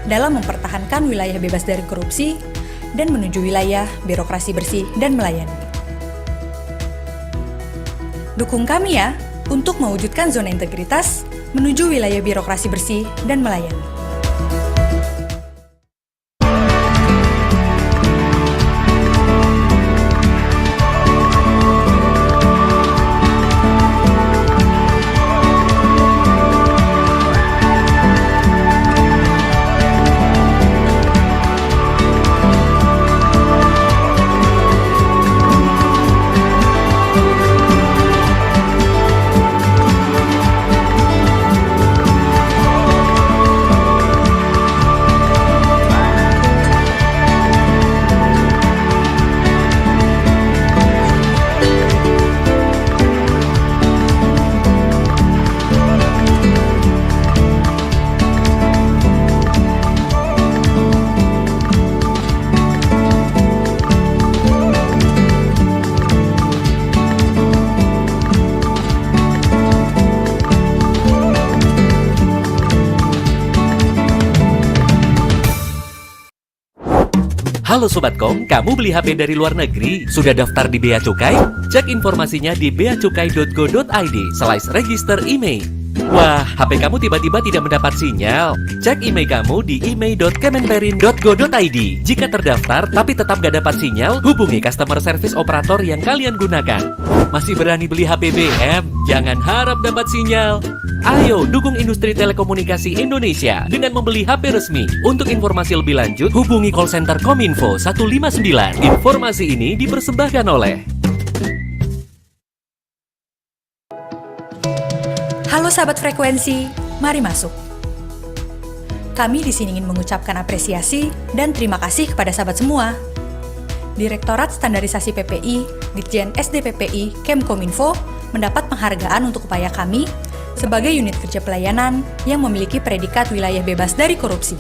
dalam mempertahankan wilayah bebas dari korupsi dan menuju wilayah birokrasi bersih dan melayani. Dukung kami ya untuk mewujudkan zona integritas menuju wilayah birokrasi bersih dan melayani. Halo Sobat Kom, kamu beli HP dari luar negeri? Sudah daftar di Bea Cukai? Cek informasinya di beacukai.go.id/register email. Wah, HP kamu tiba-tiba tidak mendapat sinyal? Cek email kamu di email.kemenperin.go.id. Jika terdaftar tapi tetap gak dapat sinyal, hubungi customer service operator yang kalian gunakan. Masih berani beli HP BM? Jangan harap dapat sinyal. Ayo dukung industri telekomunikasi Indonesia dengan membeli HP resmi. Untuk informasi lebih lanjut, hubungi call center Kominfo 159. Informasi ini dipersembahkan oleh Halo sahabat frekuensi, mari masuk. Kami di sini ingin mengucapkan apresiasi dan terima kasih kepada sahabat semua. Direktorat Standarisasi PPI, Ditjen SDPPI, Kemkominfo mendapat penghargaan untuk upaya kami sebagai unit kerja pelayanan yang memiliki predikat wilayah bebas dari korupsi.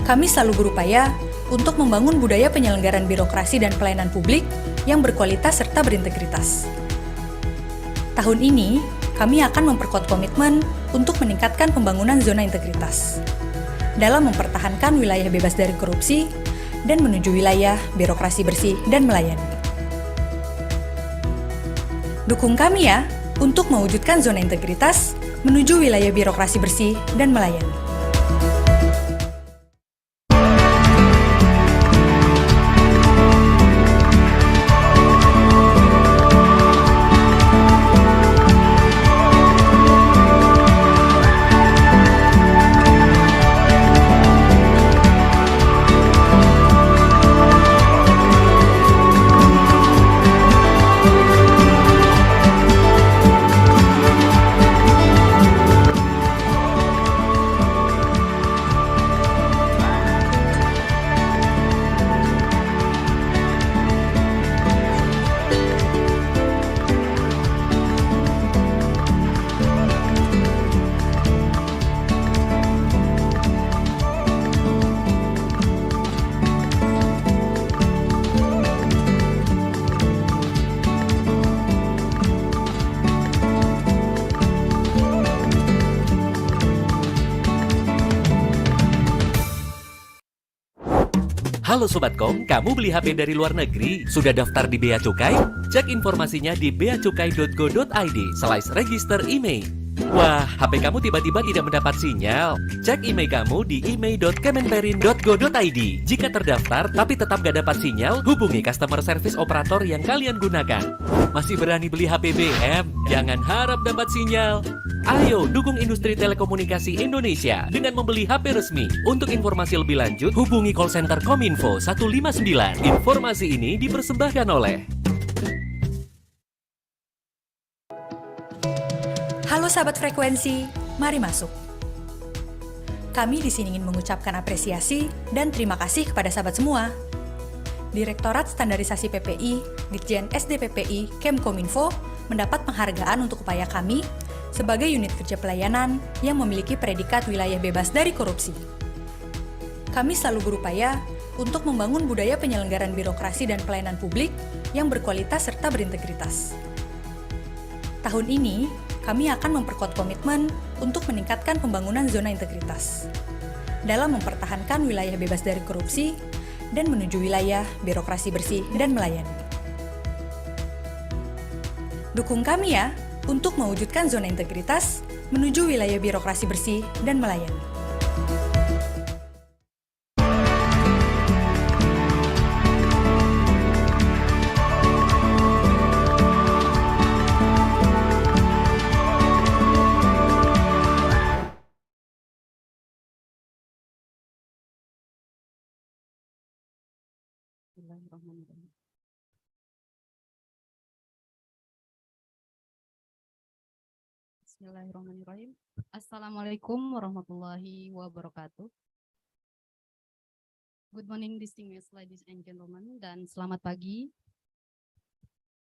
Kami selalu berupaya untuk membangun budaya penyelenggaraan birokrasi dan pelayanan publik yang berkualitas serta berintegritas. Tahun ini, kami akan memperkuat komitmen untuk meningkatkan pembangunan zona integritas dalam mempertahankan wilayah bebas dari korupsi dan menuju wilayah birokrasi bersih dan melayani. Dukung kami ya untuk mewujudkan zona integritas menuju wilayah birokrasi bersih dan melayani. Halo Sobat Kom, kamu beli HP dari luar negeri? Sudah daftar di Bea Cukai? Cek informasinya di beacukai.go.id/register email. Wah, HP kamu tiba-tiba tidak mendapat sinyal? Cek email kamu di email.kemenperin.go.id. Jika terdaftar tapi tetap gak dapat sinyal, hubungi customer service operator yang kalian gunakan. Masih berani beli HP BM? Jangan harap dapat sinyal. Ayo dukung industri telekomunikasi Indonesia dengan membeli HP resmi. Untuk informasi lebih lanjut, hubungi call center Kominfo 159. Informasi ini dipersembahkan oleh Halo sahabat frekuensi, mari masuk. Kami di sini ingin mengucapkan apresiasi dan terima kasih kepada sahabat semua. Direktorat Standarisasi PPI, Ditjen SDPPI, Kemkominfo mendapat penghargaan untuk upaya kami sebagai unit kerja pelayanan yang memiliki predikat wilayah bebas dari korupsi. Kami selalu berupaya untuk membangun budaya penyelenggaraan birokrasi dan pelayanan publik yang berkualitas serta berintegritas. Tahun ini, kami akan memperkuat komitmen untuk meningkatkan pembangunan zona integritas dalam mempertahankan wilayah bebas dari korupsi dan menuju wilayah birokrasi bersih dan melayani. Dukung kami ya untuk mewujudkan zona integritas menuju wilayah birokrasi bersih dan melayani. Bismillahirrahmanirrahim. Bismillahirrahmanirrahim. Assalamualaikum warahmatullahi wabarakatuh. Good morning, distinguished ladies and gentlemen, dan selamat pagi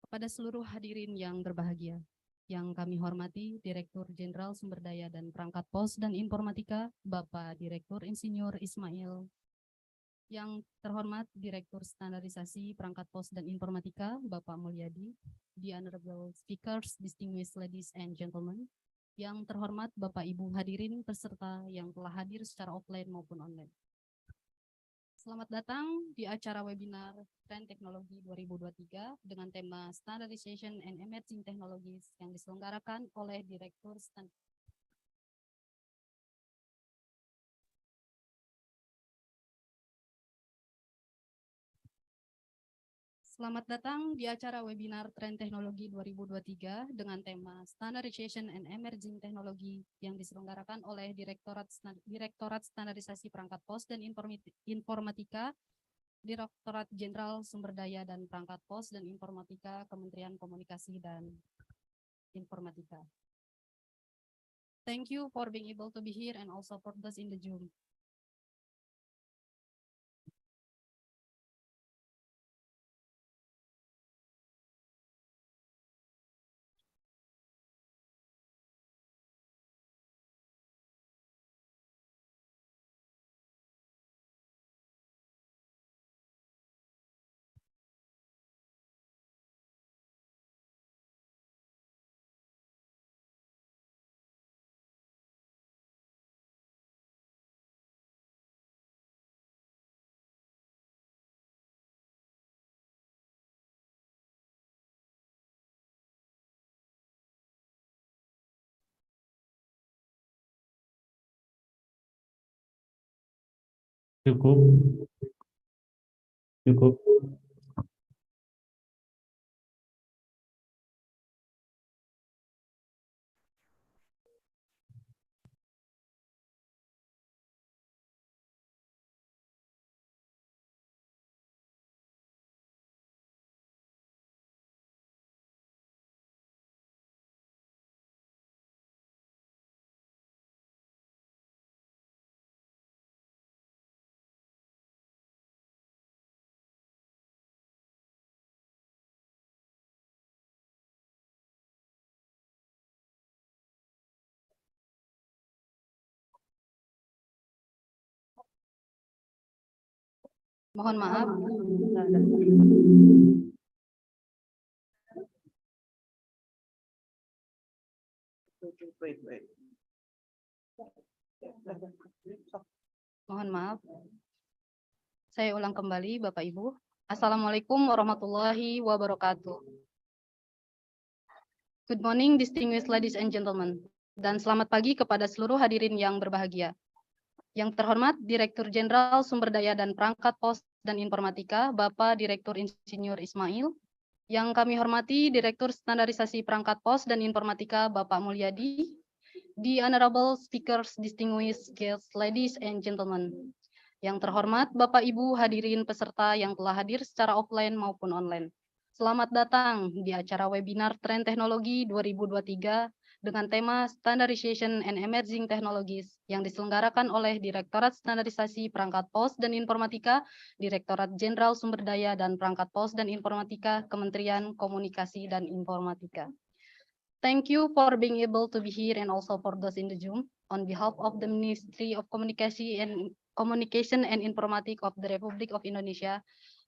kepada seluruh hadirin yang berbahagia. Yang kami hormati Direktur Jenderal Sumber Daya dan Perangkat Pos dan Informatika, Bapak Direktur Insinyur Ismail. Yang terhormat Direktur Standarisasi Perangkat Pos dan Informatika, Bapak Mulyadi. The Honorable Speakers, distinguished ladies and gentlemen. Yang terhormat Bapak Ibu hadirin peserta yang telah hadir secara offline maupun online. Selamat datang di acara webinar Tren Teknologi 2023 dengan tema Standardization and Emerging Technologies yang diselenggarakan oleh Direktur Selamat datang di acara webinar Tren Teknologi 2023 dengan tema Standardization and Emerging Technology yang diselenggarakan oleh Direktorat Standarisasi Perangkat Pos dan Informatika, Direktorat Jenderal Sumber Daya dan Perangkat Pos dan Informatika, Kementerian Komunikasi dan Informatika. Thank you for being able to be here and also for those in the Zoom. Cukup, cukup. Mohon maaf. Mohon maaf. Saya ulang kembali, Bapak Ibu. Assalamualaikum warahmatullahi wabarakatuh. Good morning, distinguished ladies and gentlemen. Dan selamat pagi kepada seluruh hadirin yang berbahagia. Yang terhormat Direktur Jenderal Sumber Daya dan Perangkat Pos dan Informatika, Bapak Direktur Insinyur Ismail. Yang kami hormati Direktur Standarisasi Perangkat Pos dan Informatika, Bapak Mulyadi. The Honorable Speakers, distinguished guests, ladies and gentlemen. Yang terhormat Bapak Ibu hadirin peserta yang telah hadir secara offline maupun online. Selamat datang di acara webinar Tren Teknologi 2023 dengan tema Standardization and Emerging Technologies yang diselenggarakan oleh Direktorat Standarisasi Perangkat Pos dan Informatika, Direktorat Jenderal Sumber Daya dan Perangkat Pos dan Informatika, Kementerian Komunikasi dan Informatika. Thank you for being able to be here and also for those in the Zoom. On behalf of the Ministry of Communication and Informatics of the Republic of Indonesia,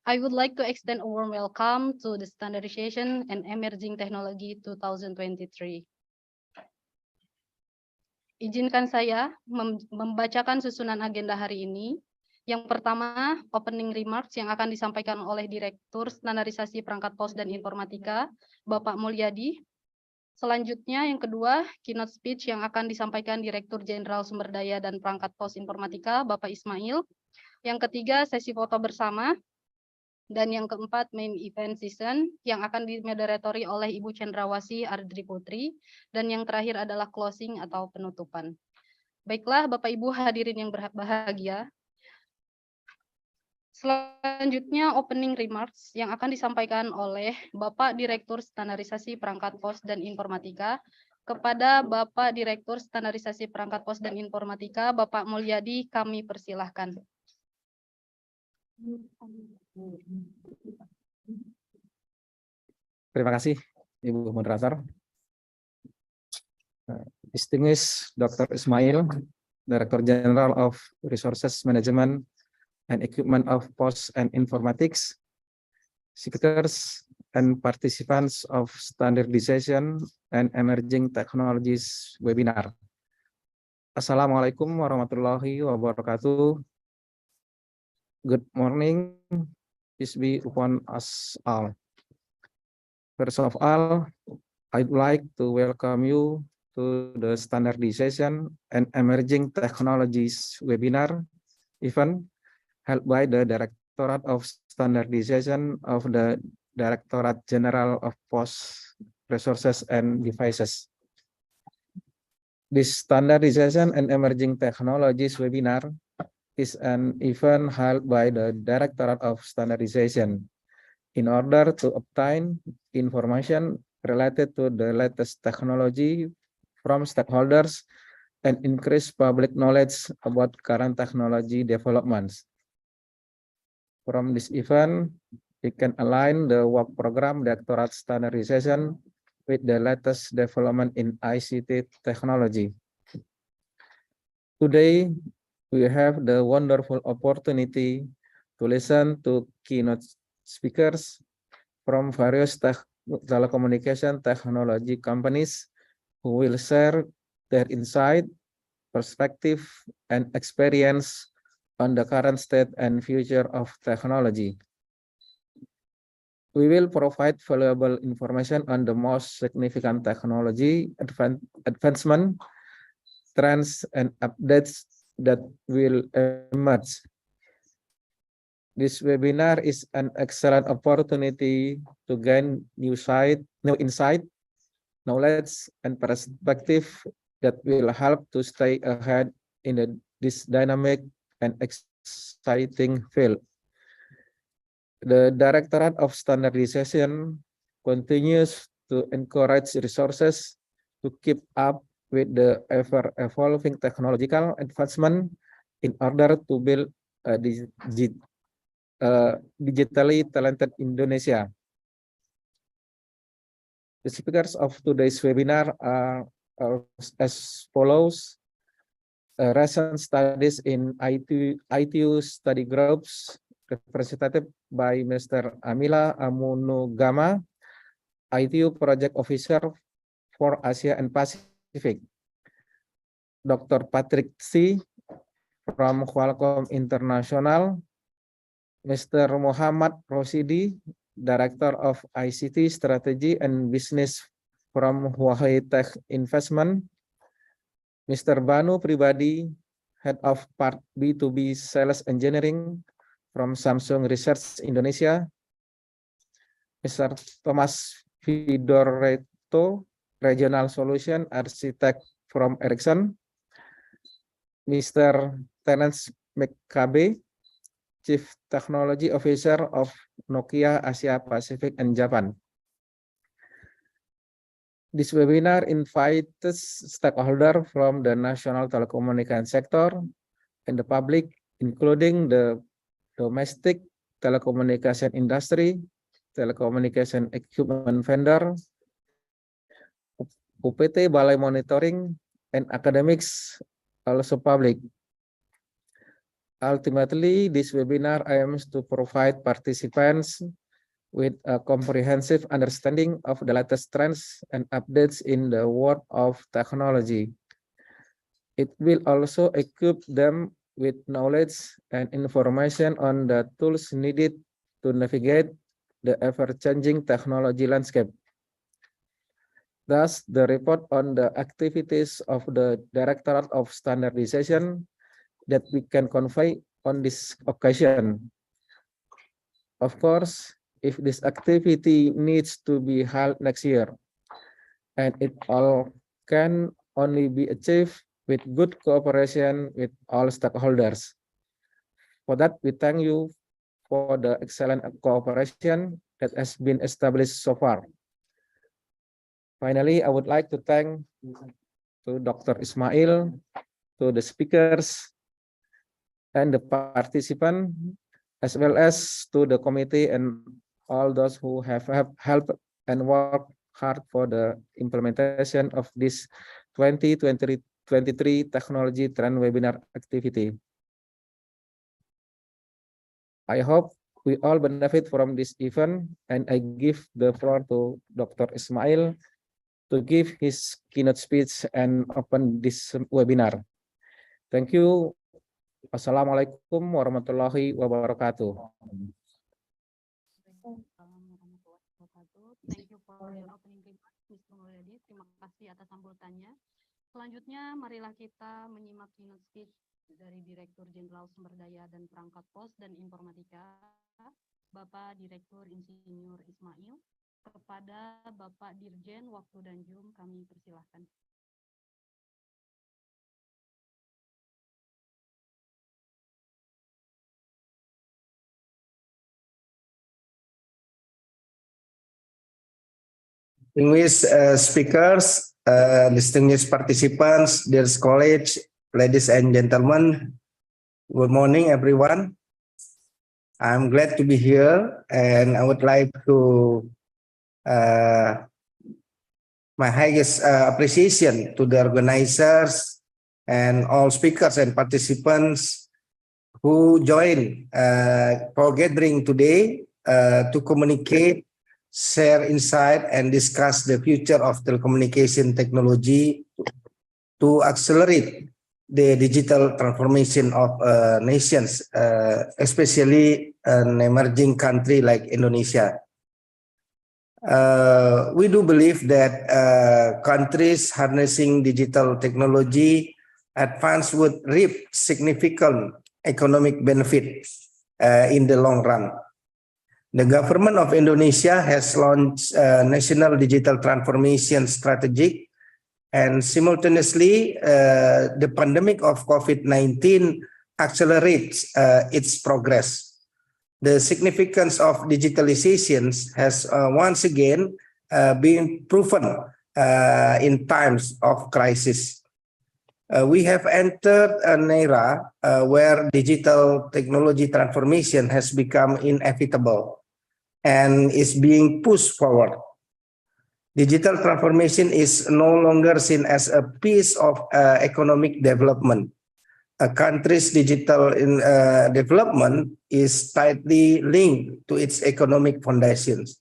I would like to extend a warm welcome to the Standardization and Emerging Technology 2023. Izinkan saya membacakan susunan agenda hari ini. Yang pertama, opening remarks yang akan disampaikan oleh Direktur Standarisasi Perangkat Pos dan Informatika, Bapak Mulyadi. Selanjutnya, yang kedua, keynote speech yang akan disampaikan Direktur Jenderal Sumber Daya dan Perangkat Pos Informatika, Bapak Ismail. Yang ketiga, sesi foto bersama. Dan yang keempat, main event season yang akan dimoderatori oleh Ibu Cendrawasih Ardri Putri. Dan yang terakhir adalah closing atau penutupan. Baiklah, Bapak Ibu hadirin yang berbahagia. Selanjutnya, opening remarks yang akan disampaikan oleh Bapak Direktur Standarisasi Perangkat Pos dan Informatika. Kepada Bapak Direktur Standarisasi Perangkat Pos dan Informatika, Bapak Mulyadi, kami persilahkan. Terima kasih, Ibu Moderator. Distinguished Dr. Ismail, Director General of Resources Management and Equipment of Post and Informatics, speakers and participants of Standardization and Emerging Technologies webinar. Assalamualaikum warahmatullahi wabarakatuh. Good morning, peace be upon us all. First of all, I'd like to welcome you to the Standardization and Emerging Technologies webinar event held by the Directorate of Standardization of the Directorate General of Post Resources and Devices. This Standardization and Emerging Technologies webinar is an event held by the Directorate of Standardization in order to obtain information related to the latest technology from stakeholders and increase public knowledge about current technology developments. From this event, we can align the work program Directorate Standardization with the latest development in ICT technology. Today, we have the wonderful opportunity to listen to keynote speakers from various telecommunication technology companies who will share their insight, perspective, and experience on the current state and future of technology. We will provide valuable information on the most significant technology advancement, trends, and updates that will emerge. This webinar is an excellent opportunity to gain new insight, knowledge, and perspective that will help to stay ahead in this dynamic and exciting field. The Directorate of Standardization continues to encourage resources to keep up with the ever-evolving technological advancement in order to build a digitally talented Indonesia. The speakers of today's webinar are as follows. Recent studies in ITU study groups represented by Mr. Amila Amunugama, ITU Project Officer for Asia and Pacific. Dr. Patrick C. from Qualcomm International, Mr. Muhammad Rosidi, Director of ICT Strategy and Business from Huawei Tech Investment, Mr. Banu Pribadi, Head of Part B2B Sales Engineering from Samsung Research Indonesia, Mr. Thomas Fidoretto, Regional Solution Architect from Ericsson, Mr. Terence McCabe, Chief Technology Officer of Nokia Asia Pacific and Japan. This webinar invites stakeholders from the national telecommunication sector and the public, including the domestic telecommunication industry, telecommunication equipment vendor, UPT Balai Monitoring, and academics, also public. Ultimately, this webinar aims to provide participants with a comprehensive understanding of the latest trends and updates in the world of technology. It will also equip them with knowledge and information on the tools needed to navigate the ever-changing technology landscape. Thus, the report on the activities of the Directorate of Standardization that we can convey on this occasion. Of course, if this activity needs to be held next year, and it all can only be achieved with good cooperation with all stakeholders. For that, we thank you for the excellent cooperation that has been established so far. Finally, I would like to thank to Dr. Ismail, to the speakers, and the participant, as well as to the committee and all those who have helped and worked hard for the implementation of this 2023 Technology Trend Webinar activity. I hope we all benefit from this event, and I give the floor to Dr. Ismail to give his keynote speech and open this webinar. Thank you. Assalamualaikum warahmatullahi wabarakatuh. Thank you for your opening remarks, Mr. Mulyadi. Terima kasih atas sambutannya. Selanjutnya, marilah kita menyimak keynote speech dari Direktur Jenderal Sumber Daya dan Perangkat Pos dan Informatika, Bapak Direktur Insinyur Ismail. Kepada Bapak Dirjen Waktu dan Jum, kami persilahkan. Distinguished speakers, distinguished participants, dear colleagues, ladies and gentlemen, good morning, everyone. I'm glad to be here, and I would like to my highest appreciation to the organizers and all speakers and participants who join for gathering today to communicate, share insight, and discuss the future of telecommunication technology to accelerate the digital transformation of nations, especially an emerging country like Indonesia. We do believe that countries harnessing digital technology advance would reap significant economic benefit in the long run. The government of Indonesia has launched a national digital transformation strategy, and simultaneously the pandemic of COVID-19 accelerates its progress. The significance of digitalization has once again been proven in times of crisis. We have entered an era where digital technology transformation has become inevitable and is being pushed forward. Digital transformation is no longer seen as a piece of economic development. A country's digital development is tightly linked to its economic foundations.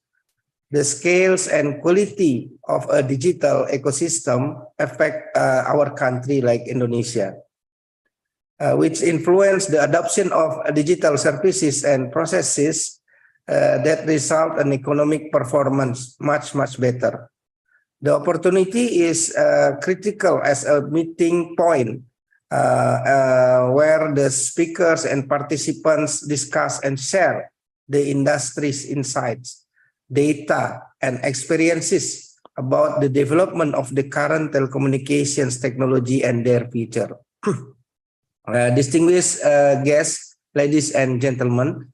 The scales and quality of a digital ecosystem affect our country like Indonesia, which influence the adoption of digital services and processes that result in economic performance much better. The opportunity is critical as a meeting point where the speakers and participants discuss and share the industry's insights, data, and experiences about the development of the current telecommunications technology and their future. Distinguished guests, ladies and gentlemen,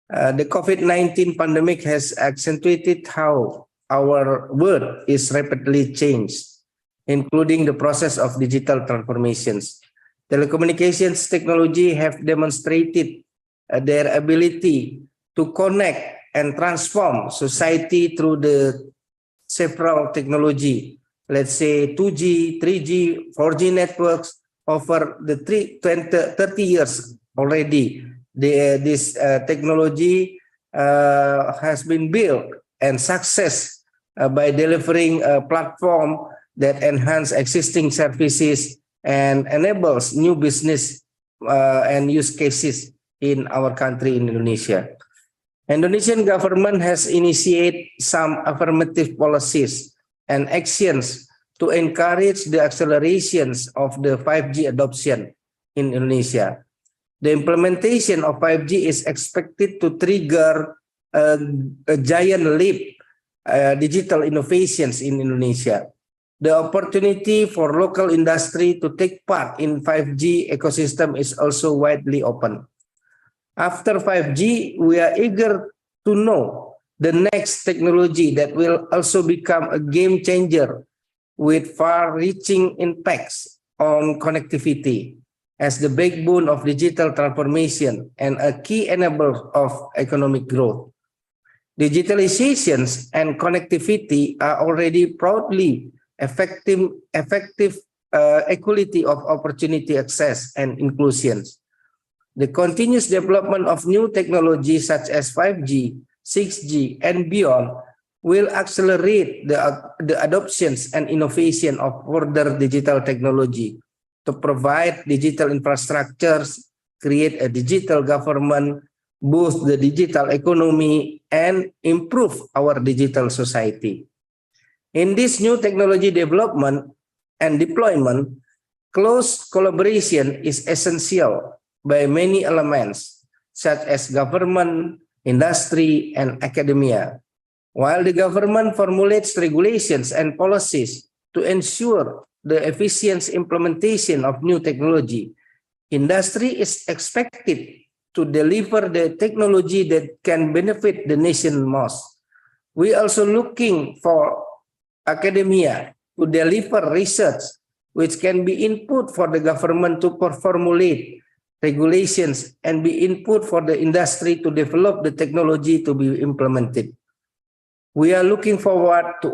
the COVID-19 pandemic has accentuated how our world is rapidly changed, including the process of digital transformations. Telecommunications technology have demonstrated their ability to connect and transform society through the several technology, let's say 2G, 3G, 4G networks over the 30 years already. This technology has been built and success by delivering a platform that enhance existing services and enables new business and use cases in our country, in Indonesia. Indonesian government has initiated some affirmative policies and actions to encourage the accelerations of the 5G adoption in Indonesia. The implementation of 5G is expected to trigger a giant leap digital innovations in Indonesia. The opportunity for local industry to take part in 5G ecosystem is also widely open. After 5G, we are eager to know the next technology that will also become a game changer with far-reaching impacts on connectivity as the backbone of digital transformation and a key enabler of economic growth. Digitalizations and connectivity are already proudly effective equality of opportunity, access, and inclusions. The continuous development of new technologies such as 5G, 6G, and beyond will accelerate the adoptions and innovation of further digital technology to provide digital infrastructures, create a digital government, boost the digital economy, and improve our digital society. In this new technology development and deployment, close collaboration is essential by many elements, such as government, industry, and academia. While the government formulates regulations and policies to ensure the efficient implementation of new technology, industry is expected to deliver the technology that can benefit the nation most. We are also looking for academia to deliver research which can be input for the government to formulate regulations and be input for the industry to develop the technology to be implemented. We are looking forward to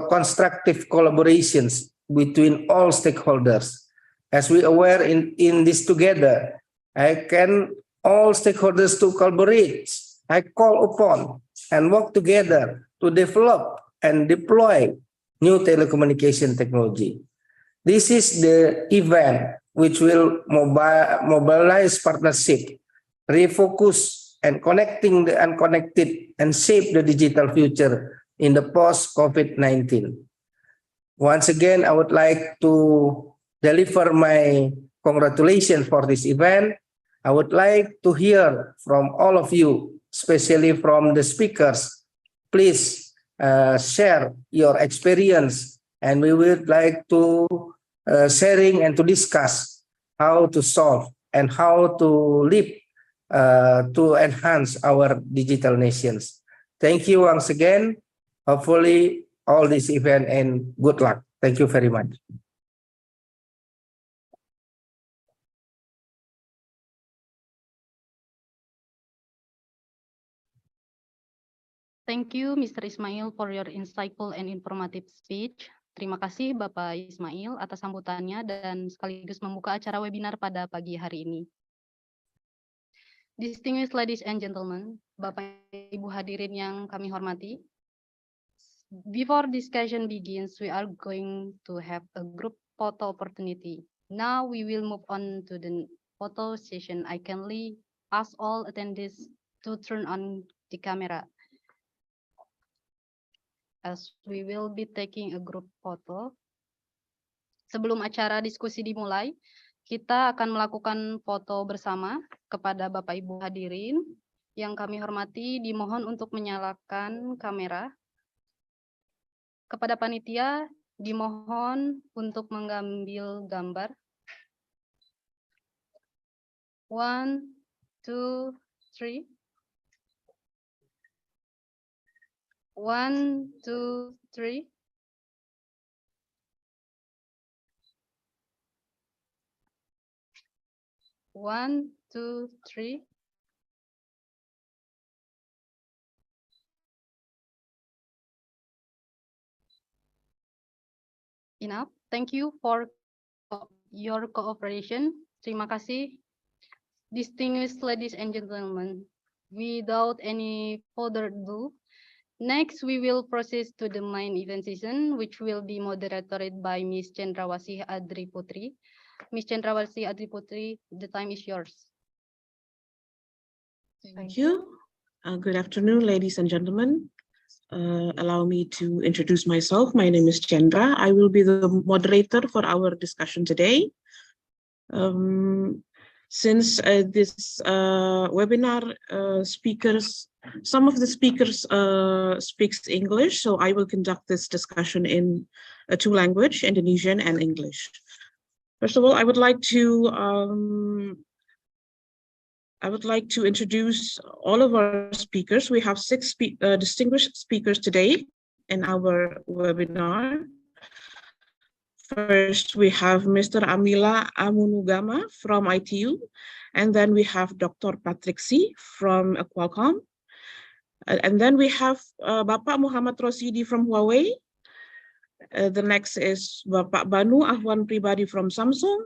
constructive collaborations between all stakeholders. As we aware in this together, I can all stakeholders to collaborate. I call upon and work together to develop and deploy new telecommunication technology. This is the event which will mobilize partnership, refocus, and connecting the unconnected and shape the digital future in the post-COVID-19. Once again, I would like to deliver my congratulations for this event. I would like to hear from all of you, especially from the speakers. Please share your experience, and we would like to sharing and to discuss how to solve and how to live to enhance our digital nations. Thank you once again. Hopefully all this event and good luck. Thank you very much. Thank you, Mr. Ismail, for your insightful and informative speech. Terima kasih Bapak Ismail atas sambutannya dan sekaligus membuka acara webinar pada pagi hari ini. Distinguished ladies and gentlemen, Bapak Ibu hadirin yang kami hormati, before discussion begins, we are going to have a group photo opportunity. Now we will move on to the photo session. I kindly ask all attendees to turn on the camera, as we will be taking a group photo. Sebelum acara diskusi dimulai, kita akan melakukan foto bersama. Kepada Bapak Ibu hadirin yang kami hormati, dimohon untuk menyalakan kamera. Kepada panitia, dimohon untuk mengambil gambar. 1, 2, 3. 1, 2, 3. One, two, three. Enough. Thank you for your cooperation. Terima kasih. Distinguished ladies and gentlemen, without any further ado, next we will proceed to the main event session, which will be moderated by Ms. Cendrawasih Adri Putri, Ms. Chandrawalsi Adriputri, the time is yours. Thank you. Good afternoon, ladies and gentlemen. Allow me to introduce myself. My name is Chandra. I will be the moderator for our discussion today. Since this webinar some of the speakers speaks English, so I will conduct this discussion in two languages, Indonesian and English. First of all, I would like to introduce all of our speakers. We have six distinguished speakers today in our webinar. First, we have Mr. Amila Amunugama from ITU, and then we have Dr. Patrick Si from Qualcomm, and then we have Bapak Muhammad Rosidi from Huawei. The next is Bapak Banu Ahwan Pribadi from Samsung,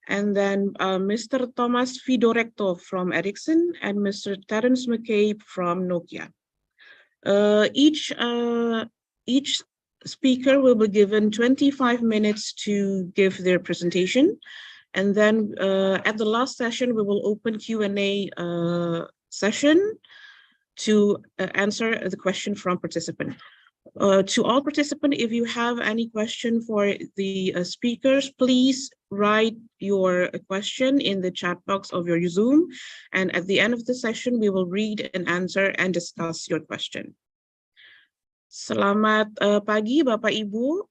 and then Mr. Thomas Fidorecto from Ericsson, and Mr. Terence McCabe from Nokia. Each speaker will be given 25 minutes to give their presentation, and then at the last session we will open Q&A session to answer the question from participants. To all participants, if you have any question for the speakers, please write your question in the chat box of your Zoom, and at the end of the session we will read and answer and discuss your question. Selamat pagi Bapak Ibu,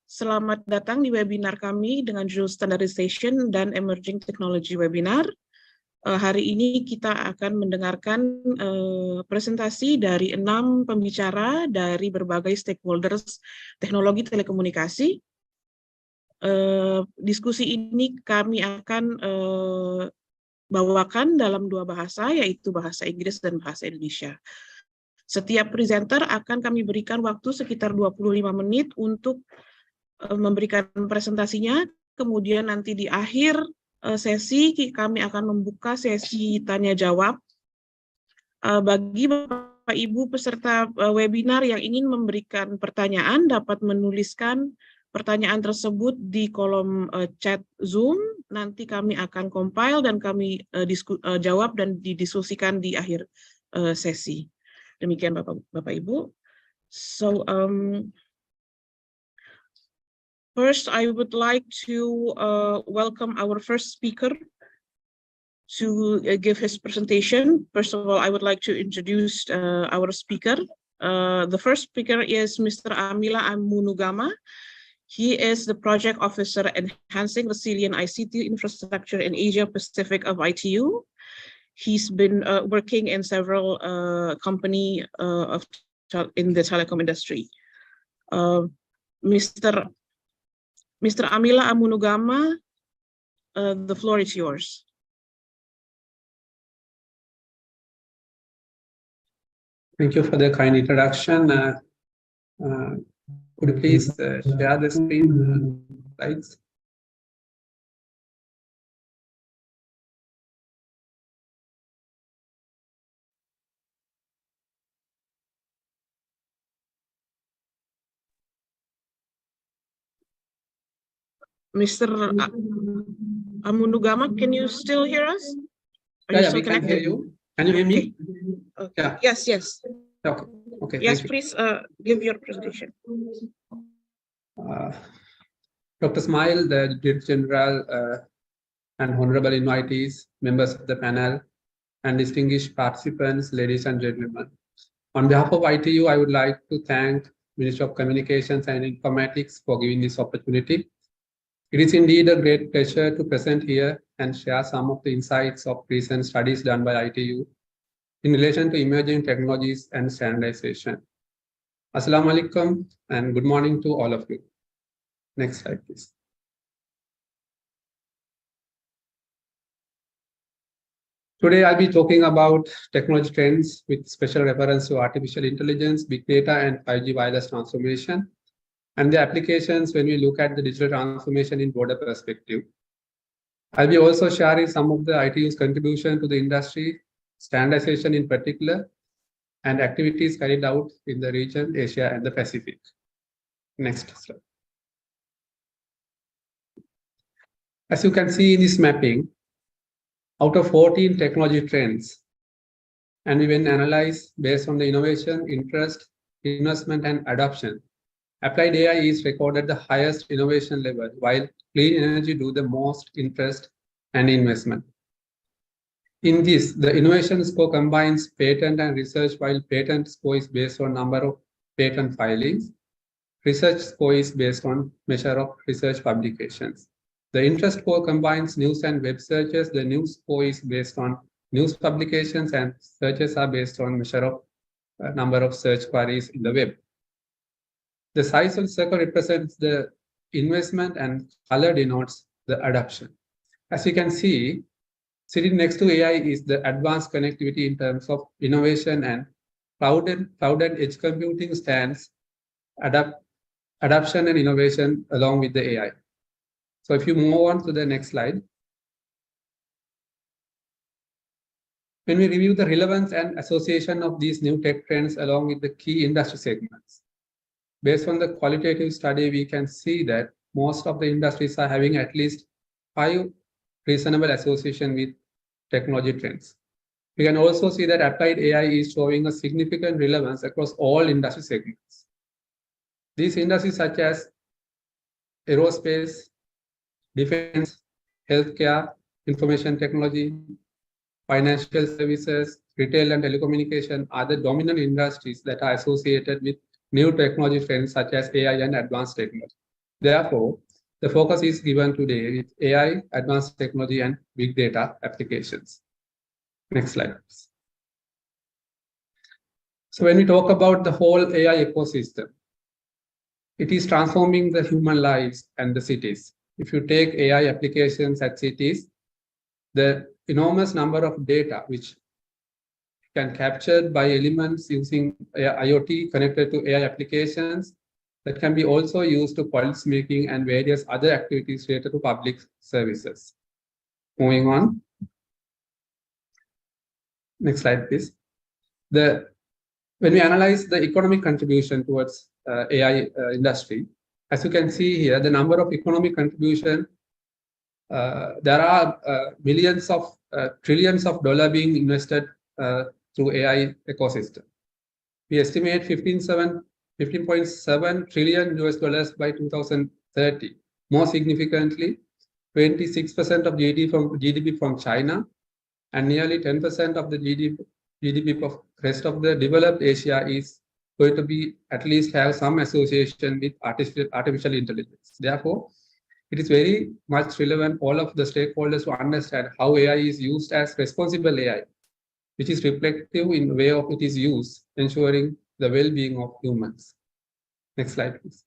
selamat datang di webinar kami dengan judul Standardization dan Emerging Technology Webinar. Hari ini kita akan mendengarkan presentasi dari 6 pembicara dari berbagai stakeholders teknologi telekomunikasi. Diskusi ini kami akan bawakan dalam 2 bahasa, yaitu bahasa Inggris dan bahasa Indonesia. Setiap presenter akan kami berikan waktu sekitar 25 menit untuk memberikan presentasinya, kemudian nanti di akhir sesi kami akan membuka sesi tanya-jawab. Bagi Bapak Ibu peserta webinar yang ingin memberikan pertanyaan dapat menuliskan pertanyaan tersebut di kolom chat Zoom. Nanti kami akan compile dan kami jawab dan didiskusikan di akhir sesi. Demikian Bapak Ibu. So first I would like to welcome our first speaker to give his presentation. First of all, I would like to introduce our speaker. The first speaker is Mr. Amila Amunugama. He is the project officer enhancing resilient ICT infrastructure in Asia Pacific of ITU. He's been working in several companies in the telecom industry. Mr. Amila Amunugama, the floor is yours. Thank you for the kind introduction. Could you please share the screen slides? Mr. Amunugama, can you still hear us? Yeah, we can hear you. Can you hear me? Okay. Yeah. Yes. Okay. Okay. Yes, thank you. please give your presentation. Dr. Smile, the Director General, and honorable invitees, members of the panel, and distinguished participants, ladies and gentlemen. On behalf of ITU, I would like to thank Ministry of Communications and Informatics for giving this opportunity. It is indeed a great pleasure to present here and share some of the insights of recent studies done by ITU in relation to emerging technologies and standardization. Assalamu alaikum and good morning to all of you. Next slide, please. Today, I'll be talking about technology trends with special reference to artificial intelligence, big data, and 5G wireless transformation, and the applications when we look at the digital transformation in broader perspective. I'll be also sharing some of the ITU's contribution to the industry, standardization in particular, and activities carried out in the region, Asia, and the Pacific. Next slide. As you can see in this mapping, out of 14 technology trends, and we when analyze based on the innovation, interest, investment, and adoption, applied AI is recorded the highest innovation level, while clean energy do the most interest and investment. In this, the innovation score combines patent and research, while patent score is based on number of patent filings. Research score is based on measure of research publications. The interest score combines news and web searches. The news score is based on news publications, and searches are based on measure of number of search queries in the web. The size of the circle represents the investment, and color denotes the adoption. As you can see, sitting next to AI is the advanced connectivity in terms of innovation, and cloud and edge computing stands adoption and innovation along with the AI. So if you move on to the next slide. When we review the relevance and association of these new tech trends along with the key industry segments, based on the qualitative study, we can see that most of the industries are having at least 5 reasonable association with technology trends. We can also see that applied AI is showing a significant relevance across all industry segments. These industries such as aerospace, defense, healthcare, information technology, financial services, retail and telecommunication are the dominant industries that are associated with new technology trends such as AI and advanced technology. Therefore, the focus is given today with AI, advanced technology, and big data applications. Next slide, please. So when we talk about the whole AI ecosystem, it is transforming the human lives and the cities. If you take AI applications at cities, the enormous number of data which can captured by elements using IoT connected to AI applications that can be also used to policy making and various other activities related to public services. Moving on. Next slide, please. When we analyze the economic contribution towards AI industry, as you can see here, the number of economic contribution, there are millions of trillions of dollars being invested through AI ecosystem. We estimate 15.7 trillion US dollars by 2030. More significantly, 26% of GDP from China, and nearly 10% of the GDP of rest of the developed Asia is going to be at least have some association with artificial intelligence. Therefore, it is very much relevant all of the stakeholders to understand how AI is used as responsible AI, which is reflective in the way of it is used, ensuring the well-being of humans. Next slide, please.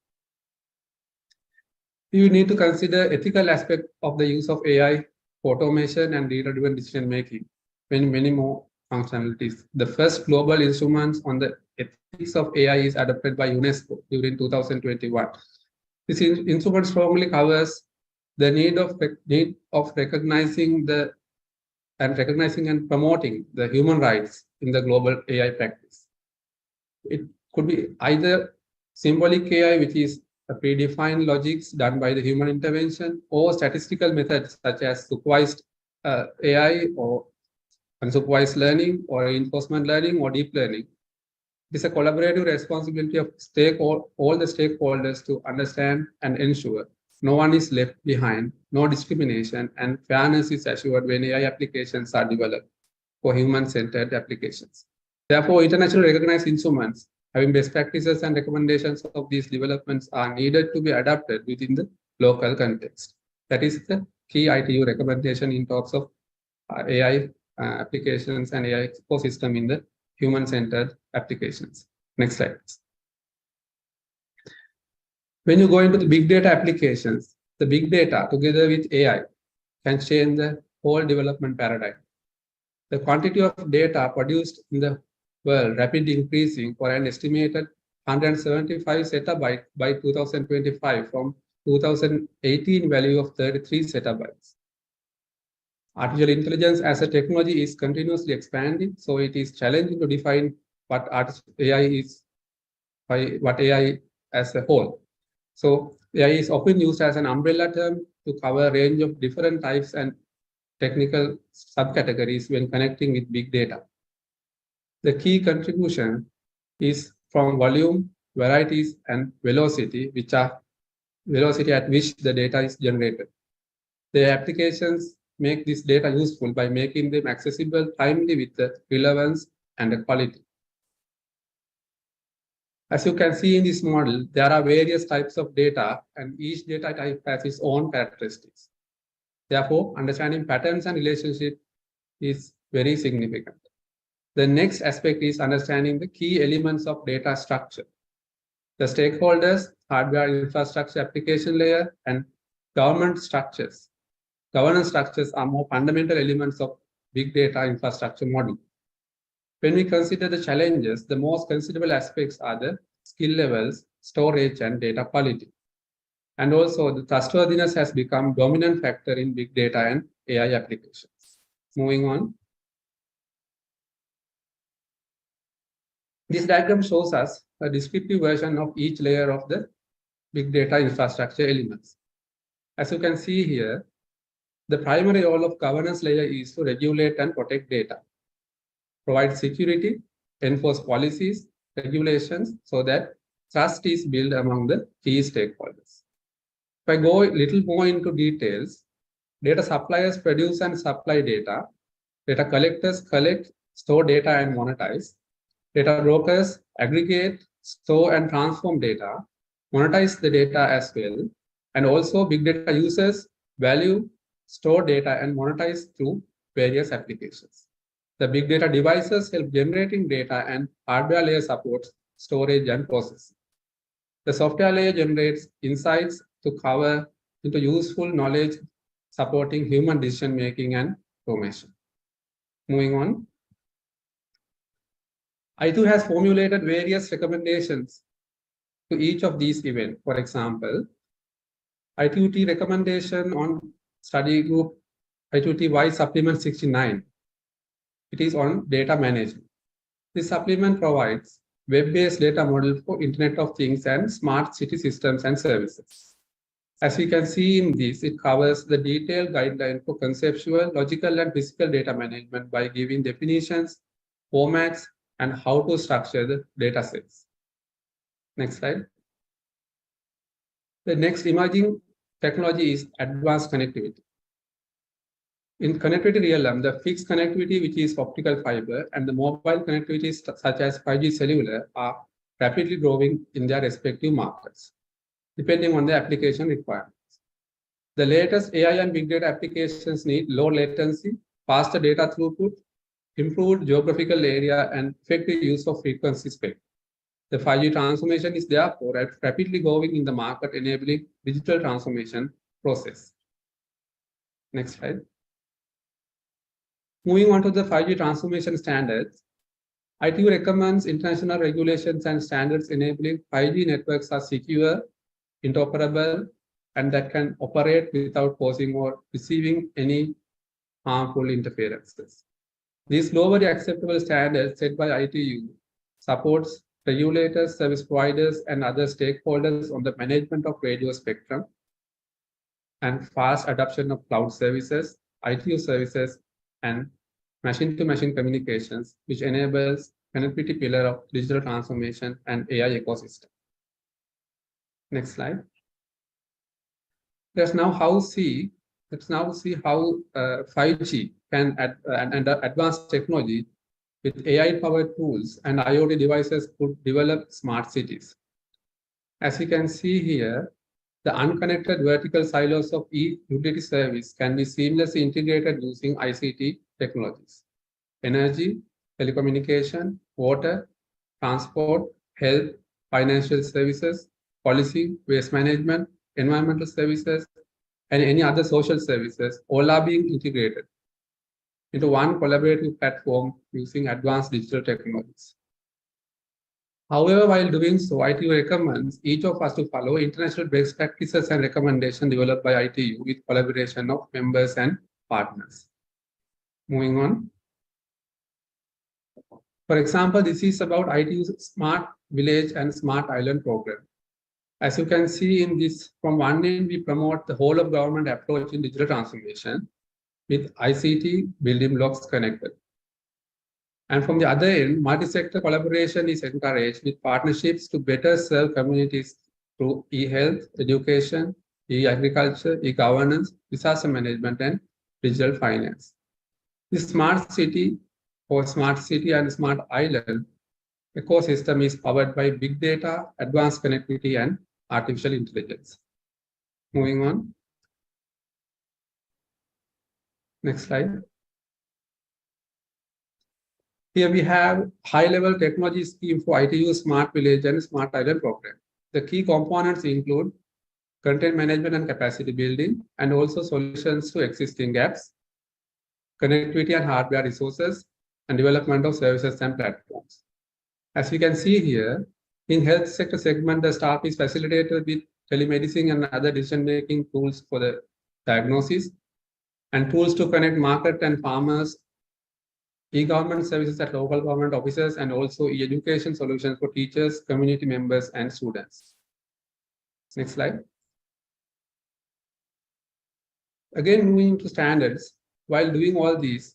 You need to consider ethical aspect of the use of AI for automation and data-driven decision-making, many more functionalities. The first global instruments on the ethics of AI is adopted by UNESCO during 2021. This instrument strongly covers the need of recognizing and promoting the human rights in the global AI practice. It could be either symbolic AI, which is a predefined logics done by the human intervention, or statistical methods such as supervised AI or unsupervised learning or reinforcement learning or deep learning. It is a collaborative responsibility of all the stakeholders to understand and ensure no one is left behind, no discrimination, and fairness is assured when AI applications are developed for human-centered applications. Therefore, internationally recognized instruments having best practices and recommendations of these developments are needed to be adapted within the local context. That is the key ITU recommendation in terms of AI applications and AI ecosystem in the human-centered applications. Next slide. When you go into the big data applications, the big data together with AI can change the whole development paradigm. The quantity of data produced in the world rapidly increasing for an estimated 175 zettabytes by 2025 from 2018 value of 33 zettabytes. Artificial intelligence as a technology is continuously expanding, so it is challenging to define what AI is as a whole. So AI is often used as an umbrella term to cover a range of different types and technical subcategories when connecting with big data. The key contribution is from volume, varieties, and velocity, which are velocity at which the data is generated. The applications make this data useful by making them accessible timely with the relevance and the quality. As you can see in this model, there are various types of data, and each data type has its own characteristics. Therefore, understanding patterns and relationships is very significant. The next aspect is understanding the key elements of data structure. The stakeholders, hardware infrastructure application layer, and governance structures are more fundamental elements of big data infrastructure model. When we consider the challenges, the most considerable aspects are the skill levels, storage, and data quality. And also, the trustworthiness has become dominant factor in big data and AI applications. Moving on. This diagram shows us a descriptive version of each layer of the big data infrastructure elements. As you can see here, the primary role of governance layer is to regulate and protect data, provide security, enforce policies, regulations, so that trust is built among the key stakeholders. If I go a little more into details, data suppliers produce and supply data. Data collectors collect, store data, and monetize. Data brokers aggregate, store, and transform data, monetize the data as well. And also, big data users value, store data, and monetize through various applications. The big data devices help generating data, and hardware layer supports storage and processing. The software layer generates insights to cover into useful knowledge supporting human decision making and automation. Moving on. I2 has formulated various recommendations to each of these events. For example, I2T recommendation on study group I2TY supplement 69. It is on data management. This supplement provides web-based data model for Internet of Things and smart city systems and services. As we can see in this, it covers the detailed guideline for conceptual, logical, and physical data management by giving definitions, formats, and how to structure the data sets. Next slide. The next emerging technology is advanced connectivity. In connectivity realm, the fixed connectivity, which is optical fiber, and the mobile connectivity such as 5G cellular are rapidly growing in their respective markets, depending on the application requirements. The latest AI and big data applications need low latency, faster data throughput, improved geographical area, and effective use of frequency spectrum. The 5G transformation is therefore rapidly growing in the market, enabling digital transformation process. Next slide. Moving on to the 5G transformation standards, ITU recommends international regulations and standards enabling 5G networks are secure, interoperable, and that can operate without causing or receiving any harmful interferences. These globally acceptable standards set by ITU supports regulators, service providers, and other stakeholders on the management of radio spectrum and fast adoption of cloud services, ITU services, and machine-to-machine communications, which enables connectivity pillar of digital transformation and AI ecosystem. Next slide. Let's now see how 5G can and advanced technology with AI-powered tools and IoT devices could develop smart cities. As you can see here, the unconnected vertical silos of each utility service can be seamlessly integrated using ICT technologies. Energy, telecommunication, water, transport, health, financial services, policy, waste management, environmental services, and any other social services, all are being integrated into one collaborative platform using advanced digital technologies. However, while doing so, ITU recommends each of us to follow international best practices and recommendations developed by ITU with collaboration of members and partners. Moving on. For example, this is about ITU's Smart Village and Smart Island program. As you can see in this, from one end, we promote the whole of government approach in digital transformation with ICT building blocks connected. And from the other end, multi-sector collaboration is encouraged with partnerships to better serve communities through e-health, education, e-agriculture, e-governance, disaster management, and digital finance. The smart city or smart city and smart island ecosystem is powered by big data, advanced connectivity, and artificial intelligence. Moving on. Next slide. Here we have high-level technology scheme for ITU Smart Village and Smart Island program. The key components include content management and capacity building, and also solutions to existing gaps, connectivity and hardware resources, and development of services and platforms. As we can see here, in health sector segment, the staff is facilitated with telemedicine and other decision-making tools for the diagnosis, and tools to connect market and farmers, e-government services at local government offices, and also e-education solutions for teachers, community members, and students. Next slide. Again, moving to standards, while doing all these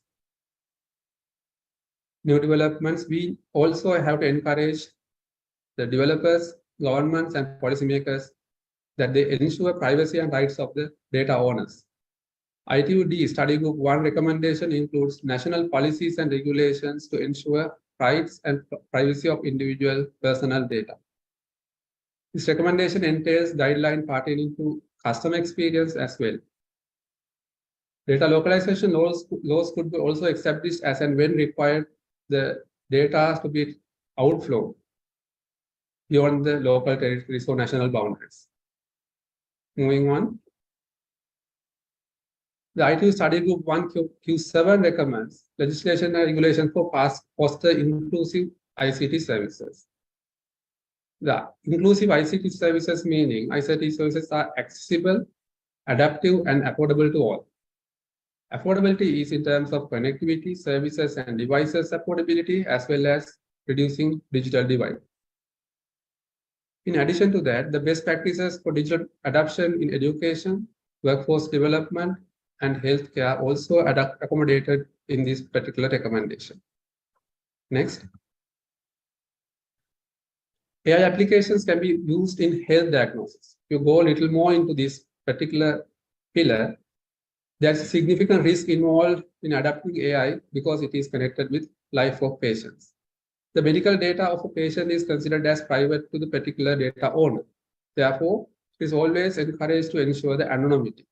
new developments, we also have to encourage the developers, governments, and policymakers that they ensure privacy and rights of the data owners. ITU-D Study Group 1 recommendation includes national policies and regulations to ensure rights and privacy of individual personal data. This recommendation entails guidelines pertaining to customer experience as well. Data localization laws could be also established as and when required the data to be outflow beyond the local territories or national boundaries. Moving on. The ITU Study Group 1 Q7 recommends legislation and regulation for foster inclusive ICT services. The inclusive ICT services meaning ICT services are accessible, adaptive, and affordable to all. Affordability is in terms of connectivity, services, and devices affordability, as well as reducing digital divide. In addition to that, the best practices for digital adoption in education, workforce development, and healthcare also accommodated in this particular recommendation. Next. AI applications can be used in health diagnosis. If you go a little more into this particular pillar, there's a significant risk involved in adapting AI because it is connected with life of patients. The medical data of a patient is considered as private to the particular data owner. Therefore, it is always encouraged to ensure the anonymity.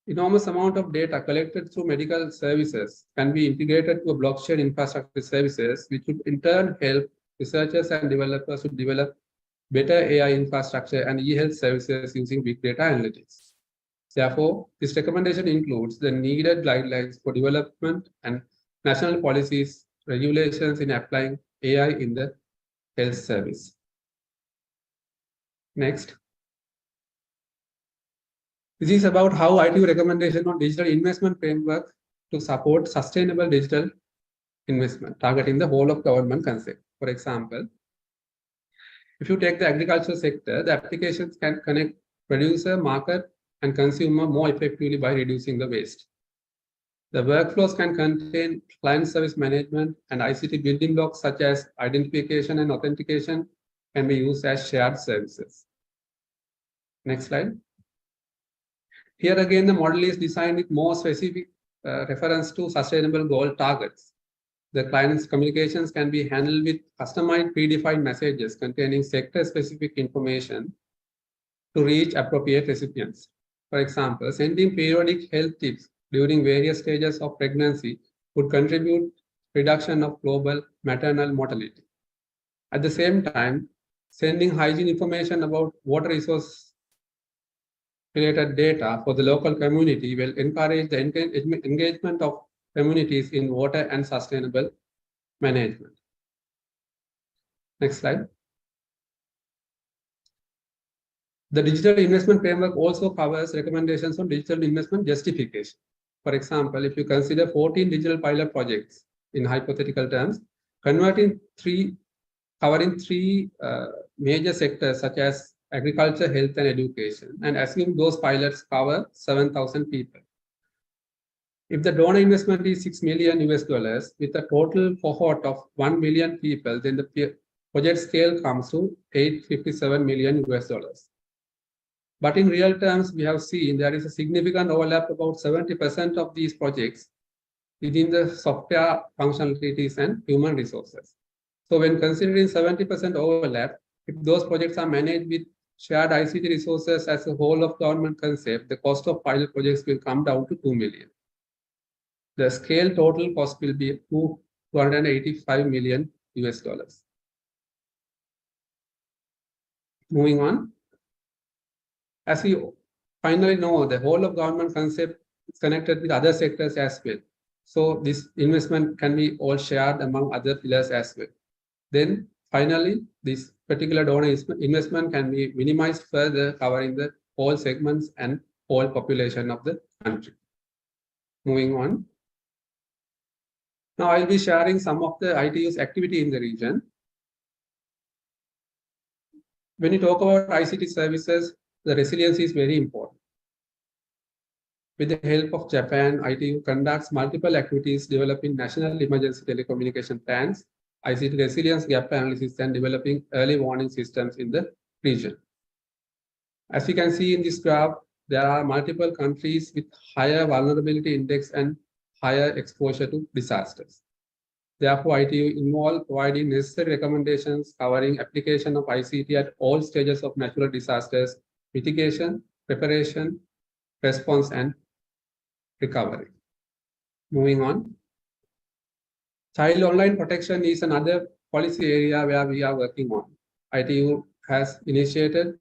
Enormous amount of data collected through medical services can be integrated to a blockchain infrastructure services, which would in turn help researchers and developers to develop better AI infrastructure and e-health services using big data analytics. Therefore, this recommendation includes the needed guidelines for development and national policies, regulations in applying AI in the health service. Next. This is about how ITU recommendation on digital investment framework to support sustainable digital investment, targeting the whole of government concept. For example, if you take the agricultural sector, the applications can connect producer, market, and consumer more effectively by reducing the waste. The workflows can contain client service management, and ICT building blocks such as identification and authentication can be used as shared services. Next slide. Here again, the model is designed with more specific reference to sustainable goal targets. The client's communications can be handled with customized predefined messages containing sector-specific information to reach appropriate recipients. For example, sending periodic health tips during various stages of pregnancy would contribute reduction of global maternal mortality. At the same time, sending hygiene information about water resource related data for the local community will encourage the engagement of communities in water and sustainable management. Next slide. The digital investment framework also covers recommendations on digital investment justification. For example, if you consider 14 digital pilot projects in hypothetical terms, covering three major sectors such as agriculture, health, and education, and assume those pilots cover 7,000 people. If the donor investment is $6 million with a total cohort of 1 million people, then the project scale comes to $857 million. But in real terms, we have seen there is a significant overlap, about 70% of these projects within the software functionalities and human resources. So when considering 70% overlap, if those projects are managed with shared ICT resources as a whole of government concept, the cost of pilot projects will come down to $2 million. The scale total cost will be $285 million. Moving on. As we finally know, the whole of government concept is connected with other sectors as well. So this investment can be all shared among other pillars as well. Then finally, this particular donor investment can be minimized further, covering the all segments and all population of the country. Moving on. Now I'll be sharing some of the ITU's activity in the region. When you talk about ICT services, the resilience is very important. With the help of Japan, ITU conducts multiple activities developing national emergency telecommunication plans, ICT resilience gap analysis, and developing early warning systems in the region. As you can see in this graph, there are multiple countries with higher vulnerability index and higher exposure to disasters. Therefore, ITU involved providing necessary recommendations covering application of ICT at all stages of natural disasters, mitigation, preparation, response, and recovery. Moving on. Child online protection is another policy area where we are working on. ITU has initiated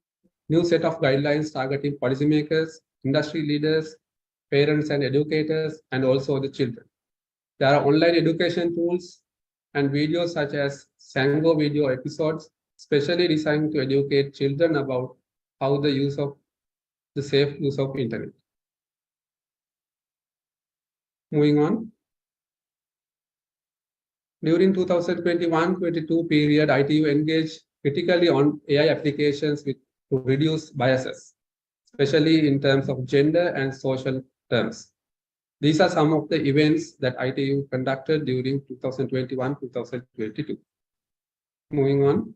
new set of guidelines targeting policymakers, industry leaders, parents and educators, and also the children. There are online education tools and videos such as Sango video episodes, specially designed to educate children about how the safe use of internet. Moving on. During 2021-22 period, ITU engaged critically on AI applications to reduce biases, especially in terms of gender and social terms. These are some of the events that ITU conducted during 2021-2022. Moving on.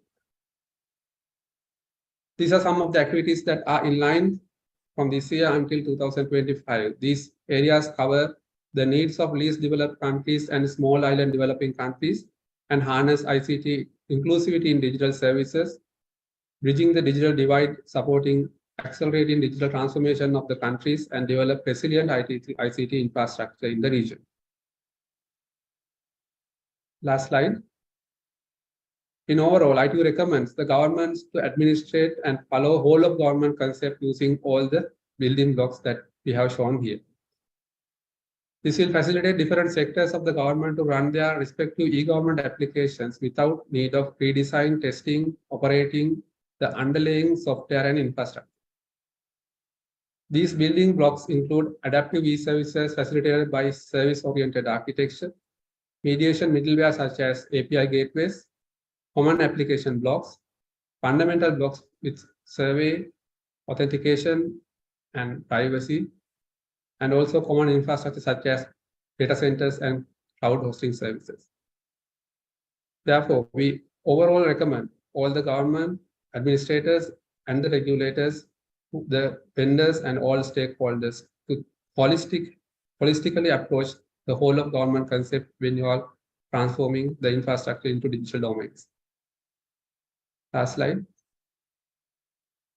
These are some of the activities that are in line from this year until 2025. These areas cover the needs of least developed countries and small island developing countries, and harness ICT inclusivity in digital services, bridging the digital divide, supporting accelerating digital transformation of the countries, and develop resilient ICT infrastructure in the region. Last slide. In overall, ITU recommends the governments to administrate and follow whole of government concept using all the building blocks that we have shown here. This will facilitate different sectors of the government to run their respective e-government applications without need of pre-design, testing, operating the underlying software and infrastructure. These building blocks include adaptive e-services facilitated by service-oriented architecture, mediation middleware such as API gateways, common application blocks, fundamental blocks with survey, authentication, and privacy, and also common infrastructure such as data centers and cloud hosting services. Therefore, we overall recommend all the government, administrators, and the regulators, the vendors, and all stakeholders to holistically approach the whole of government concept when you are transforming the infrastructure into digital domains. Last slide.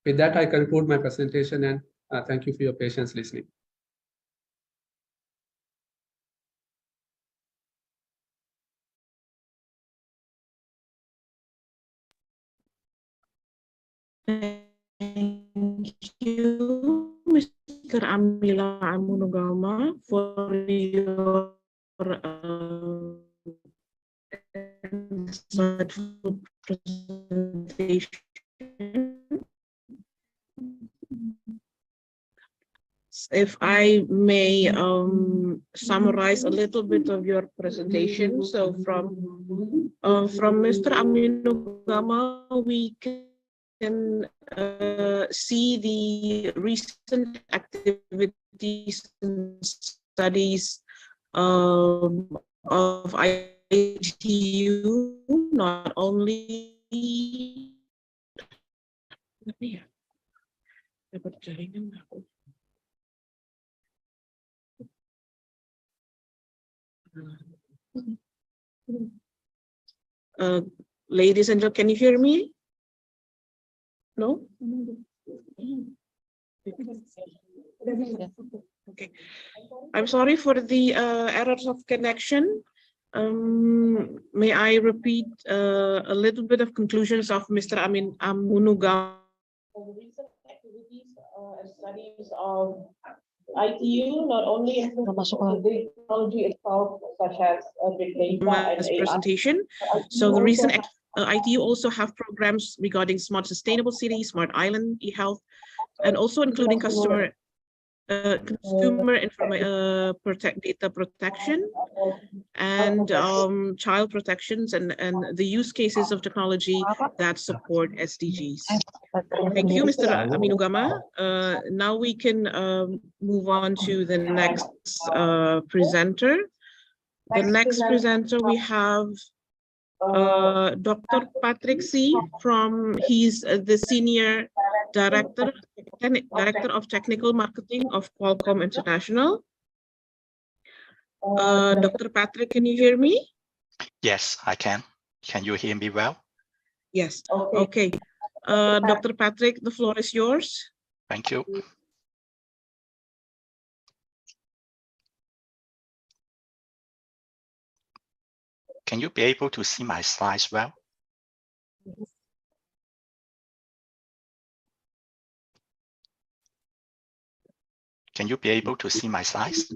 With that, I conclude my presentation, and thank you for your patience listening. Thank you, Mr. Amila Amunugama, for your insightful presentation. If I may summarize a little bit of your presentation. So from Mr. Aminugama, we can can see the recent activities and studies of ITU, not only ladies and gentlemen, can you hear me? No? Okay. I'm sorry for the errors of connection. May I repeat a little bit of conclusions of Mr. Amunugam? The recent activities and studies of ITU, not only in terms of the technology itself, such as big data and AI. Presentation. So the recent ITU also have programs regarding smart sustainable cities, smart island, e-health, and also including consumer data protection and child protections and the use cases of technology that support SDGs. Thank you, Mr. Aminugama. Now we can move on to the next presenter. The next presenter we have Dr. Patrick C. He's the Senior Director of Technical Marketing of Qualcomm International. Dr. Patrick, can you hear me? Yes, I can. Can you hear me well? Yes. Okay. Dr. Patrick, the floor is yours. Thank you. Can you be able to see my slides well? Can you be able to see my slides?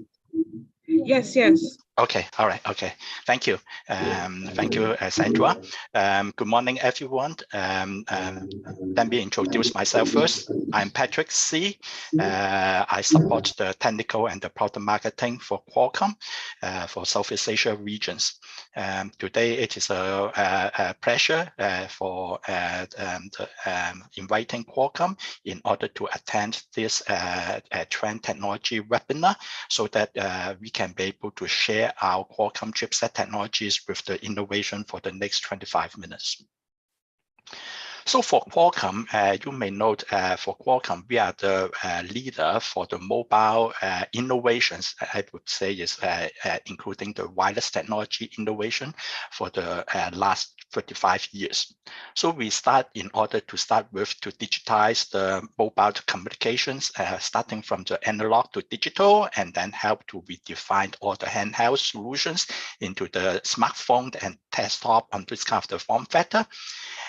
Yes, yes. Okay, all right, okay. Thank you. Thank you, Sandra. Good morning, everyone. Let me introduce myself first. I'm Patrick C. I support the technical and the product marketing for Qualcomm for Southeast Asia regions. Today, it is a pleasure for inviting Qualcomm in order to attend this trend technology webinar so that we can be able to share our Qualcomm chipset technologies with the innovation for the next 25 minutes. So for Qualcomm, you may note for Qualcomm, we are the leader for the mobile innovations, I would say is including the wireless technology innovation for the last 35 years. So we start with to digitize the mobile communications, starting from the analog to digital, and then help to redefine all the handheld solutions into the smartphone and desktop on this kind of the form factor.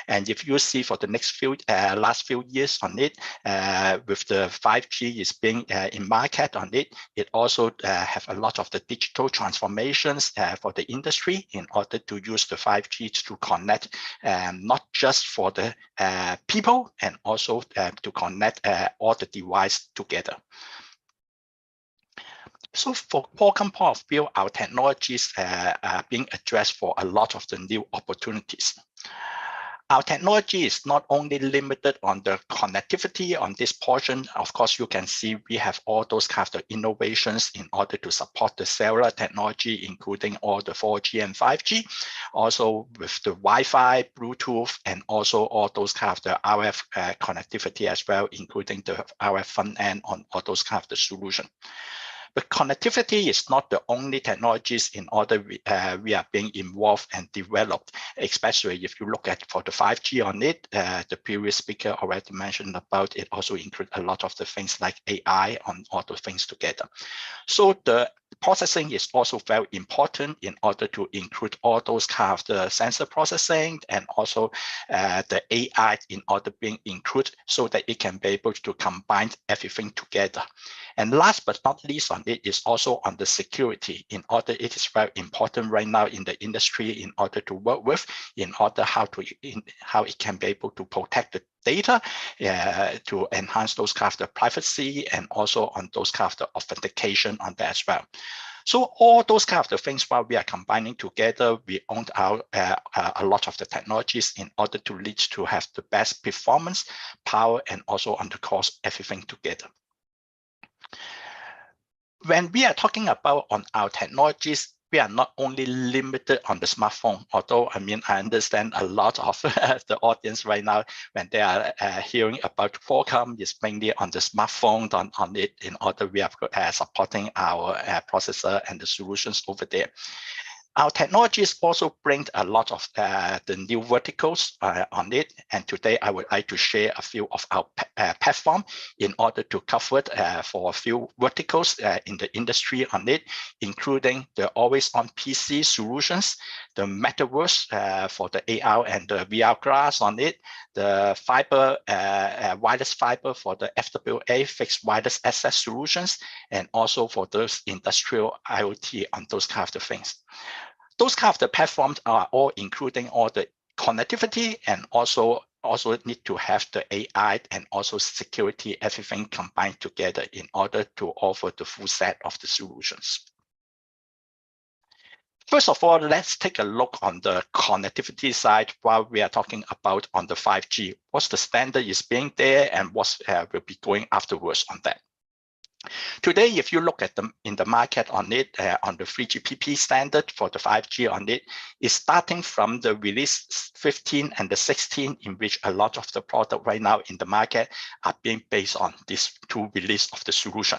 And if you see for the next last few years on it, with the 5G is being in market on it, it also have a lot of the digital transformations for the industry in order to use the 5G to connect not just for the people and also to connect all the devices together. So for Qualcomm point of view, our technologies are being addressed for a lot of the new opportunities. Our technology is not only limited on the connectivity on this portion. Of course, you can see we have all those kinds of innovations in order to support the cellular technology, including all the 4G and 5G, also with the Wi-Fi, Bluetooth, and also all those kinds of the RF connectivity as well, including the RF front end on all those kinds of the solution. But connectivity is not the only technologies in order we are being involved and developed, especially if you look at for the 5G on it, the previous speaker already mentioned about it also include a lot of the things like AI on all the things together. So the processing is also very important in order to include all those kind of the sensor processing and also the AI in order being included so that it can be able to combine everything together. And last but not least on it is also on the security. In order, it is very important right now in the industry in order to work with, in order how it can be able to protect the data to enhance those kind of the privacy and also on those kind of the authentication on that as well. So all those kind of the things, while we are combining together, we own out a lot of the technologies in order to lead to have the best performance, power, and also on the cost, everything together. When we are talking about on our technologies, we are not only limited on the smartphone, although I understand a lot of the audience right now, when they are hearing about Qualcomm, is mainly on the smartphone, on it, in order we are supporting our processor and the solutions over there. Our technologies also bring a lot of the new verticals on it. And today I would like to share a few of our platform in order to cover for a few verticals in the industry on it, including the always-on PC solutions, the metaverse for the AR and the VR glass on it, the fiber, wireless fiber for the FWA, fixed wireless access solutions, and also for those industrial IoT on those kind of things. Those kind of the platforms are all including all the connectivity and also need to have the AI and also security, everything combined together in order to offer the full set of the solutions. First of all, let's take a look on the connectivity side while we are talking about on the 5G. What's the standard is being there and what will be going afterwards on that. Today, if you look at them in the market on it, on the 3GPP standard for the 5G on it, is starting from the release 15 and the 16, in which a lot of the product right now in the market are being based on these two release of the solution.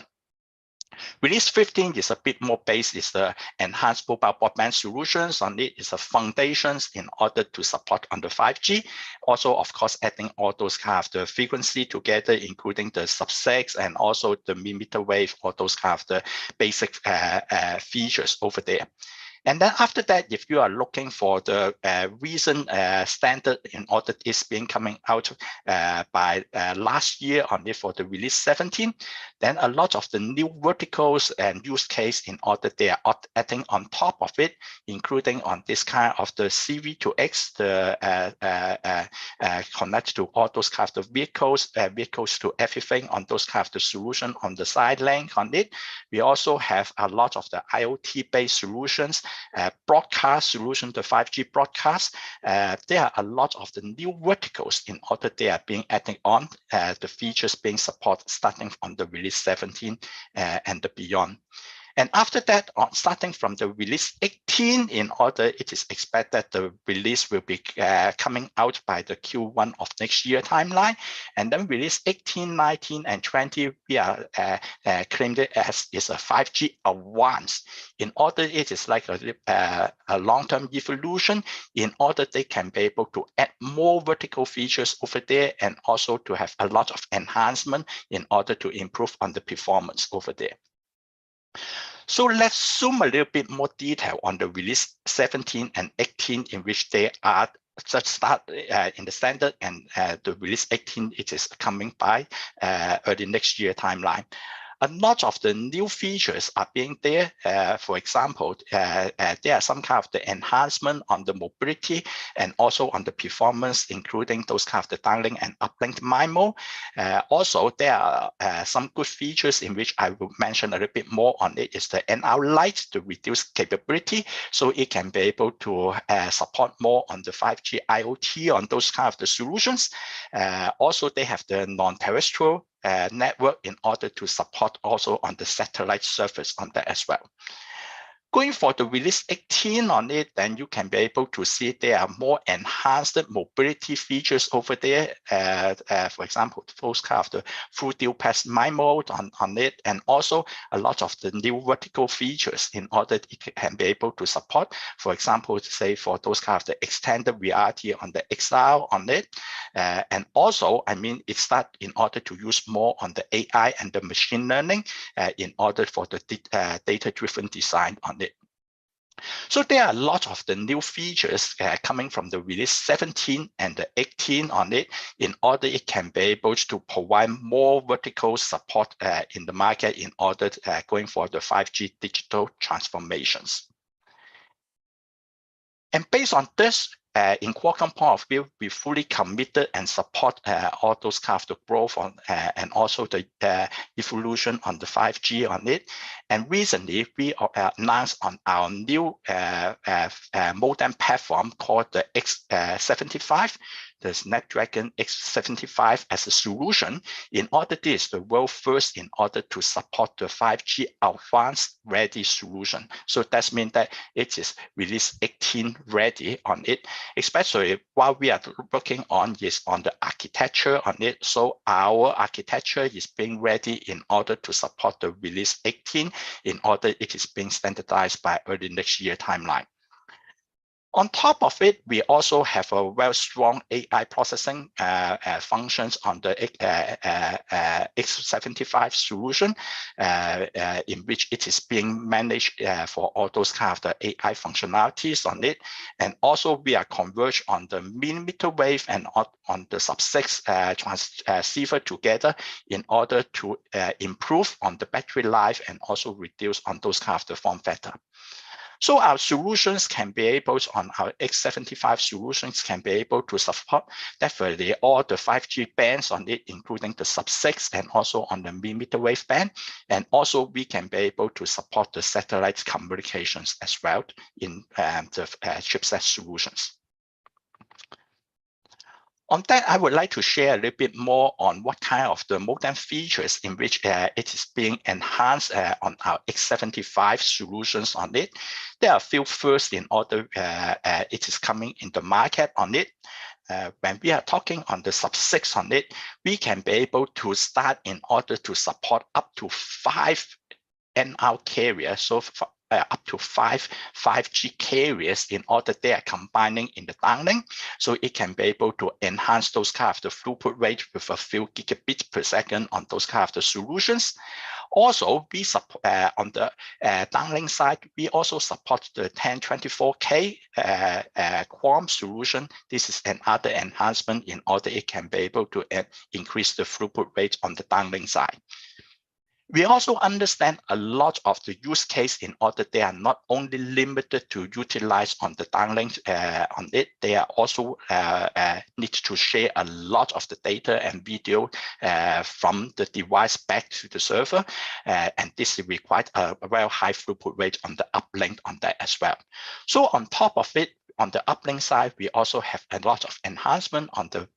Release 15 is a bit more based, is the enhanced mobile broadband solutions on it, is a foundations in order to support on the 5G. Also, of course, adding all those kind of the frequency together, including the sub-6 and also the millimeter wave, all those kind of the basic features over there. And then after that, if you are looking for the recent standard in order is being coming out by last year on it for the release 17, then a lot of the new verticals and use case in order they are adding on top of it, including on this kind of the CV2X, the connect to all those kind of the vehicles to everything on those kind of the solution on the side link on it. We also have a lot of the IoT-based solutions, broadcast solution, the 5G broadcast. There are a lot of the new verticals in order they are being added on, the features being supported starting on the release 17 and the beyond. And after that, starting from the release 18, in order it is expected the release will be coming out by the Q1 of next year timeline. And then release 18, 19, and 20, we are claimed it as is a 5G advanced. In order it is like a long-term evolution in order they can be able to add more vertical features over there and also to have a lot of enhancement in order to improve on the performance over there. So let's zoom a little bit more detail on the release 17 and 18 in which they are just start in the standard, and the release 18 it is coming by early next year timeline. A lot of the new features are being there. For example, there are some kind of the enhancement on the mobility and also on the performance, including those kind of the downlink and uplink MIMO. Also, there are some good features in which I will mention a little bit more on it is the NR Lite, the reduced capability, so it can be able to support more on the 5G IoT on those kind of the solutions. Also, they have the non-terrestrial network in order to support also on the satellite service on that as well. Going for the release 18 on it, then you can be able to see there are more enhanced mobility features over there. For example, those kind of the full dual pass MIMO on it, and also a lot of the new vertical features in order it can be able to support. For example, say for those kind of the extended reality on the XR on it. And also, I mean, it start in order to use more on the AI and the machine learning in order for the data-driven design on it. So there are a lot of the new features coming from the release 17 and the 18 on it in order it can be able to provide more vertical support in the market in order going for the 5G digital transformations. And based on this, in Qualcomm point of view, we fully committed and support all those kind of the growth on and also the evolution on the 5G on it. And recently, we announced on our new modem platform called the X75, the Snapdragon X75 as a solution. In order, this is the world first in order to support the 5G advanced ready solution. So that means that it is release 18 ready on it, especially while we are working on is on the architecture on it. So our architecture is being ready in order to support the release 18, in order it is being standardized by early next year timeline. On top of it, we also have a very strong AI processing functions on the X75 solution, in which it is being managed for all those kind of the AI functionalities on it. And also we are converged on the millimeter wave and on the sub-6 transceiver together in order to improve on the battery life and also reduce on those kind of the form factor. So our solutions can be able to, on our X75 solutions can be able to support definitely all the 5G bands on it, including the sub-6 and also on the millimeter wave band. And also we can be able to support the satellite communications as well in the chipset solutions. On that, I would like to share a little bit more on what kind of the modem features in which it is being enhanced on our X75 solutions on it. There are a few first in order it is coming in the market on it. When we are talking on the sub-6 on it, we can be able to start in order to support up to 5 NR carriers. So up to 5 5G carriers in order they are combining in the downlink. So it can be able to enhance those kind of the throughput rate with a few gigabits per second on those kind of the solutions. Also, we support on the downlink side, we also support the 1024K QAM solution. This is another enhancement in order it can be able to increase the throughput rate on the downlink side. We also understand a lot of the use case in order they are not only limited to utilize on the downlink on it, they are also need to share a lot of the data and video from the device back to the server. And this requires a very high throughput rate on the uplink on that as well. So on top of it, on the uplink side, we also have a lot of enhancement on the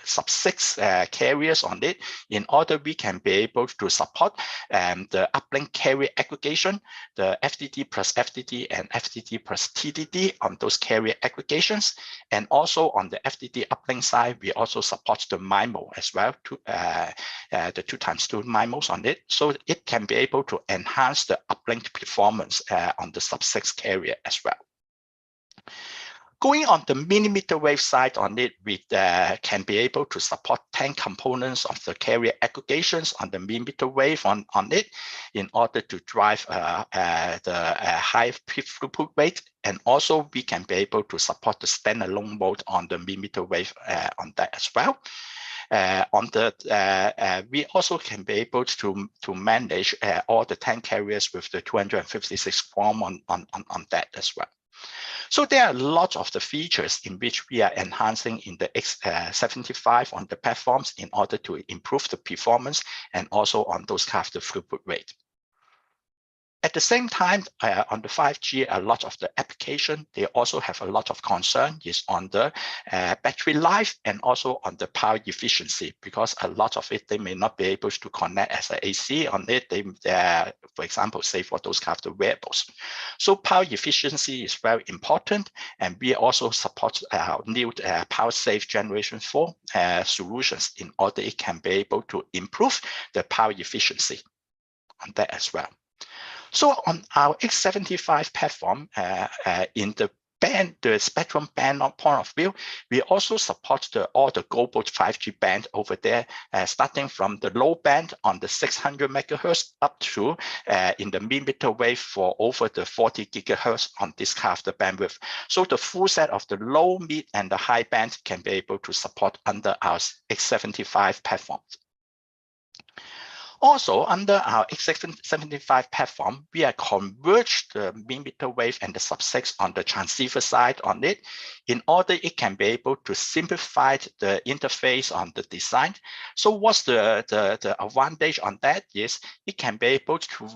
sub-6 carriers on it in order we can be able to support the uplink carrier aggregation, the FDD plus FDD and FDD plus TDD on those carrier aggregations. And also on the FDD uplink side, we also support the MIMO as well, to the 2x2 MIMOs on it. So it can be able to enhance the uplink performance on the sub-6 carrier as well. Going on the millimeter wave side on it, we can be able to support 10 components of the carrier aggregations on the millimeter wave on it in order to drive the high throughput rate. And also we can be able to support the standalone mode on the millimeter wave on that as well. We also can be able to manage all the 10 carriers with the 256 QAM on that as well. So there are lots of the features in which we are enhancing in the X75 on the platforms in order to improve the performance and also on those kind of the throughput rate. At the same time, on the 5G, a lot of the application, they also have a lot of concern is on the battery life and also on the power efficiency, because a lot of it, they may not be able to connect as an AC on it. They, for example, say for those kind of the wearables. So power efficiency is very important. And we also support new power safe generation 4 solutions in order it can be able to improve the power efficiency on that as well. So on our X75 platform, in the band, the spectrum band point of view, we also support all the global 5G band over there, starting from the low band on the 600 megahertz up to in the millimeter wave for over the 40 gigahertz on this kind of the bandwidth. So the full set of the low, mid, and the high band can be able to support under our X75 platforms. Also, under our X75 platform, we are converged the millimeter wave and the sub-6 on the transceiver side on it, in order it can be able to simplify the interface on the design. So what's the advantage on that is it can be able to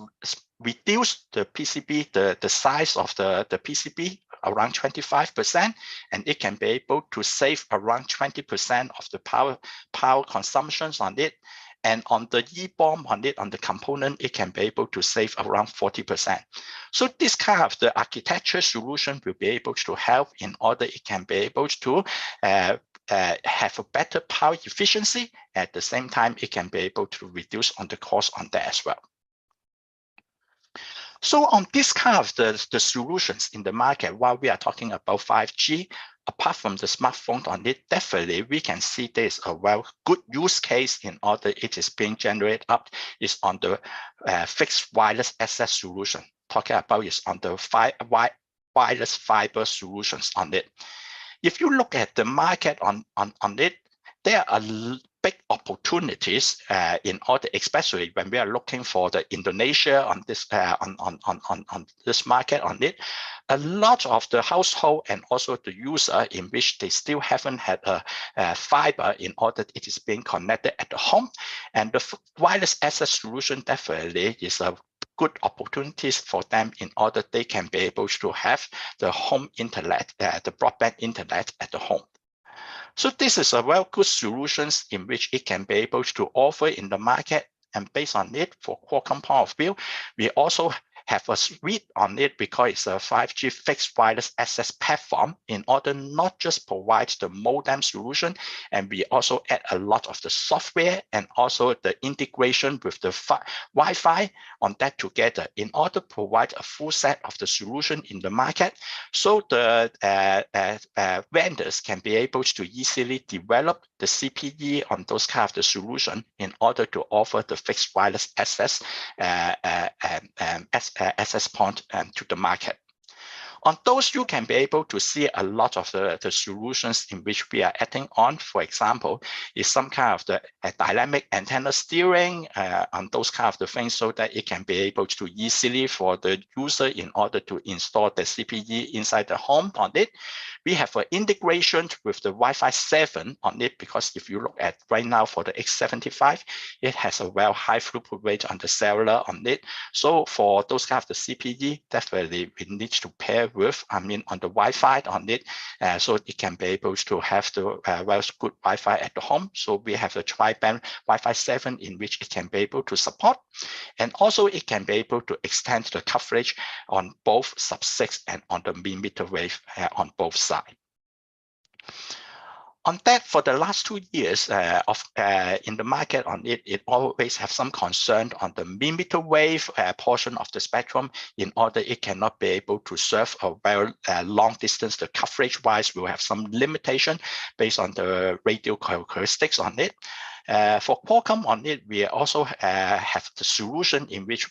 reduce the PCB, the size of the PCB around 25%, and it can be able to save around 20% of the power consumptions on it. And on the EBOM on it, on the component, it can be able to save around 40%. So this kind of the architecture solution will be able to help in order it can be able to have a better power efficiency. At the same time, it can be able to reduce on the cost on that as well. So on this kind of the solutions in the market, while we are talking about 5G, apart from the smartphone on it, definitely we can see there's a good use case in order it is being generated up is on the fixed wireless access solution. Talking about is on the wireless fiber solutions on it. If you look at the market on it, there are big opportunities in order, especially when we are looking for the Indonesia on this on this market on it. A lot of the household and also the user in which they still haven't had a fiber in order it is being connected at the home, and the wireless access solution definitely is a good opportunities for them in order they can be able to have the home internet, the broadband internet at the home. So this is a well good solutions in which it can be able to offer in the market, and based on it, for Qualcomm point of view, we also have a suite on it because it's a 5G fixed wireless access platform in order not just provide the modem solution, and we also add a lot of the software and also the integration with the Wi-Fi on that together in order to provide a full set of the solution in the market. So the vendors can be able to easily develop the CPE on those kind of the solution in order to offer the fixed wireless access access point to the market. On those, you can be able to see a lot of the solutions in which we are adding on. For example, is some kind of the dynamic antenna steering on those kind of the things, so that it can be able to easily for the user in order to install the CPE inside the home on it. We have an integration with the Wi-Fi 7 on it, because if you look at right now for the X75, it has a well high throughput rate on the cellular on it. So for those kind of the CPE, definitely we need to pair with, on the Wi-Fi on it, so it can be able to have the well good Wi-Fi at the home. So we have a tri-band Wi-Fi 7 in which it can be able to support, and also it can be able to extend the coverage on both sub-6 and on the millimeter wave on both sides. On that, for the last 2 years in the market on it, it always have some concern on the millimeter wave portion of the spectrum in order it cannot be able to serve a very long distance. The coverage wise will have some limitation based on the radio characteristics on it. For Qualcomm on it, we also have the solution in which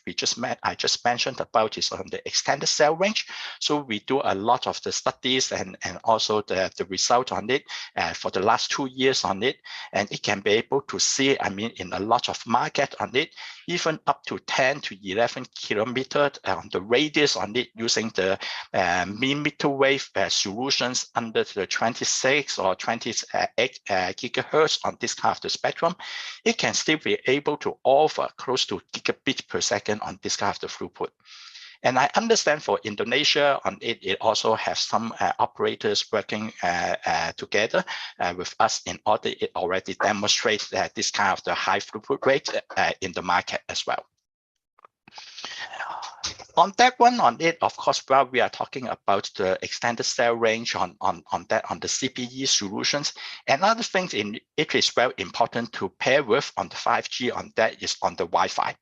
I just mentioned about is on the extended cell range. So we do a lot of the studies and also the result on it for the last 2 years on it, and it can be able to see, in a lot of market on it, even up to 10 to 11 kilometers on the radius on it using the millimeter wave solutions under the 26 or 28 gigahertz on this kind of the spectrum. It can still be able to offer close to gigabit per second on this kind of the throughput. And I understand for Indonesia on it, it also has some operators working together with us in order it already demonstrates this kind of the high throughput rate in the market as well. On that one on it, of course, while we are talking about the extended cell range on the CPE solutions, another thing in it is very important to pair with on the 5G on that is on the Wi-Fi.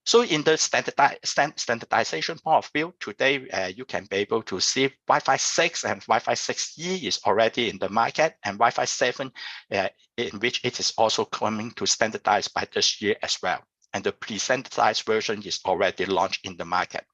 So in the standardization point of view, today you can be able to see Wi-Fi 6 and Wi-Fi 6E is already in the market, and Wi-Fi 7 in which it is also coming to standardize by this year as well. And the pre-standardized version is already launched in the market.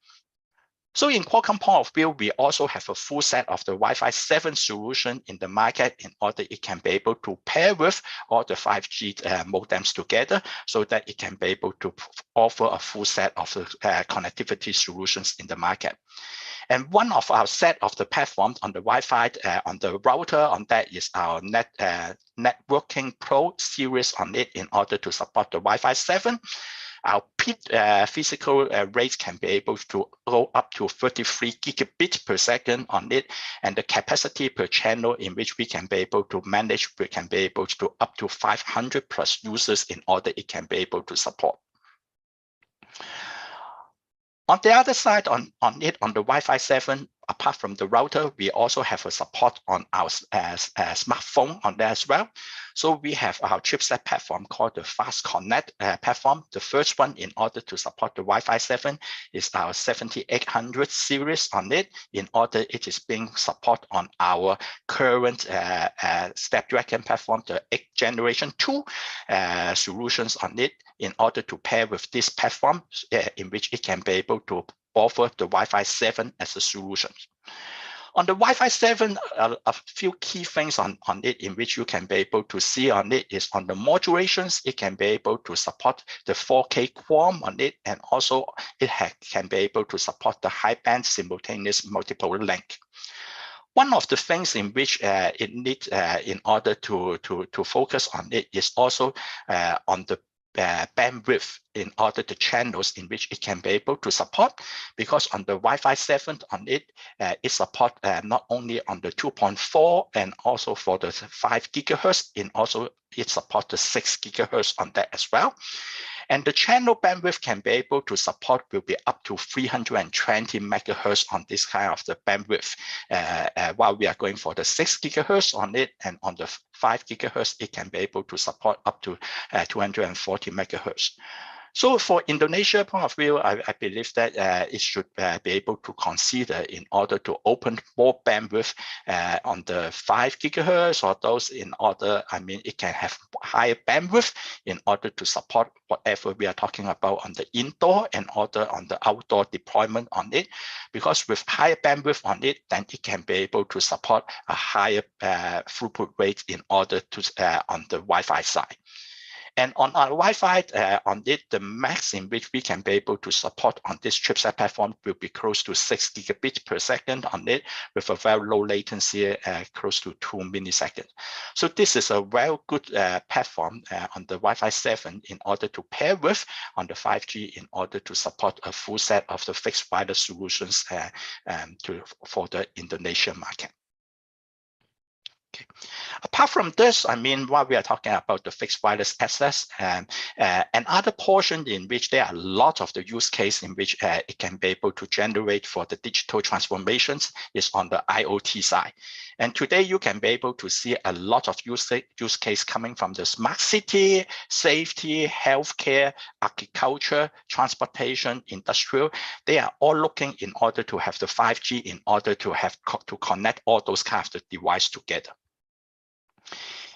So in Qualcomm point of view, we also have a full set of the Wi-Fi 7 solution in the market in order it can be able to pair with all the 5G modems together, so that it can be able to offer a full set of the connectivity solutions in the market. And one of our set of the platforms on the Wi-Fi, on the router on that is our Networking Pro series on it in order to support the Wi-Fi 7. Our peak physical rates can be able to go up to 33 gigabits per second on it, and the capacity per channel in which we can be able to manage, we can be able to up to 500 plus users in order it can be able to support. On the other side, on the Wi-Fi 7, apart from the router, we also have a support on our smartphone on there as well. So we have our chipset platform called the Fast Connect platform. The first one in order to support the Wi-Fi 7 is our 7800 series on it. In order it is being supported on our current Snapdragon platform, the 8th generation 2 solutions on it, in order to pair with this platform in which it can be able to offer the Wi-Fi 7 as a solution. On the Wi-Fi 7, a few key things on it in which you can be able to see on it is on the modulations, it can be able to support the 4K QAM on it, and also it can be able to support the high band simultaneous multiple link. One of the things in which it needs in order to focus on it is also on the bandwidth in order the channels in which it can be able to support, because on the Wi-Fi 7 on it, it support not only on the 2.4 and also for the 5 gigahertz, and also it support the 6 gigahertz on that as well. And the channel bandwidth can be able to support will be up to 320 megahertz on this kind of the bandwidth, while we are going for the 6 gigahertz on it, and on the 5 gigahertz, it can be able to support up to 240 megahertz. So for Indonesia point of view, I believe that it should be able to consider in order to open more bandwidth on the 5 gigahertz or those in order, I mean, it can have higher bandwidth in order to support whatever we are talking about on the indoor and other on the outdoor deployment on it. Because with higher bandwidth on it, then it can be able to support a higher throughput rate in order to on the Wi-Fi side. And on our Wi-Fi on it, the max in which we can be able to support on this chipset platform will be close to 6 gigabits per second on it, with a very low latency, close to 2 milliseconds. So this is a very good platform on the Wi-Fi 7 in order to pair with on the 5G in order to support a full set of the fixed wireless solutions for the Indonesian market. Okay. Apart from this, I mean, while we are talking about the fixed wireless access, another portion in which there are a lot of the use case in which it can be able to generate for the digital transformations is on the IoT side. And today you can be able to see a lot of use case coming from the smart city, safety, healthcare, agriculture, transportation, industrial. They are all looking in order to have the 5G in order to have to connect all those kinds of devices together.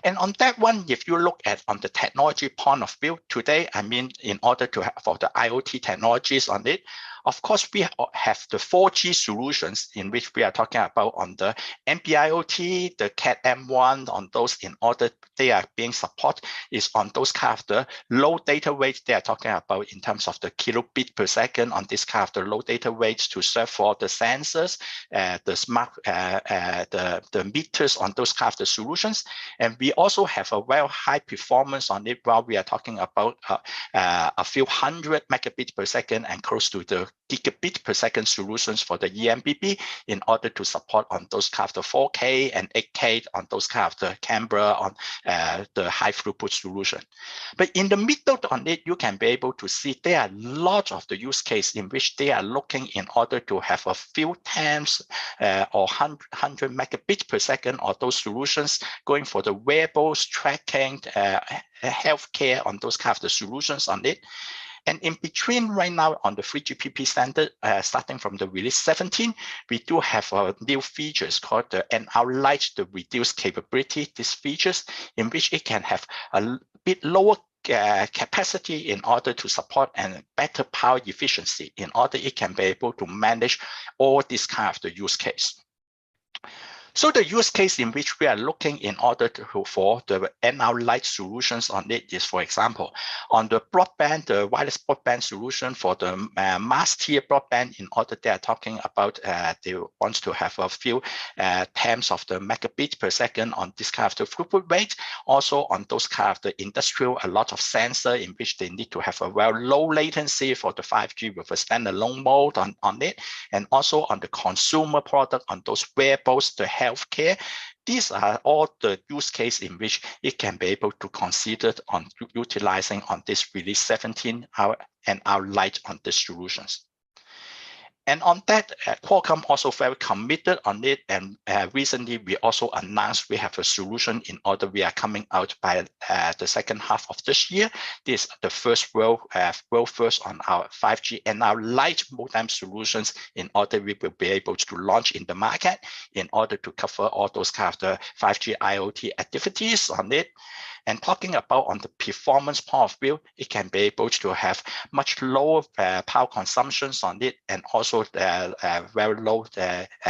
And on that one, if you look at on the technology point of view today, I mean, in order to have for the IoT technologies on it, of course, we have the 4G solutions in which we are talking about on the NB-IoT, the Cat M1, on those in order they are being supported is on those kind of the low data rates they are talking about in terms of the kilobit per second on this kind of the low data rates to serve for the sensors, the smart, the meters on those kind of the solutions. And we also have a very high performance on it while we are talking about a few hundred megabits per second and close to the gigabit per second solutions for the eMBB in order to support on those kind of the 4K and 8K on those kind of the camera on the high throughput solution. But in the middle on it, you can be able to see there are lots of the use case in which they are looking in order to have a few tens or 100 megabits per second or those solutions going for the wearables, tracking, healthcare on those kind of the solutions on it. And in between right now on the 3GPP standard, starting from the release 17, we do have new features called the NR Lite, the reduced capability, these features in which it can have a bit lower capacity in order to support and better power efficiency in order it can be able to manage all this kind of the use case. So the use case in which we are looking in order for the NR Lite solutions on it is, for example, on the broadband, the wireless broadband solution for the mass tier broadband, in order they are talking about they want to have a few tens of the megabits per second on this kind of the throughput rate. Also on those kind of the industrial, a lot of sensor in which they need to have a very low latency for the 5G with a standalone mode on it. And also on the consumer product, on those wearables, the healthcare. These are all the use case in which it can be able to consider on utilizing on this release 17 and our Lite on these solutions. And on that, Qualcomm also very committed on it. And recently, we also announced we have a solution in order we are coming out by the second half of this year. This is the first world first on our 5G and our Lite modem solutions in order we will be able to launch in the market in order to cover all those kind of the 5G IoT activities on it. And talking about on the performance point of view, it can be able to have much lower power consumptions on it, and also very low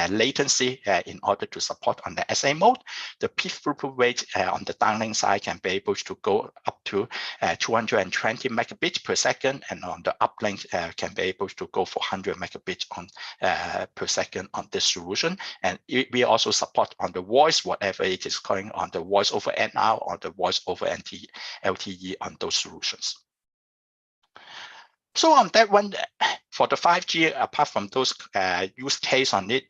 latency in order to support on the SA mode. The peak throughput rate on the downlink side can be able to go up to 220 megabits per second, and on the uplink can be able to go for 100 megabits on per second on this solution. And we also support on the voice, whatever it is going on the voice over NR or the voice over LTE on those solutions. So on that one, for the 5G, apart from those use case on it,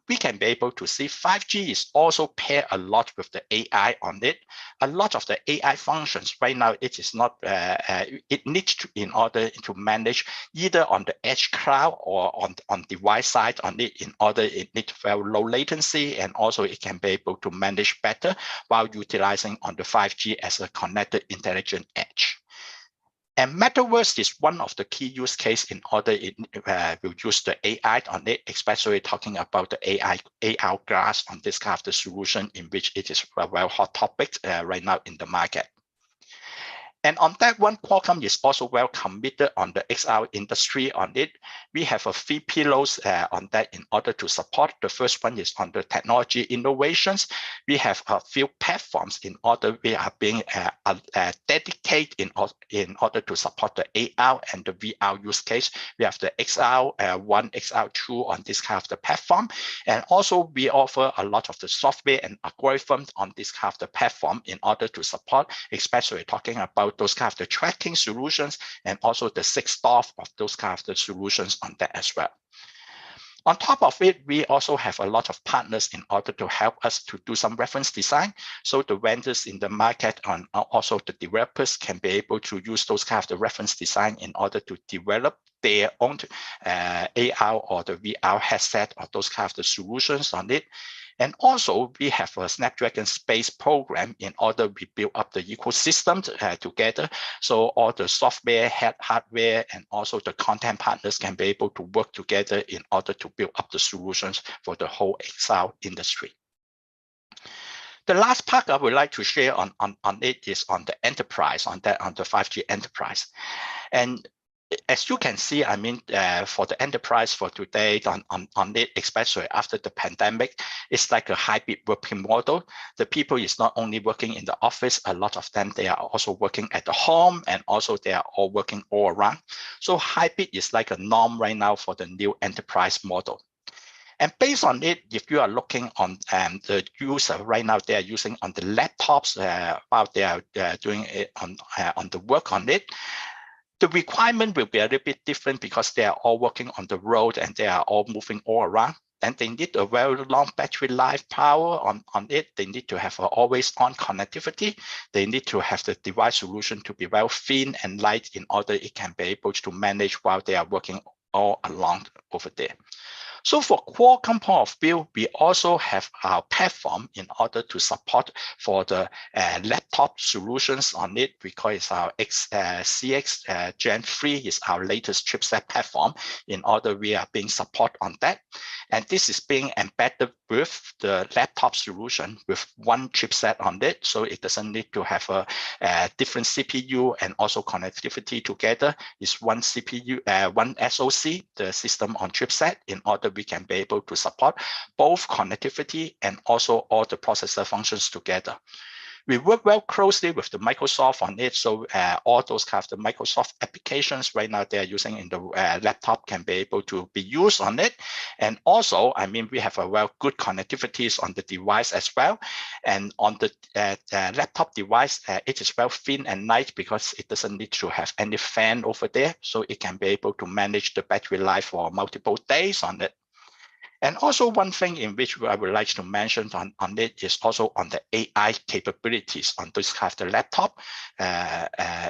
we can be able to see 5G is also pair a lot with the AI on it. A lot of the AI functions right now, it is not, it needs to, in order to manage either on the edge cloud or on device side on it, in order it needs very low latency, and also it can be able to manage better while utilizing on the 5G as a connected intelligent edge. And Metaverse is one of the key use case in order it will use the AI on it, especially talking about the AR glass on this kind of the solution in which it is a very hot topic right now in the market. And on that one, Qualcomm is also well committed on the XR industry on it. We have a few pillars on that in order to support. The first one is on the technology innovations. We have a few platforms in order we are being dedicated in order to support the AR and the VR use case. We have the XR1, XR2 on this kind of the platform. And also we offer a lot of the software and algorithms on this kind of the platform in order to support, especially talking about those kind of the tracking solutions and also the 6 staff of those kind of the solutions on that as well. On top of it, we also have a lot of partners in order to help us to do some reference design. So the vendors in the market and also the developers can be able to use those kind of the reference design in order to develop their own AR or the VR headset or those kind of the solutions on it. And also, we have a Snapdragon Space program in order we build up the ecosystem together. So all the software, hardware, and also the content partners can be able to work together in order to build up the solutions for the whole XR industry. The last part I would like to share on it is on the enterprise, on the 5G enterprise. And as you can see, I mean, for the enterprise for today on it, especially after the pandemic, it's like a hybrid working model. The people is not only working in the office, a lot of them, they are also working at the home, and also they are all working all around. So hybrid is like a norm right now for the new enterprise model. And based on it, if you are looking on the user right now, they are using on the laptops while they are doing it on the work on it. The requirement will be a little bit different because they are all working on the road and they are all moving all around. And they need a very long battery life power on it. They need to have always on connectivity. They need to have the device solution to be very thin and light in order it can be able to manage while they are working all along over there. So for Qualcomm point of view, we also have our platform in order to support for the laptop solutions on it, because it's our CX Gen 3 is our latest chipset platform in order we are being support on that. And this is being embedded with the laptop solution with one chipset on it. So it doesn't need to have a different CPU and also connectivity together. It's one CPU, one SoC, the system on chipset, in order we can be able to support both connectivity and also all the processor functions together. We work well closely with the Microsoft on it. So all those kind of the Microsoft applications right now they're using in the laptop can be able to be used on it. And also, I mean, we have a well good connectivities on the device as well. And on the laptop device, it is well thin and light because it doesn't need to have any fan over there. So it can be able to manage the battery life for multiple days on it. And also one thing in which I would like to mention on it is also on the AI capabilities on this kind of the laptop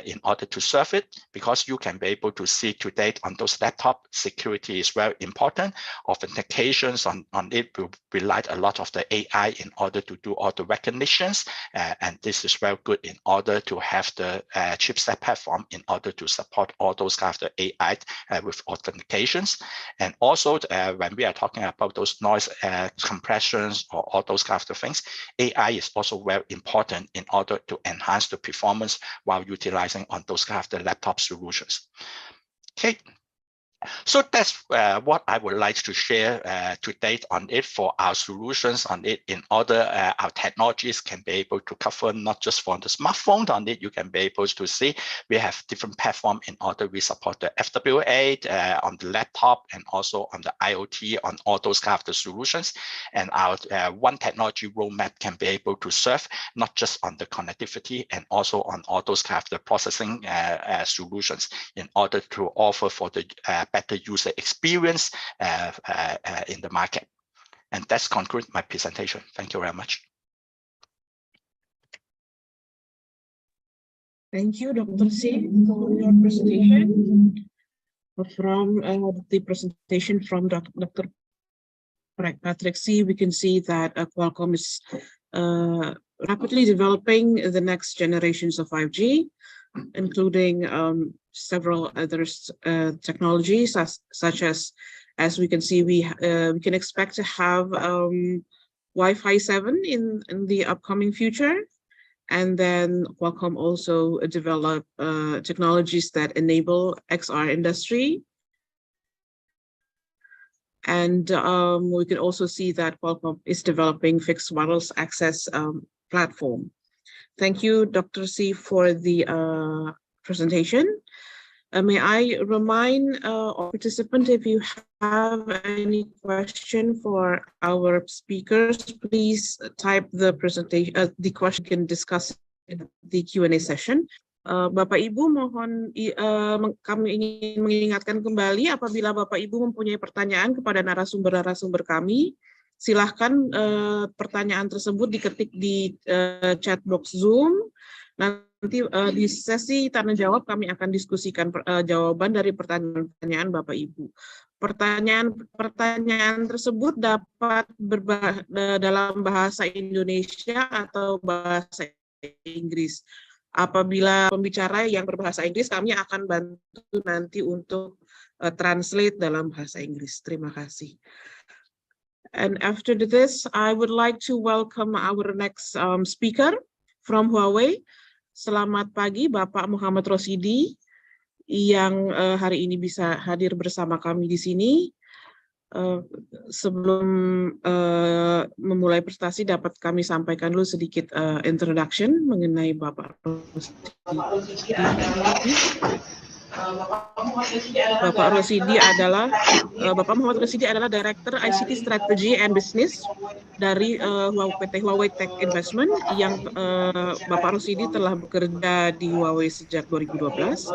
in order to serve it, because you can be able to see today on those laptop, security is very important. Authentications on it will rely a lot of the AI in order to do all the recognitions. And this is very good in order to have the chipset platform in order to support all those kind of the AI with authentications. And also when we are talking about those noise compressions or all those kind of things, AI is also very important in order to enhance the performance while utilizing on those kind of the laptop solutions. Okay. So that's what I would like to share to date on it for our solutions on it. In order, our technologies can be able to cover not just for the smartphone on it. You can be able to see we have different platform in order we support the FWA on the laptop and also on the IoT on all those kind of the solutions. And our one technology roadmap can be able to serve not just on the connectivity and also on all those kind of the processing solutions in order to offer for the better user experience in the market. And that's conclude my presentation. Thank you very much. Thank you, Dr. C, for your presentation. From the presentation from Dr. Patrick C, we can see that Qualcomm is rapidly developing the next generations of 5G, including several other technologies, such as we can see, we can expect to have Wi-Fi 7 in the upcoming future. And then Qualcomm also develop technologies that enable XR industry. And we can also see that Qualcomm is developing fixed wireless access platform. Thank you, Dr. C, for the presentation. May I remind our participants, if you have any question for our speakers, please type the presentation, the question can discuss in the Q&A session. Bapak Ibu, mohon kami ingin mengingatkan kembali apabila Bapak Ibu mempunyai pertanyaan kepada narasumber-narasumber kami, silahkan pertanyaan tersebut diketik di chat box Zoom. Nanti di sesi tanya jawab kami akan diskusikan jawaban dari pertanyaan-pertanyaan Bapak Ibu. Pertanyaan tersebut dapat dalam bahasa Indonesia atau bahasa Inggris. Apabila pembicara yang berbahasa Inggris, kami akan bantu nanti untuk translate dalam bahasa Inggris. Terima kasih. And after this, I would like to welcome our next speaker from Huawei. Selamat pagi, Bapak Muhammad Rosidi, yang hari ini bisa hadir bersama kami di sini. Sebelum memulai presentasi, dapat kami sampaikan dulu sedikit introduction mengenai Bapak Rosidi. Bapak Muhammad Rosidi adalah Director ICT Strategy and Business dari PT Huawei Tech Investment, yang Bapak Rosidi telah bekerja di Huawei sejak 2012,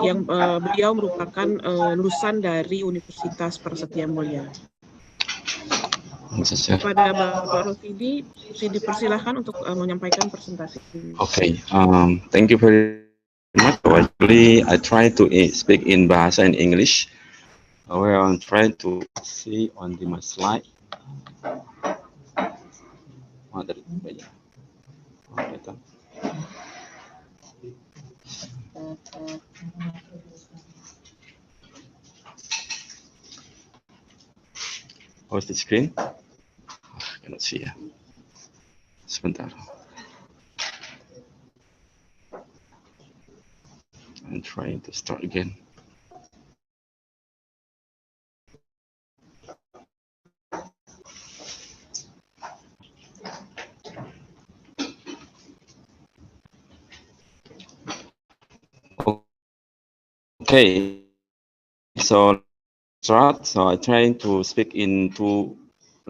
yang beliau merupakan lulusan dari Universitas Prasetya Mulia. Kepada Bapak Rosidi, dipersilahkan untuk menyampaikan presentasi. Okay, thank you very much. Actually, I try to speak in Bahasa and English. Where I'm trying to see on my slide. How's the screen? I cannot see ya. Sebentar. I'm trying to start again. Okay, so start. So I try to speak in two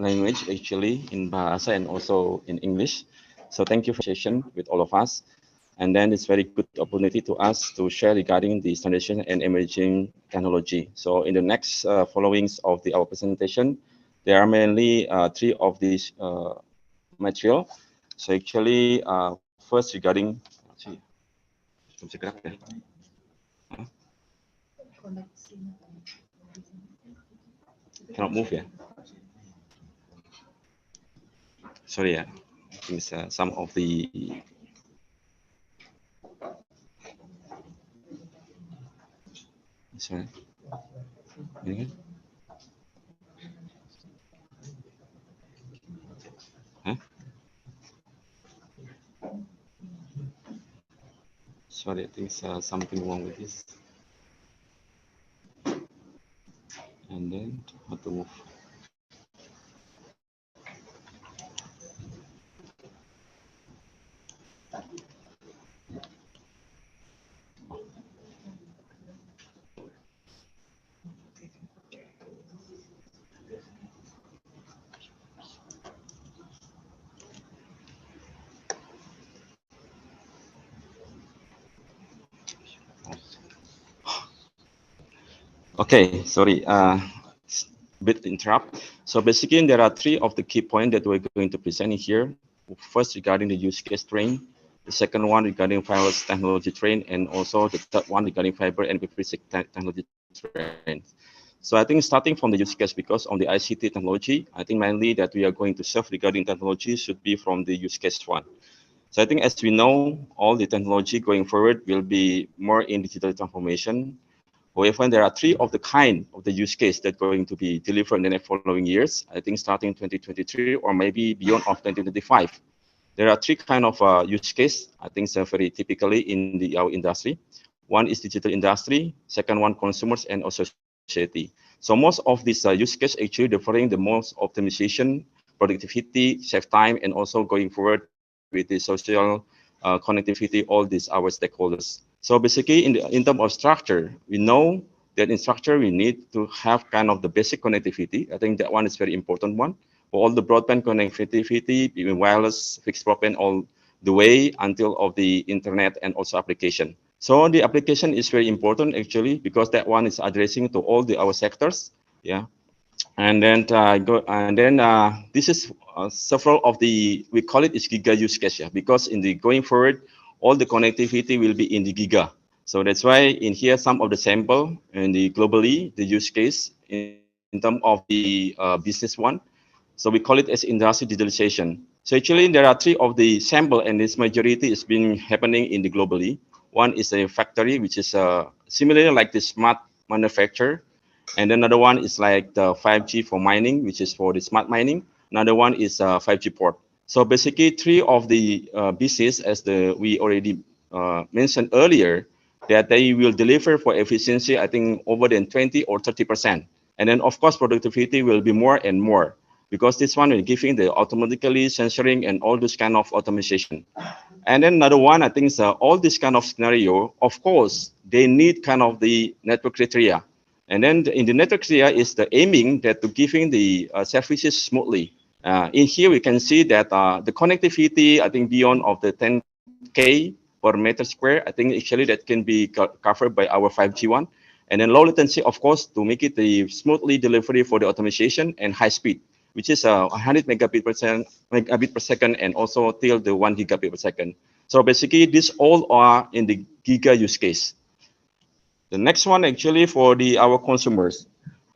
language actually, in Bahasa and also in English. So thank you for the session with all of us. And then it's very good opportunity to us to share regarding the standardization and emerging technology. So in the next followings of our presentation, there are mainly three of these material. So actually, first regarding, cannot move, yeah. Sorry, yeah. I think it's, some of the sorry. Ini kan? Huh? Sorry, I think something wrong with this. And then how to move? Okay, sorry, bit interrupt. So basically, there are three of the key points that we're going to present here. First, regarding the use case train. The second one regarding wireless technology train, and also the third one regarding fiber and basic technology train. So I think starting from the use case, because on the ICT technology, I think mainly that we are going to serve regarding technology should be from the use case one. So I think as we know, all the technology going forward will be more in digital transformation. However, there are three of the kind of the use case that are going to be delivered in the next following years. I think starting 2023 or maybe beyond of 2025. There are three kind of use case. I think very typically in our industry. One is digital industry. Second one, consumers and also society. So most of these use case actually referring the most optimization, productivity, save time, and also going forward with the social connectivity, all these our stakeholders. So basically in terms of structure, we know that in structure we need to have kind of the basic connectivity. I think that one is very important one. For all the broadband connectivity, between wireless, fixed broadband, all the way until of the internet and also application. So the application is very important actually because that one is addressing to all our sectors. Yeah. And then this is several of the, we call it is giga use case, yeah, because in the going forward, all the connectivity will be in the giga. So that's why in here some of the sample and the globally the use case in terms of the business one. So we call it as industry digitalization. So actually there are three of the sample, and this majority is been happening in the globally. One is a factory, which is similar like the smart manufacturer. And another one is like the 5G for mining, which is for the smart mining. Another one is 5G port. So basically three of the business, as we already mentioned earlier, that they will deliver for efficiency, I think over than 20 or 30%. And then of course, productivity will be more and more because this one is giving the automatically censoring and all this kind of automation. And then another one, I think is all this kind of scenario, of course, they need kind of the network criteria. And then in the network criteria is the aiming that to giving the services smoothly. In here, we can see that the connectivity, I think beyond of the 10K per meter square, I think actually that can be covered by our 5G one. And then low latency, of course, to make it the smoothly delivery for the automation and high speed, which is 100 megabit per second, and also till the 1 gigabit per second. So basically, these all are in the giga use case. The next one actually for our consumers.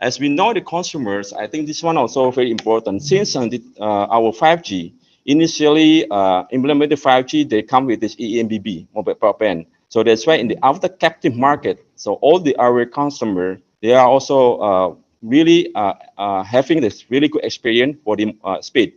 As we know the consumers, I think this one also very important. Since our 5G, initially implemented 5G, they come with this EMBB, mobile broadband. So that's why in the after captive market, so all our customers, they are also really having this really good experience for the speed.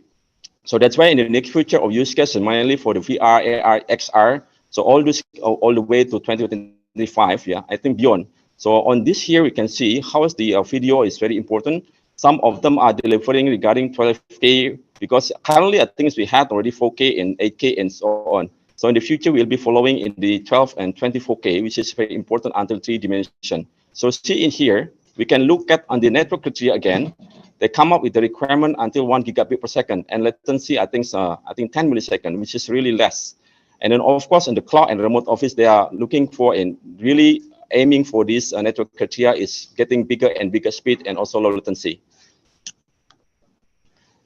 So that's why in the next future of use case, mainly for the VR, AR, XR, so all this all the way to 2025, yeah, I think beyond. So on this here, we can see how is the video is very important. Some of them are delivering regarding 12K because currently I think we had already 4K and 8K and so on. So in the future, we'll be following in the 12 and 24K, which is very important until 3 dimension. So see in here, we can look at on the network criteria again. They come up with the requirement until 1 gigabit per second, and latency, I think 10 milliseconds, which is really less. And then of course, in the cloud and remote office, they are looking for and really aiming for this network criteria is getting bigger and bigger speed and also low latency.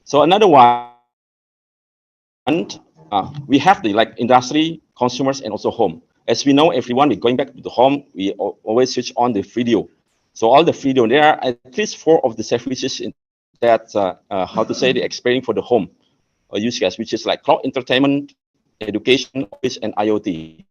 So another one, we have the like industry, consumers, and also home. As we know, everyone, we're going back to the home, we always switch on the video. So all the video, there are at least 4 of the services in that, how to say, the experience for the home use case, which is like cloud entertainment, education, office, and IoT.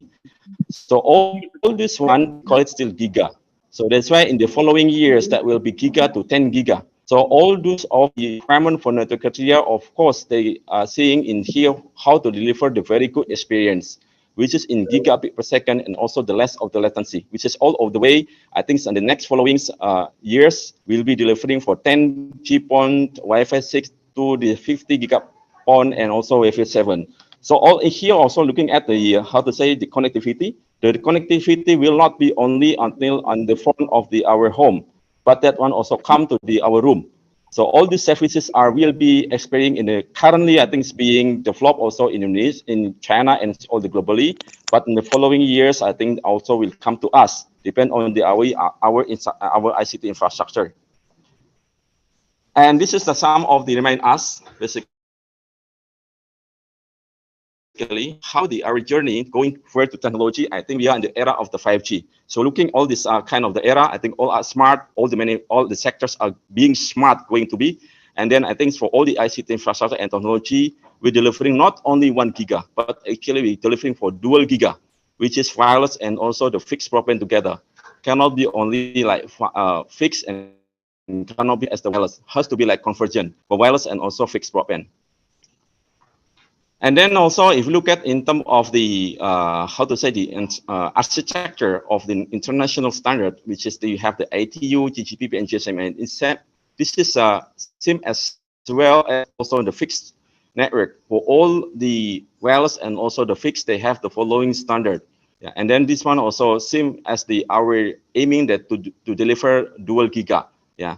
So all this one, call it still giga. So that's why in the following years, that will be giga to 10 giga. So all those of the requirement for network criteria, of course, they are seeing in here how to deliver the very good experience, which is in gigabit per second and also the less of the latency, which is all of the way. I think in the next following years, we'll be delivering for 10 G-PON, Wi-Fi 6 to the 50 gigapon and also Wi-Fi 7. So all in here also looking at the, how to say, the connectivity. The connectivity will not be only until on the front of our home, but that one also come to our room. So all these services will be experiencing in the currently, I think, it's being developed also in Indonesia, in China, and all the globally. But in the following years, I think also will come to us, depend on the our ICT infrastructure. And this is the sum of the remain us basically. How our journey going forward to technology, I think we are in the era of the 5G. So looking all this kind of the era, I think all are smart, all the sectors are being smart going to be. And then I think for all the ICT infrastructure and technology, we're delivering not only 1 giga, but actually we're delivering for dual giga, which is wireless and also the fixed broadband together. Cannot be only like fixed and cannot be as the wireless, has to be like convergent for wireless and also fixed broadband. And then also, if you look at in terms of the, how to say, the architecture of the international standard, which is you have the ITU, GGPP, and GSM, and this is same as well as also the fixed network. For all the wireless and also the fixed, they have the following standard. Yeah, and then this one also same as our aiming that to deliver dual giga. Yeah.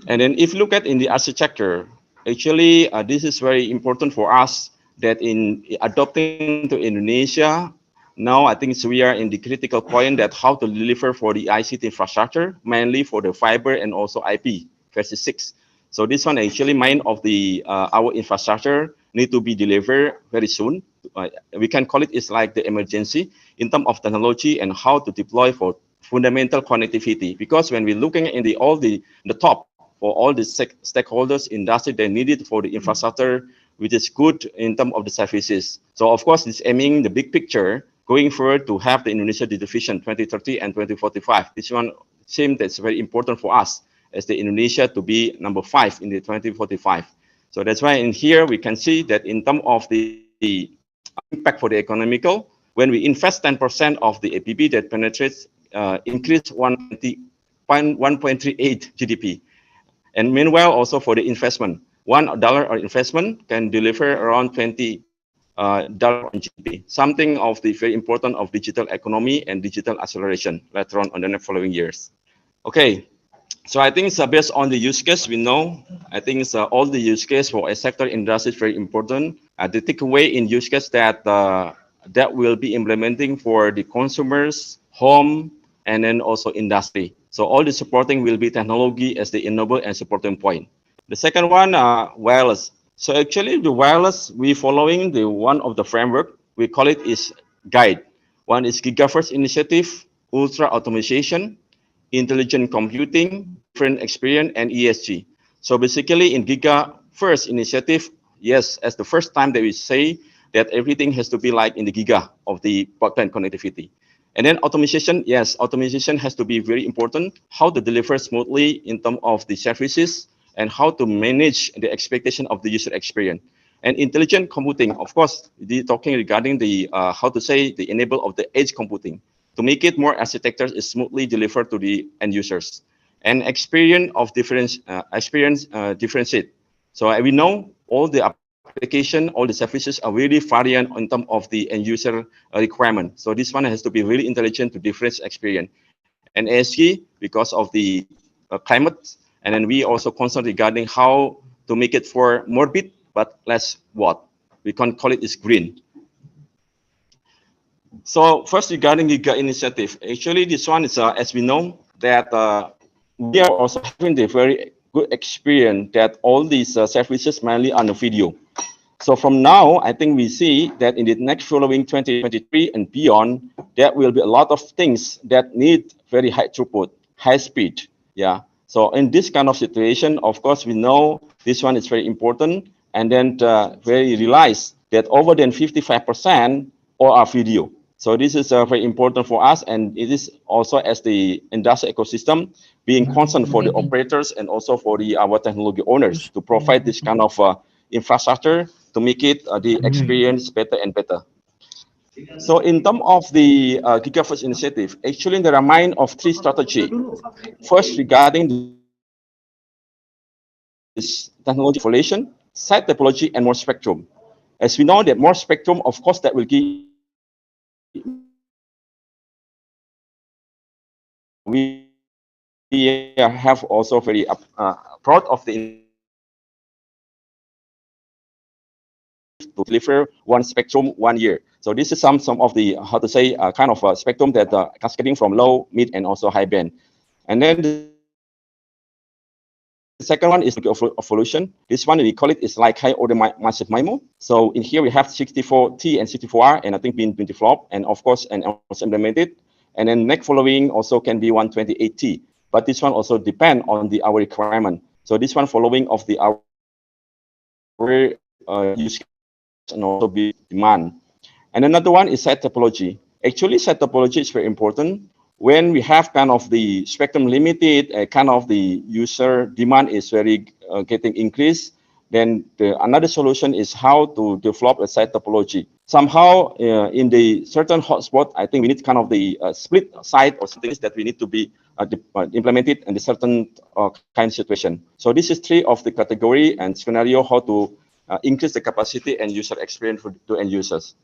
And then if you look at in the architecture, actually, this is very important for us that in adopting to Indonesia, now I think we are in the critical point that how to deliver for the ICT infrastructure, mainly for the fiber and also IP version 6. So this one actually main of the our infrastructure need to be delivered very soon. We can call it is like the emergency in terms of technology and how to deploy for fundamental connectivity. Because when we're looking in the top, for all the stakeholders, industry, they need it for the infrastructure, which is good in terms of the services. So of course, it's aiming the big picture going forward to have the Indonesia Division 2030 and 2045. This one seems that's very important for us as the Indonesia to be number 5 in the 2045. So that's why in here we can see that in terms of the impact for the economical, when we invest 10% of the APB that penetrates, increase 1.38 GDP. And meanwhile, also for the investment, $1 of investment can deliver around $20 on GDP. Something of the very important of digital economy and digital acceleration later on the next following years. Okay, so I think it's based on the use case we know. I think it's all the use case for a sector industry is very important. The takeaway in use case that that will be implementing for the consumers, home, and then also industry. So all the supporting will be technology as the enable and supporting point. The second one, wireless. So actually the wireless, we following the one of the framework, we call it is guide. One is GigaFirst initiative, ultra automation, intelligent computing, different experience, and ESG. So basically in GigaFirst initiative, yes, as the first time that we say that everything has to be like in the giga of the broadband connectivity. And then automation, yes, automation has to be very important. How to deliver smoothly in terms of the services and how to manage the expectation of the user experience. And intelligent computing, of course, talking regarding the, how to say, the enable of the edge computing to make it more architecture is smoothly delivered to the end users. And experience of differentiate. So we know all the application, all the services are really variant in terms of the end user requirement. So this one has to be really intelligent to different experience. And ESG, because of the climate, and then we also concerned regarding how to make it for more bit, but less watt. We can call it is green. So first regarding the GIGA initiative, actually this one is, as we know, that we are also having the very good experience that all these services mainly on the video. So from now, I think we see that in the next following 2023 and beyond, there will be a lot of things that need very high throughput, high speed. Yeah. So in this kind of situation, of course, we know this one is very important, and then very realize that over than 55% all are video. So this is very important for us, and it is also as the industrial ecosystem being concerned for the operators and also for the our technology owners to provide this kind of infrastructure to make it the experience better and better. So in terms of the GigaFirst initiative, actually there are mind of three strategies. First, regarding this technology evolution, site topology, and more spectrum. As we know that more spectrum, of course, that will give we have also very proud of the to deliver one spectrum 1 year. So this is some of the, how to say, kind of spectrum that cascading from low, mid, and also high band. And then the second one is evolution. This one we call it is like high order massive MIMO. So in here we have 64T and 64R, and I think being developed, and of course, and also implemented. And then next following also can be 128T. But this one also depend on the our requirement. So this one following of the our use and also be demand. And another one is site topology. Actually, site topology is very important. When we have kind of the spectrum limited, kind of the user demand is very getting increased, then another solution is how to develop a site topology. Somehow in the certain hotspot, I think we need kind of the split site or things that we need to be implemented in a certain kind of situation. So this is three of the category and scenario how to increase the capacity and user experience to end users.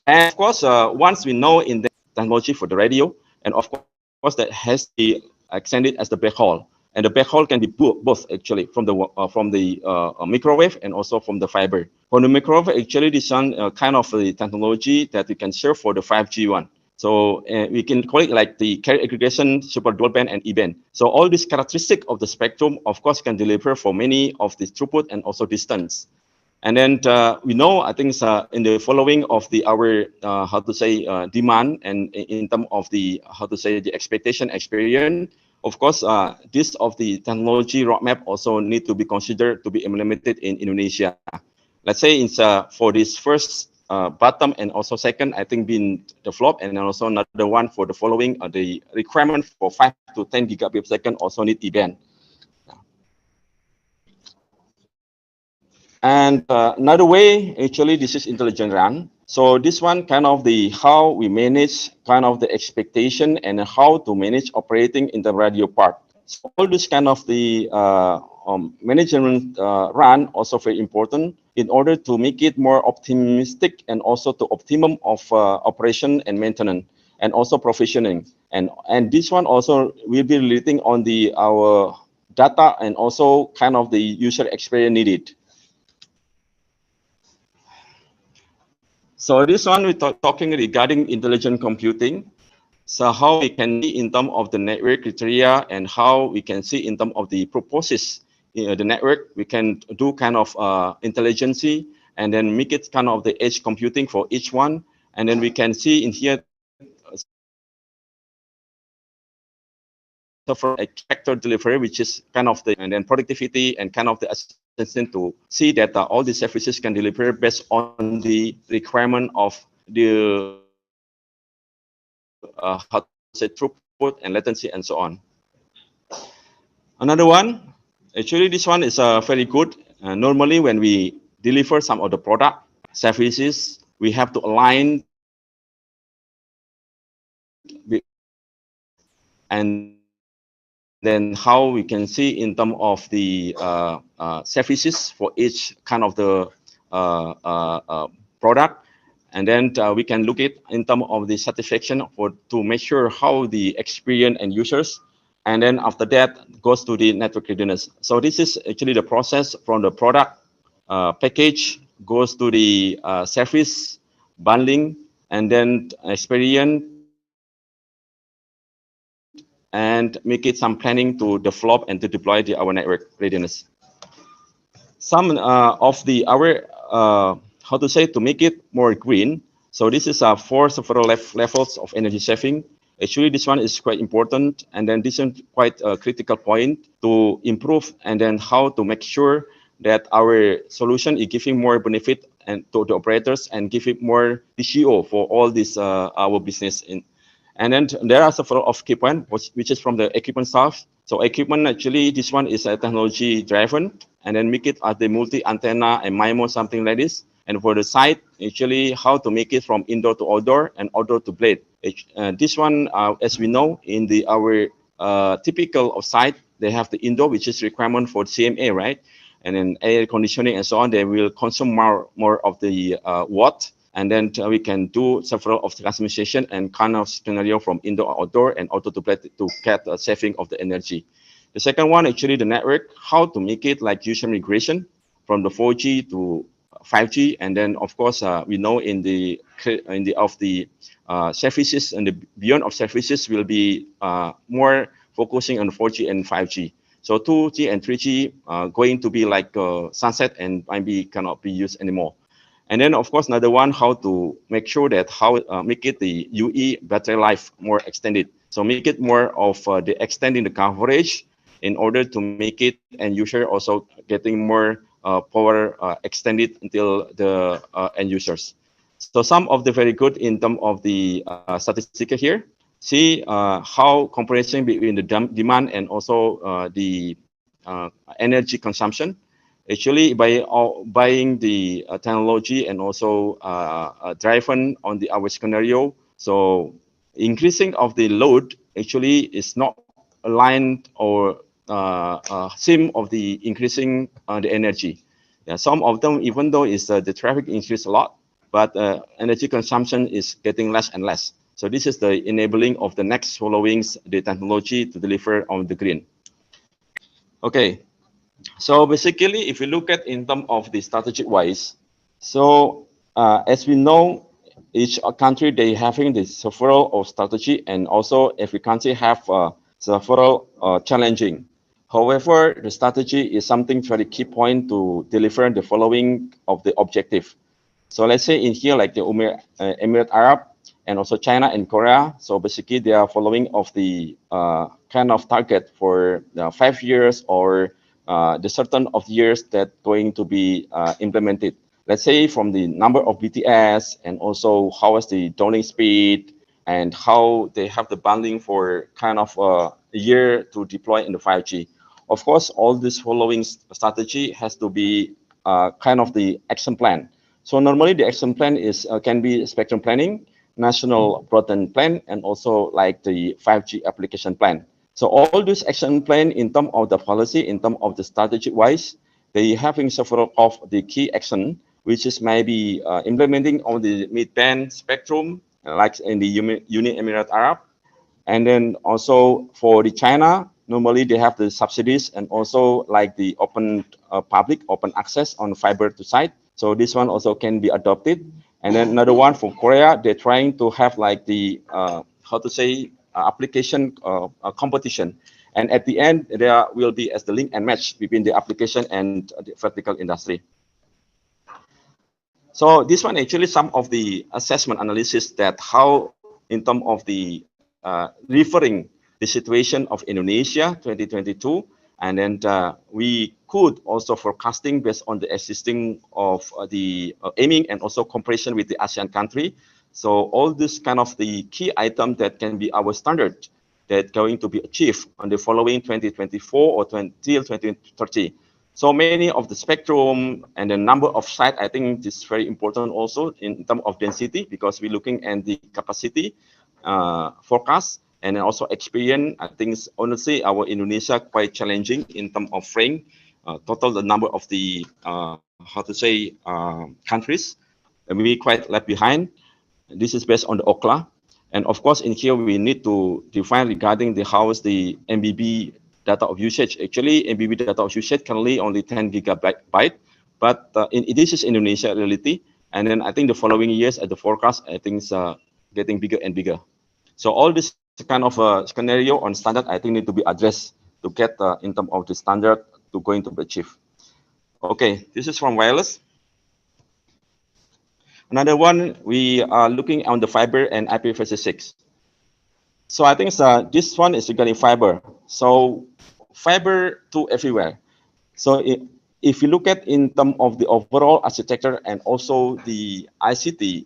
And of course, once we know in the technology for the radio, and of course that has to be extended as the backhaul. And the backhaul can be both actually from the microwave and also from the fiber. For the microwave, actually this one kind of the technology that we can serve for the 5G one. So we can call it like the carrier aggregation, super dual band, and E-band. So all these characteristics of the spectrum, of course, can deliver for many of the throughput and also distance. And then we know, I think in the following of the our how to say demand and in terms of the how to say the expectation experience, of course, this of the technology roadmap also need to be considered to be implemented in Indonesia. Let's say it's for this first bottom and also second, I think being developed, and then also another one for the following the requirement for 5 to 10 gigabit per second also need E-band. And another way, actually, this is intelligent RAN. So this one kind of the how we manage kind of the expectation and how to manage operating in the radio part. So all this kind of the management RAN also very important in order to make it more optimistic and also to optimum of operation and maintenance and also provisioning. And this one also will be relating on the our data and also kind of the user experience needed. So this one we're talking regarding intelligent computing. So how we can see in terms of the network criteria and how we can see in terms of the purposes in the network, we can do kind of intelligence and then make it kind of the edge computing for each one. And then we can see in here for a factor delivery, which is kind of the and then productivity and kind of the assistant to see that all the services can deliver based on the requirement of the how to say throughput and latency and so on. Another one, actually this one is very good. Normally when we deliver some of the product services, we have to align, and then how we can see in terms of the services for each kind of the product. And then we can look at in terms of the satisfaction to make sure how the experience and users. And then after that goes to the network readiness. So this is actually the process from the product package goes to the service bundling, and then experience, and make it some planning to develop and to deploy our network readiness. Some of our how to say, to make it more green. So this is four several levels of energy saving. Actually, this one is quite important, and then this is quite a critical point to improve, and then how to make sure that our solution is giving more benefit and to the operators and give it more TCO for all this our business in. And then there are several of key points, which is from the equipment side. So equipment, actually, this one is technology driven, and then make it as the multi antenna and MIMO, something like this. And for the site, actually, how to make it from indoor to outdoor and outdoor to blade. This one, as we know, in our typical of site, they have the indoor, which is requirement for CMA, right? And then air conditioning and so on, they will consume more of the watt. And then we can do several of the customization and kind of scenario from indoor, outdoor, and outdoor to blade to get a saving of the energy. The second one, actually, the network, how to make it like user migration from the 4G to 5G, and then of course we know in the services and the beyond of services will be more focusing on 4G and 5G. So 2G and 3G going to be like sunset and maybe cannot be used anymore. And then of course another one, how to make sure that how make it the UE battery life more extended. So make it more of the extending the coverage in order to make it and user also getting more power extended until the end users. So some of the very good in terms of the statistics here. See how comparison between the demand and also the energy consumption. Actually, by buying the technology and also driven on our scenario, so increasing of the load actually is not aligned or same of the increasing the energy. Yeah, some of them, even though is the traffic increase a lot, but energy consumption is getting less and less. So this is the enabling of the next following the technology to deliver on the green. Okay, so basically, if you look at in terms of the strategic wise, so as we know, each country they having the several of strategy, and also every country have several challenging. However, the strategy is something very key point to deliver the following of the objective. So let's say in here, like the Emirate Arab and also China and Korea. So basically, they are following of the kind of target for 5 years or the certain of years that going to be implemented. Let's say from the number of BTS and also how is the downlink speed and how they have the bundling for kind of a year to deploy in the 5G. Of course, all this following strategy has to be kind of the action plan. So normally the action plan is can be spectrum planning, national broadband plan, and also like the 5G application plan. So all this action plan in terms of the policy, in terms of the strategy wise, they having several of the key action, which is maybe implementing on the mid-band spectrum, like in the United Emirates Arab. And then also for the China, normally they have the subsidies and also like the open public, open access on fiber to site. So this one also can be adopted. And then another one for Korea, they're trying to have like the, how to say, application competition. And at the end, there will be as the link and match between the application and the vertical industry. So this one actually some of the assessment analysis that how in terms of the referring the situation of Indonesia 2022, and then we could also forecasting based on the existing of the aiming and also comparison with the ASEAN country. So all this kind of the key item that can be our standard that going to be achieved on the following 2024 or till 2030. So many of the spectrum and the number of sites, I think this is very important also in terms of density, because we're looking at the capacity forecast. and then also experience. I think honestly, our Indonesia quite challenging in terms of frame, total the number of the countries, and we quite left behind. This is based on the OCLA, and of course in here we need to define regarding the how is the MBB data of usage. Actually, MBB data of usage currently only 10 gigabyte, but this is Indonesia reality. And then I think the following years at the forecast, I think it's getting bigger and bigger. So all this kind of scenario on standard, I think need to be addressed to get in terms of the standard to going to be achieved. Okay, this is from wireless. Another one, we are looking on the fiber and IPv6. So I think this one is regarding fiber. So fiber to everywhere. So if you look at in terms of the overall architecture and also the ICT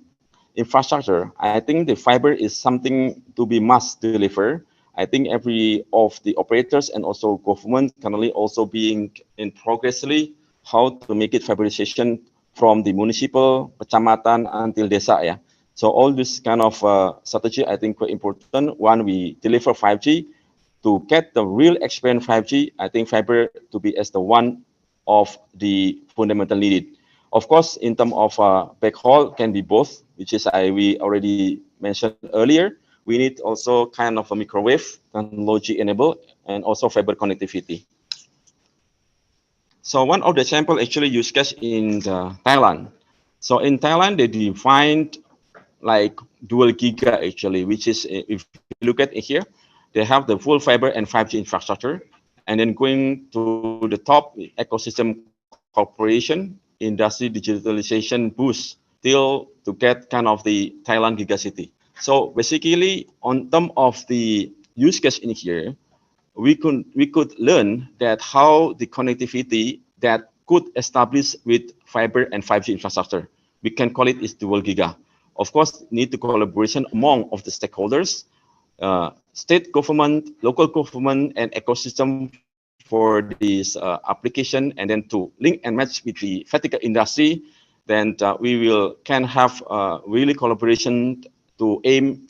infrastructure, I think the fiber is something to be must deliver. I think every of the operators and also government currently also being in progressively how to make it fiberization from the municipal, kecamatan until desa. Yeah. So all this kind of strategy, I think quite important. One, we deliver 5G. To get the real experience 5G, I think fiber to be as the one of the fundamental needed. Of course, in terms of backhaul, can be both, which is we already mentioned earlier. We need also kind of a microwave technology enabled and also fiber connectivity. So one of the sample actually use case in Thailand. So in Thailand, they defined like dual giga actually, which is if you look at it here, they have the full fiber and 5G infrastructure, and then going to the top ecosystem corporation, industry digitalization boost till to get kind of the Thailand gigacity. So basically, on terms of the use case in here, we could learn that how the connectivity that could establish with fiber and 5G infrastructure. We can call it is dual giga. Of course, need the collaboration among of the stakeholders, state government, local government, and ecosystem for this application, and then to link and match with the vertical industry. Then we can have really collaboration to aim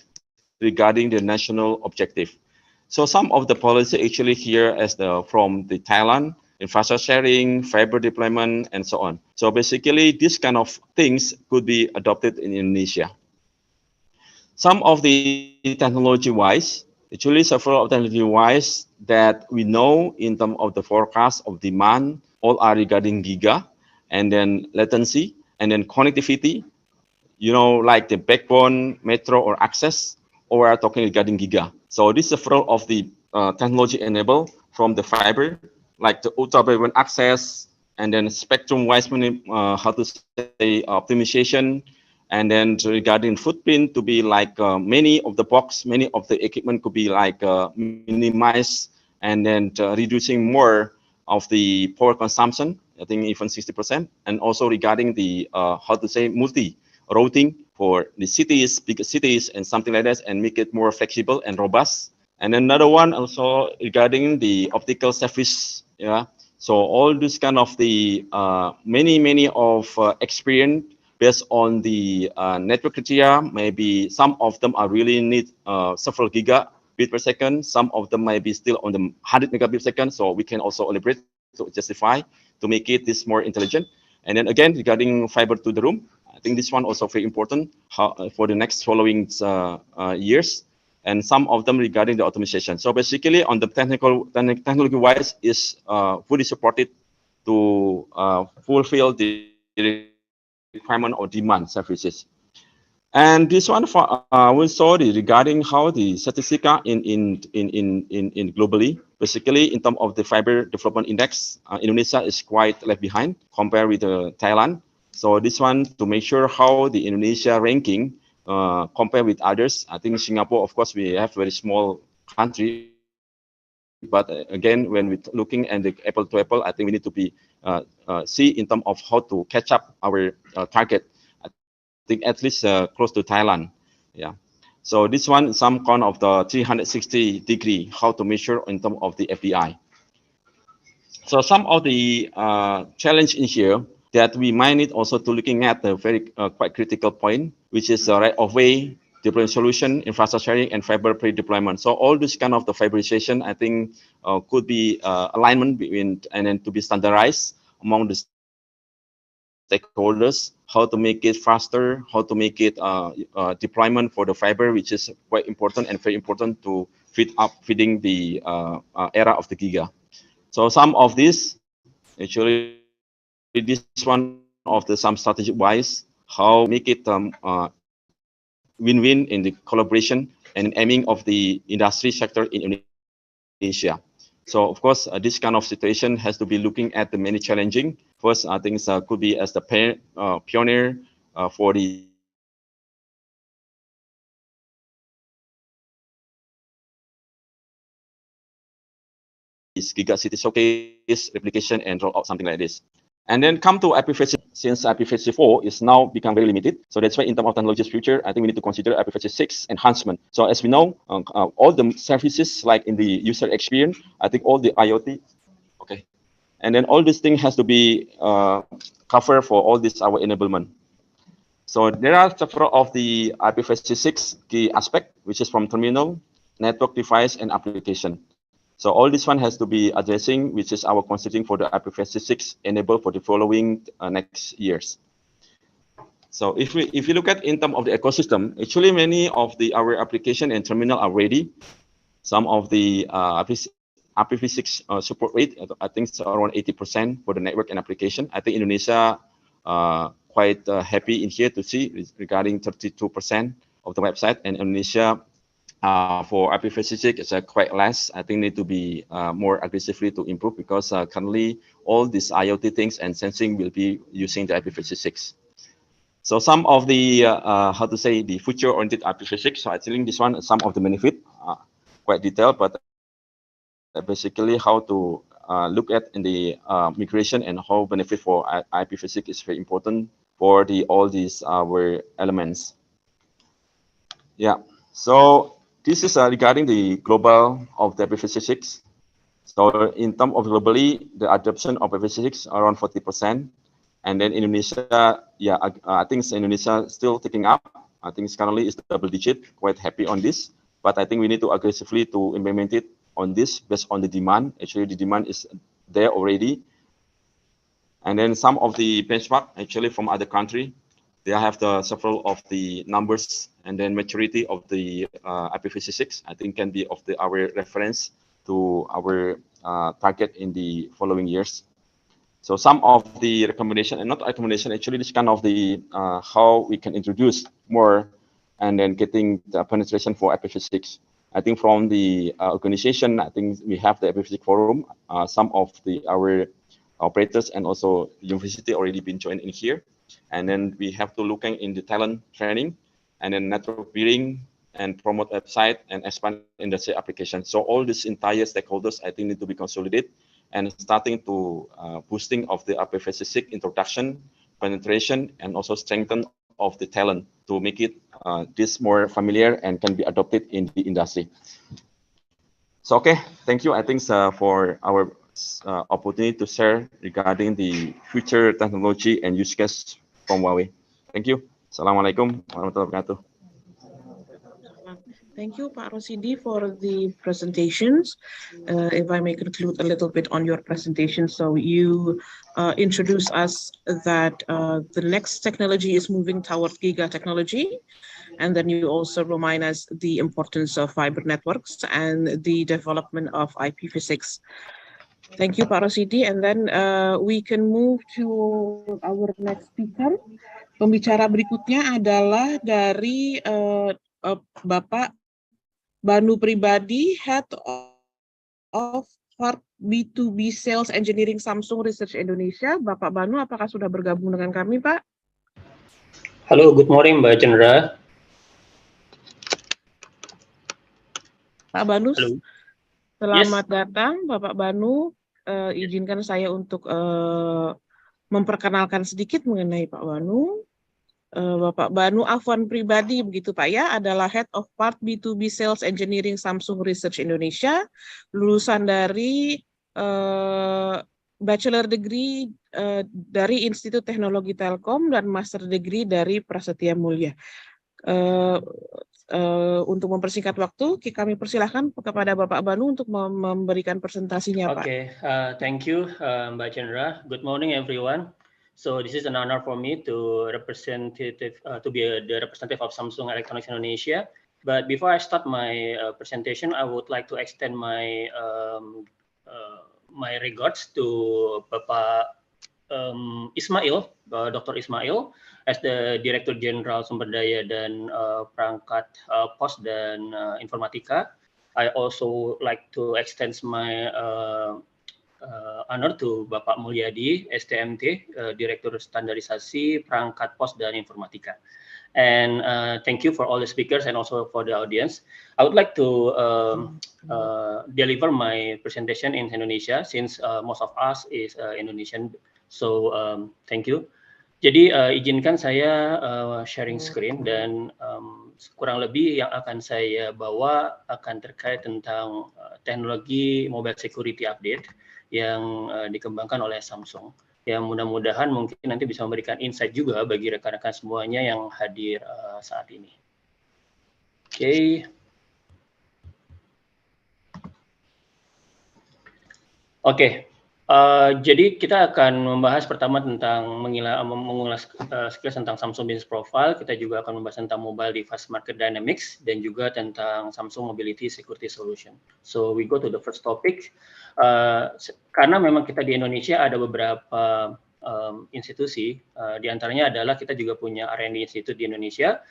regarding the national objective. So some of the policy actually here as from the Thailand, infrastructure sharing, fiber deployment, and so on. So basically, this kind of things could be adopted in Indonesia. Some of the technology-wise, actually several of technology-wise that we know in terms of the forecast of demand, all are regarding giga, and then latency, and then connectivity, like the backbone, metro, or access, or we are talking regarding giga. So this is several of the technology enabled from the fiber, like the ultra broadband access, and then spectrum-wise, how to say optimization, and then regarding footprint to be like many of the box, many of the equipment could be like minimized, and then reducing more of the power consumption, I think even 60%, and also regarding the how to say multi-routing for the cities, bigger cities, and something like that, and make it more flexible and robust. And another one also regarding the optical service, yeah. So all this kind of the many of experience based on the network criteria. Maybe some of them are really need several gigabit per second. Some of them might be still on the 100 megabit per second. So we can also elaborate to justify to make it this more intelligent. And then again, regarding fiber to the room, I think this one also very important for the next following years. And some of them regarding the optimization. So basically, on the technology wise, is fully supported to fulfill the requirement or demand services. And this one for we saw regarding how the statistica in globally, basically in terms of the fiber development index, Indonesia is quite left behind compared with Thailand. So this one to make sure how the Indonesia ranking compared with others. I think Singapore, of course, we have very small country. But again, when we're looking at the apple to apple, I think we need to be see in terms of how to catch up our target. I think at least close to Thailand. Yeah. So this one is some kind of the 360-degree how to measure in terms of the FDI. So some of the challenge in here that we might need also to looking at the very quite critical point, which is the right of way deployment solution, infrastructure sharing, and fiber pre-deployment. So all this kind of the fiberization, I think, could be alignment between and then to be standardized among the stakeholders, how to make it faster, how to make it deployment for the fiber, which is quite important and very important to feeding the era of the giga. So some of this, actually, this one of the some strategic wise, how make it win-win in the collaboration and aiming of the industry sector in Indonesia. So of course, this kind of situation has to be looking at the many challenging. First, I think could be as the pioneer for the Giga City Showcase, replication, and roll out something like this. And then come to IPv6, since IPv4 is now become very limited. So that's why in terms of technology's future, I think we need to consider IPv6 enhancement. So as we know, all the services like in the user experience, I think all the IoT, okay. And then all this thing has to be covered for all this our enablement. So there are several of the IPv6 key aspect, which is from terminal, network device, and application. So all this one has to be addressing, which is our considering for the IPv6 enable for the following next years. So if you look at in terms of the ecosystem, actually many of our application and terminal are ready. Some of the IPv6 support rate, I think it's around 80% for the network and application. I think Indonesia quite happy in here to see regarding 32% of the website, and Indonesia for IPv6 is quite less. I think need to be more aggressively to improve, because currently all these IoT things and sensing will be using the IPv6. So some of the how to say the future-oriented IPv6. So I think this one some of the benefit quite detailed, but basically how to look at in the migration and how benefit for IPv6 is very important for all these our elements. Yeah. So this is regarding the global of the IPv6. So in terms of globally, the adoption of IPv6 around 40%. And then Indonesia, yeah, I think Indonesia still taking up. I think it's currently is double digit, quite happy on this. But I think we need to aggressively to implement it on this based on the demand. Actually, the demand is there already. And then some of the benchmark actually from other country, they have the several of the numbers and then maturity of the IPv6. I think can be of our reference to our target in the following years. So some of the recommendation, and not recommendation, actually this kind of the how we can introduce more and then getting the penetration for IPv6. I think from the organization, I think we have the IPv6 forum. Some of our operators and also university already been joined in here. And then we have to look in the talent training and then network building and promote website and expand industry application. So all these entire stakeholders, I think, need to be consolidated and starting to boosting of the IPv6 introduction, penetration, and also strengthen of the talent to make it this more familiar and can be adopted in the industry. So, okay, thank you. I think for our opportunity to share regarding the future technology and use case from Huawei. Thank you. Assalamualaikum warahmatullahi wabarakatuh. Thank you, Pak Rosidi, for the presentations. If I may conclude a little bit on your presentation. So you introduce us that the next technology is moving toward giga technology. And then you also remind us the importance of fiber networks and the development of IPv6. Thank you, Pak Rosidi. And then we can move to our next speaker. Pembicara berikutnya adalah dari Bapak Banu Pribadi, Head of B2B Sales Engineering Samsung Research Indonesia. Bapak Banu, apakah sudah bergabung dengan kami, Pak? Halo, good morning, Mbak Chandra. Pak Banu, Halo. selamat datang, Bapak Banu. Izinkan saya untuk memperkenalkan sedikit mengenai Pak Banu. Bapak Banu Afwan Pribadi, begitu Pak ya, adalah Head of Part B2B Sales Engineering Samsung Research Indonesia, lulusan dari Bachelor Degree dari Institut Teknologi Telkom dan Master Degree dari Prasetya Mulia. Untuk mempersingkat waktu, kami persilahkan kepada Bapak Banu untuk memberikan presentasinya, Pak. Okay, thank you, Mbak Chandra. Good morning, everyone. So this is an honor for me to be the representative of Samsung Electronics Indonesia. But before I start my presentation, I would like to extend my my regards to Bapak Ismail, Dr. Ismail, as the Director General Sumber Daya dan Perangkat Pos dan Informatika. I also like to extend my honor to Bapak Mulyadi, STMT, Direktur Standarisasi Perangkat Pos dan Informatika. And thank you for all the speakers and also for the audience. I would like to deliver my presentation in Indonesia since most of us is Indonesian. So thank you. Jadi izinkan saya sharing screen dan kurang lebih yang akan saya bawa akan terkait tentang teknologi mobile security update yang dikembangkan oleh Samsung. Yang mudah-mudahan mungkin nanti bisa memberikan insight juga bagi rekan-rekan semuanya yang hadir saat ini. Oke. Oke. Jadi kita akan membahas pertama tentang mengulas sekilas tentang Samsung Business Profile. Kita juga akan membahas tentang Mobile Device Market Dynamics dan juga tentang Samsung Mobility Security Solution. So we go to the first topic. Karena memang kita di Indonesia ada beberapa institusi, diantaranya adalah kita juga punya R&D Institute di Indonesia,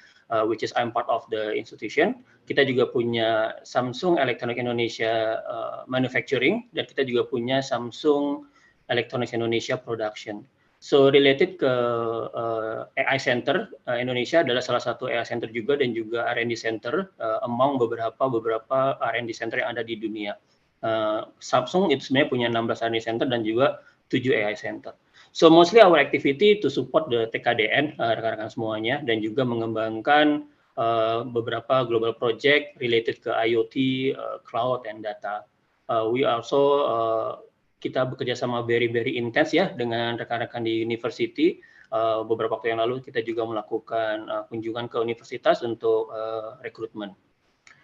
which is I'm part of the institution. Kita juga punya Samsung Electronics Indonesia Manufacturing, dan kita juga punya Samsung Electronics Indonesia Production. So related ke AI Center, Indonesia adalah salah satu AI Center juga dan juga R&D Center among beberapa R&D Center yang ada di dunia. Samsung itu sebenarnya punya 16 R&D Center dan juga 7 AI Center. So mostly our activity to support the TKDN, rekan-rekan semuanya, dan juga mengembangkan beberapa global project related ke IoT, cloud, and data. We also kita bekerja sama very intense ya dengan rekan-rekan di university. Beberapa waktu yang lalu kita juga melakukan kunjungan ke universitas untuk rekrutmen.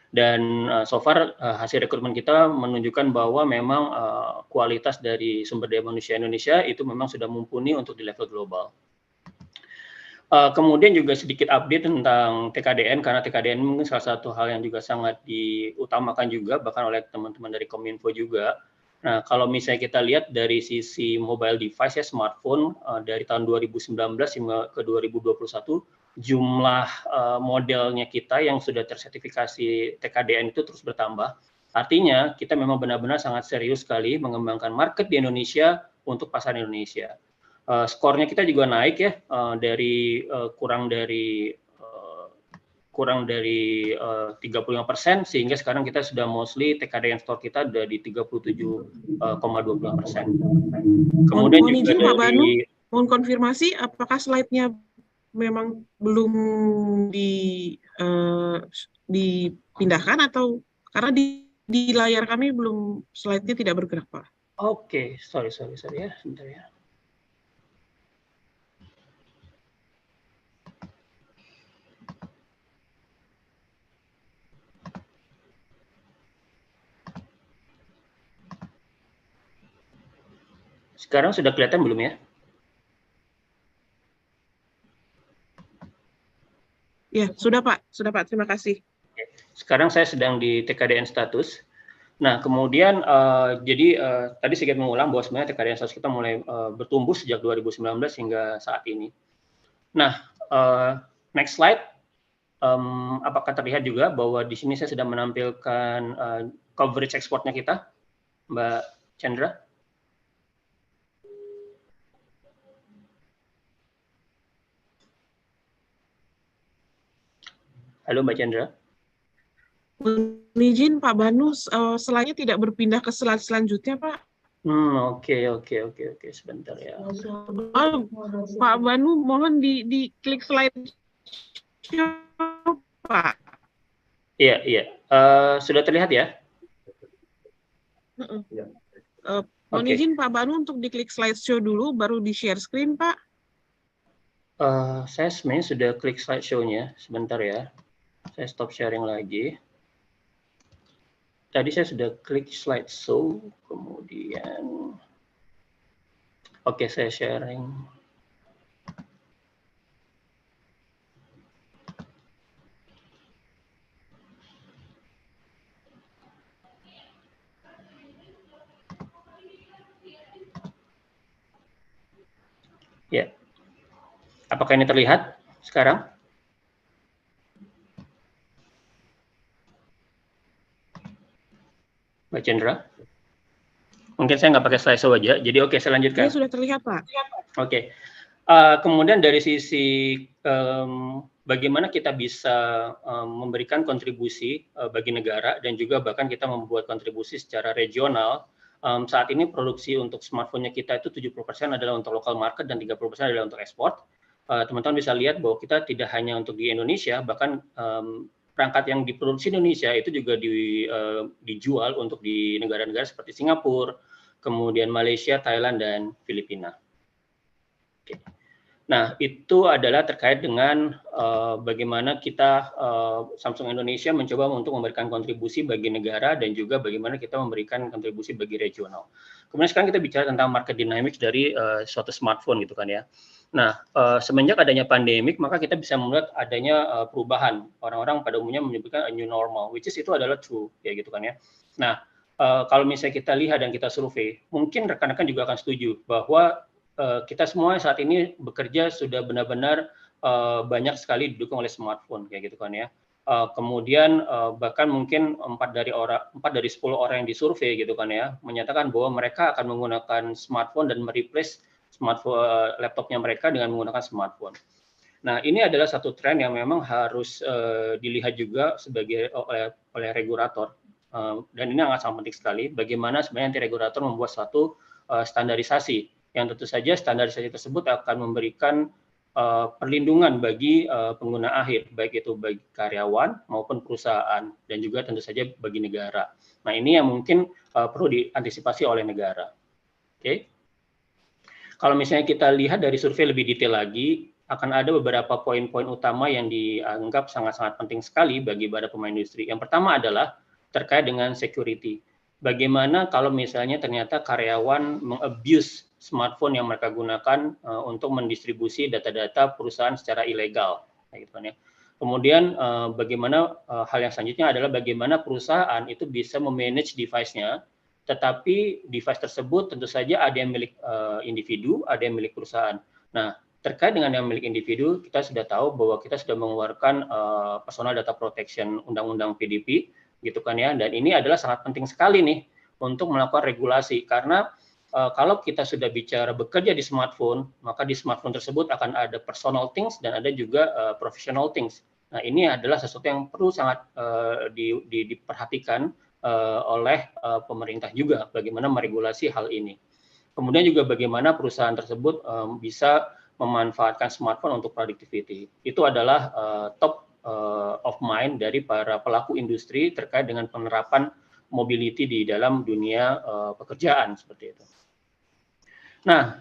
Dan so far hasil rekrutmen kita menunjukkan bahwa memang kualitas dari sumber daya manusia Indonesia itu memang sudah mumpuni untuk di level global. Kemudian juga sedikit update tentang TKDN, karena TKDN mungkin salah satu hal yang juga sangat diutamakan juga bahkan oleh teman-teman dari Kominfo juga. Nah, kalau misalnya kita lihat dari sisi mobile device ya, smartphone dari tahun 2019 hingga ke 2021, jumlah modelnya kita yang sudah tersertifikasi TKDN itu terus bertambah. Artinya kita memang benar-benar sangat serius sekali mengembangkan market di Indonesia untuk pasar Indonesia. Skornya kita juga naik ya, dari kurang dari 35%, sehingga sekarang kita sudah mostly TKDN store kita sudah di 37,20%. Kemudian mohon juga izin, Pak Banu, dari mohon konfirmasi apakah slide-nya memang belum dipindahkan atau karena di layar kami belum, slide-nya tidak bergerak, Pak. Oke, sorry ya, sebentar ya. Sekarang sudah kelihatan belum ya? Ya, sudah Pak, terima kasih. Sekarang saya sedang di TKDN status. Nah, kemudian jadi tadi sedikit mengulang bahwa sebenarnya TKDN status kita mulai bertumbuh sejak 2019 hingga saat ini. Nah, next slide. Apakah terlihat juga bahwa di sini saya sedang menampilkan coverage ekspornya kita, Mbak Chandra? Halo Mbak Chandra. Izin Pak Banu, slide-nya tidak berpindah ke slide selanjutnya, Pak. Oke, sebentar ya. Pak Banu, mohon di klik slide, Pak. Iya. Sudah terlihat ya? Mohon izin Pak Banu untuk diklik slideshow dulu, baru di share screen, Pak. Saya sebenarnya sudah klik slideshow-nya, sebentar ya. Saya stop sharing lagi. Tadi saya sudah klik slideshow, kemudian oke, saya sharing. Ya, apakah ini terlihat sekarang? Mbak Chandra? Mungkin saya nggak pakai slideshow aja, jadi oke, saya lanjutkan. Ya, sudah terlihat, Pak. Oke. Kemudian dari sisi bagaimana kita bisa memberikan kontribusi bagi negara dan juga bahkan kita membuat kontribusi secara regional. Saat ini produksi untuk smartphone-nya kita itu 70% adalah untuk local market dan 30% adalah untuk ekspor. Teman-teman bisa lihat bahwa kita tidak hanya untuk di Indonesia, bahkan perangkat yang diproduksi Indonesia itu juga dijual untuk di negara-negara seperti Singapura, kemudian Malaysia, Thailand, dan Filipina. Oke. Nah, itu adalah terkait dengan bagaimana kita Samsung Indonesia mencoba untuk memberikan kontribusi bagi negara dan juga bagaimana kita memberikan kontribusi bagi regional. Kemudian sekarang kita bicara tentang market dynamics dari suatu smartphone gitu kan ya. Nah, semenjak adanya pandemik, maka kita bisa melihat adanya perubahan. Orang-orang pada umumnya menyebutkan a new normal, which is itu adalah true, ya gitu kan ya. Nah, kalau misalnya kita lihat dan kita survei, mungkin rekan-rekan juga akan setuju bahwa kita semua saat ini bekerja sudah benar-benar banyak sekali didukung oleh smartphone kayak gitu kan ya. Kemudian bahkan mungkin 4 dari 10 orang yang disurvei gitu kan ya menyatakan bahwa mereka akan menggunakan smartphone dan mereplace smartphone laptopnya mereka dengan menggunakan smartphone. Nah, ini adalah satu tren yang memang harus dilihat juga oleh regulator. Dan ini sangat penting sekali bagaimana sebenarnya nanti regulator membuat suatu standarisasi yang tentu saja standarisasi tersebut akan memberikan perlindungan bagi pengguna akhir, baik itu bagi karyawan maupun perusahaan, dan juga tentu saja bagi negara. Nah, ini yang mungkin perlu diantisipasi oleh negara. Oke. Kalau misalnya kita lihat dari survei lebih detail lagi, akan ada beberapa poin-poin utama yang dianggap sangat-sangat penting sekali bagi para pemain industri. Yang pertama adalah terkait dengan security. Bagaimana kalau misalnya ternyata karyawan mengabuse smartphone yang mereka gunakan untuk mendistribusi data-data perusahaan secara ilegal, gitu kan ya. Kemudian bagaimana hal yang selanjutnya adalah bagaimana perusahaan itu bisa memanage device-nya, tetapi device tersebut tentu saja ada yang milik individu, ada yang milik perusahaan. Nah, terkait dengan yang milik individu, kita sudah tahu bahwa kita sudah mengeluarkan Personal Data Protection Undang-Undang PDP, gitu kan ya. Dan ini adalah sangat penting sekali nih untuk melakukan regulasi karena kalau kita sudah bicara bekerja di smartphone, maka di smartphone tersebut akan ada personal things dan ada juga professional things. Nah, ini adalah sesuatu yang perlu sangat diperhatikan oleh pemerintah juga, bagaimana meregulasi hal ini. Kemudian juga bagaimana perusahaan tersebut bisa memanfaatkan smartphone untuk productivity. Itu adalah top of mind dari para pelaku industri terkait dengan penerapan mobility di dalam dunia pekerjaan seperti itu. Nah,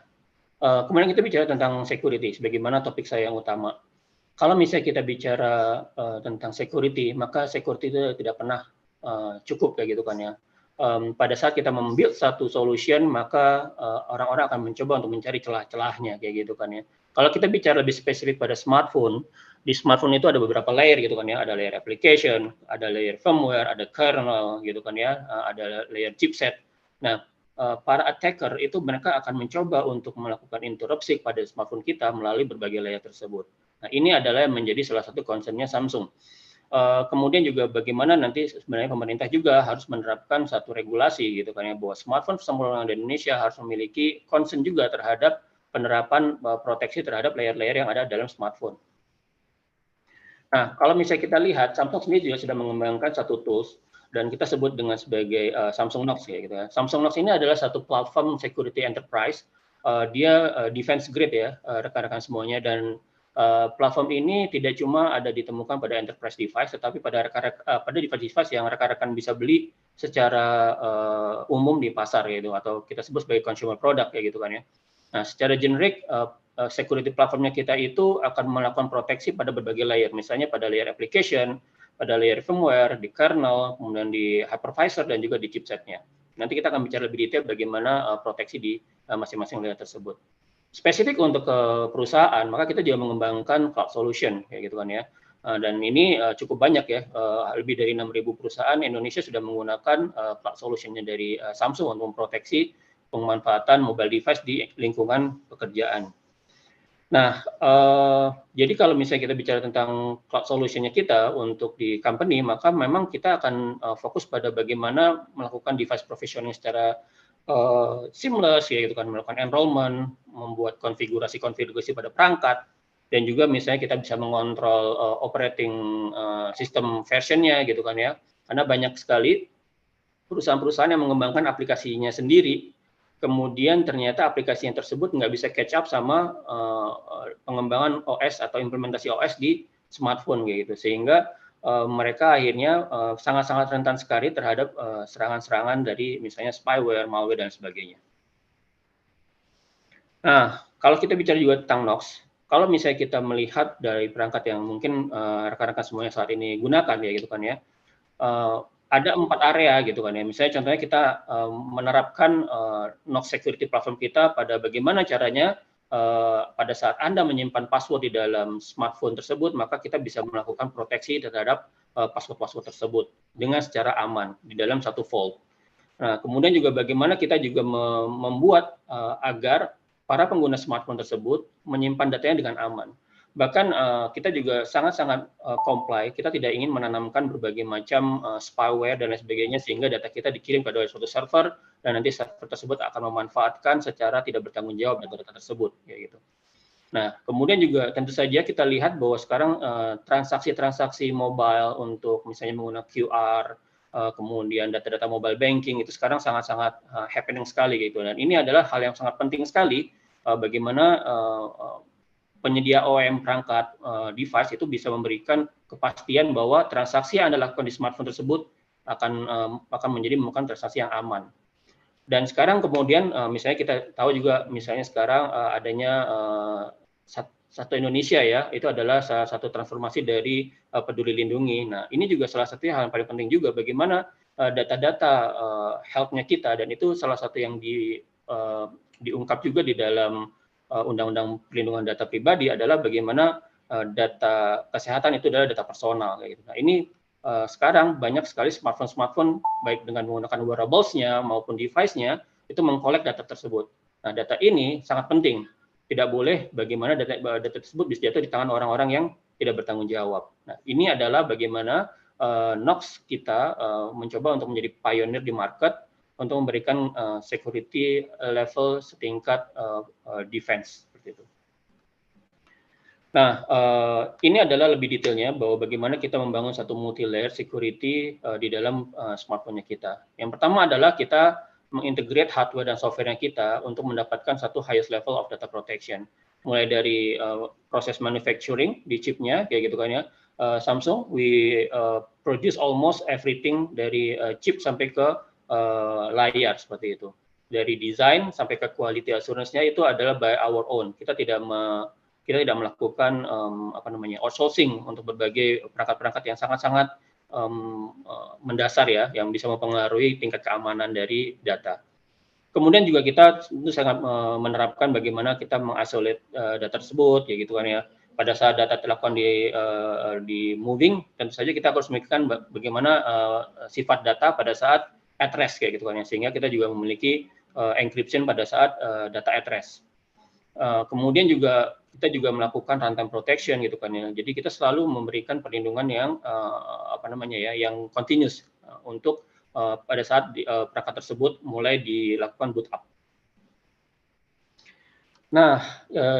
kemudian kita bicara tentang security, sebagaimana topik saya yang utama. Kalau misalnya kita bicara tentang security, maka security itu tidak pernah cukup kayak gitu kan ya. Pada saat kita membuild satu solution, maka orang-orang akan mencoba untuk mencari celah-celahnya kayak gitu kan ya. Kalau kita bicara lebih spesifik pada smartphone, di smartphone itu ada beberapa layer gitu kan ya, ada layer application, ada layer firmware, ada kernel gitu kan ya, ada layer chipset. Nah, para attacker itu mereka akan mencoba untuk melakukan interupsi pada smartphone kita melalui berbagai layer tersebut. Nah, ini adalah yang menjadi salah satu concern-nya Samsung. Kemudian juga bagaimana nanti sebenarnya pemerintah juga harus menerapkan satu regulasi gitu kan ya, bahwa smartphone semua orang di Indonesia harus memiliki concern juga terhadap penerapan proteksi terhadap layer-layer yang ada dalam smartphone. Nah, kalau misalnya kita lihat, Samsung sendiri juga sudah mengembangkan satu tools dan kita sebut dengan sebagai Samsung Knox ya gitu ya. Samsung Knox ini adalah satu platform security enterprise. Dia defense grade ya rekan-rekan semuanya, dan platform ini tidak cuma ada ditemukan pada enterprise device, tetapi pada device-device yang rekan-rekan bisa beli secara umum di pasar gitu, atau kita sebut sebagai consumer product ya gitu kan ya. Nah, secara generik security platformnya kita itu akan melakukan proteksi pada berbagai layer, misalnya pada layer application, pada layer firmware, di kernel, kemudian di hypervisor, dan juga di chipsetnya. Nanti kita akan bicara lebih detail bagaimana proteksi di masing-masing layer tersebut. Spesifik untuk perusahaan, maka kita juga mengembangkan cloud solution, kayak gitu kan ya. Dan ini cukup banyak ya, lebih dari 6.000 perusahaan Indonesia sudah menggunakan cloud solution-nya dari Samsung untuk memproteksi pemanfaatan mobile device di lingkungan pekerjaan. Nah, jadi kalau misalnya kita bicara tentang cloud solution-nya kita untuk di company, maka memang kita akan fokus pada bagaimana melakukan device provisioning secara seamless, ya gitu kan, melakukan enrollment, membuat konfigurasi pada perangkat, dan juga misalnya kita bisa mengontrol operating system version-nya gitu kan ya, karena banyak sekali perusahaan-perusahaan yang mengembangkan aplikasinya sendiri, kemudian ternyata aplikasi yang tersebut nggak bisa catch up sama pengembangan OS atau implementasi OS di smartphone gitu, sehingga mereka akhirnya sangat-sangat rentan sekali terhadap serangan-serangan dari misalnya spyware, malware, dan sebagainya. Nah, kalau kita bicara juga tentang NOx, kalau misalnya kita melihat dari perangkat yang mungkin rekan-rekan semuanya saat ini gunakan ya gitu kan ya, ada 4 area gitu kan ya. Misalnya contohnya kita menerapkan NOx security platform kita pada bagaimana caranya pada saat Anda menyimpan password di dalam smartphone tersebut, maka kita bisa melakukan proteksi terhadap password-password tersebut dengan secara aman di dalam satu vault. Nah, kemudian juga bagaimana kita juga membuat agar para pengguna smartphone tersebut menyimpan datanya dengan aman. Bahkan kita juga sangat-sangat comply, kita tidak ingin menanamkan berbagai macam spyware dan lain sebagainya, sehingga data kita dikirim pada suatu server, dan nanti server tersebut akan memanfaatkan secara tidak bertanggung jawab data-data tersebut. Ya gitu. Nah, kemudian juga tentu saja kita lihat bahwa sekarang transaksi-transaksi mobile untuk misalnya menggunakan QR, kemudian data-data mobile banking itu sekarang sangat-sangat happening sekali gitu. Dan ini adalah hal yang sangat penting sekali bagaimana penyedia OEM perangkat device itu bisa memberikan kepastian bahwa transaksi yang Anda lakukan di smartphone tersebut akan menjadi merupakan transaksi yang aman. Dan sekarang kemudian misalnya kita tahu juga misalnya sekarang adanya Satu Indonesia ya, itu adalah salah satu transformasi dari Peduli Lindungi. Nah, ini juga salah satu hal yang paling penting juga bagaimana data-data health-nya kita, dan itu salah satu yang diungkap juga di dalam Undang-Undang Perlindungan Data Pribadi adalah bagaimana data kesehatan itu adalah data personal. Gitu. Nah, ini sekarang banyak sekali smartphone baik dengan menggunakan wearables-nya maupun device-nya itu mengkolek data tersebut. Nah, data ini sangat penting. Tidak boleh bagaimana data tersebut bisa jatuh di tangan orang-orang yang tidak bertanggung jawab. Nah, ini adalah bagaimana NOx kita mencoba untuk menjadi pioneer di market untuk memberikan security level setingkat defense seperti itu. Nah, ini adalah lebih detailnya bahwa bagaimana kita membangun satu multi-layer security di dalam smartphone-nya kita. Yang pertama adalah kita mengintegrate hardware dan software-nya kita untuk mendapatkan satu highest level of data protection. Mulai dari proses manufacturing di chipnya, kayak gitu kan ya. Samsung, we produce almost everything dari chip sampai ke layar seperti itu. Dari desain sampai ke quality assurance-nya itu adalah by our own. Kita tidak melakukan outsourcing untuk berbagai perangkat-perangkat yang sangat-sangat mendasar ya, yang bisa mempengaruhi tingkat keamanan dari data. Kemudian juga kita tentu sangat menerapkan bagaimana kita mengisolate data tersebut, ya gitu kan ya. Pada saat data dilakukan di moving, tentu saja kita harus memikirkan bagaimana sifat data pada saat at rest, kayak gitu kan ya, sehingga kita juga memiliki encryption pada saat data at rest. Kemudian juga kita juga melakukan runtime protection gitu kan ya. Jadi kita selalu memberikan perlindungan yang yang continuous untuk pada saat perangkat tersebut mulai dilakukan boot up. Nah,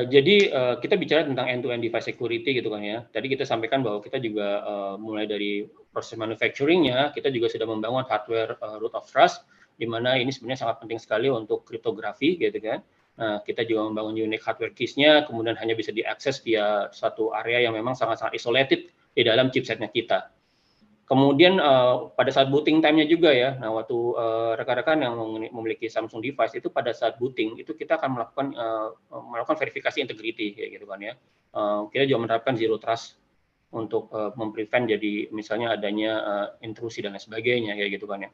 jadi kita bicara tentang end-to-end device security gitu kan ya. Tadi kita sampaikan bahwa kita juga mulai dari proses manufacturing-nya, kita juga sudah membangun hardware root of trust, di mana ini sebenarnya sangat penting sekali untuk kriptografi gitu kan. Nah, kita juga membangun unique hardware keys-nya, kemudian hanya bisa diakses via satu area yang memang sangat-sangat isolated di dalam chipsetnya kita. Kemudian pada saat booting time-nya juga ya, nah waktu rekan-rekan yang memiliki Samsung device itu pada saat booting itu kita akan melakukan verifikasi integrity ya gitu kan ya. Kita juga menerapkan zero trust untuk memprevent jadi misalnya adanya intrusi dan lain sebagainya ya gitu kan ya.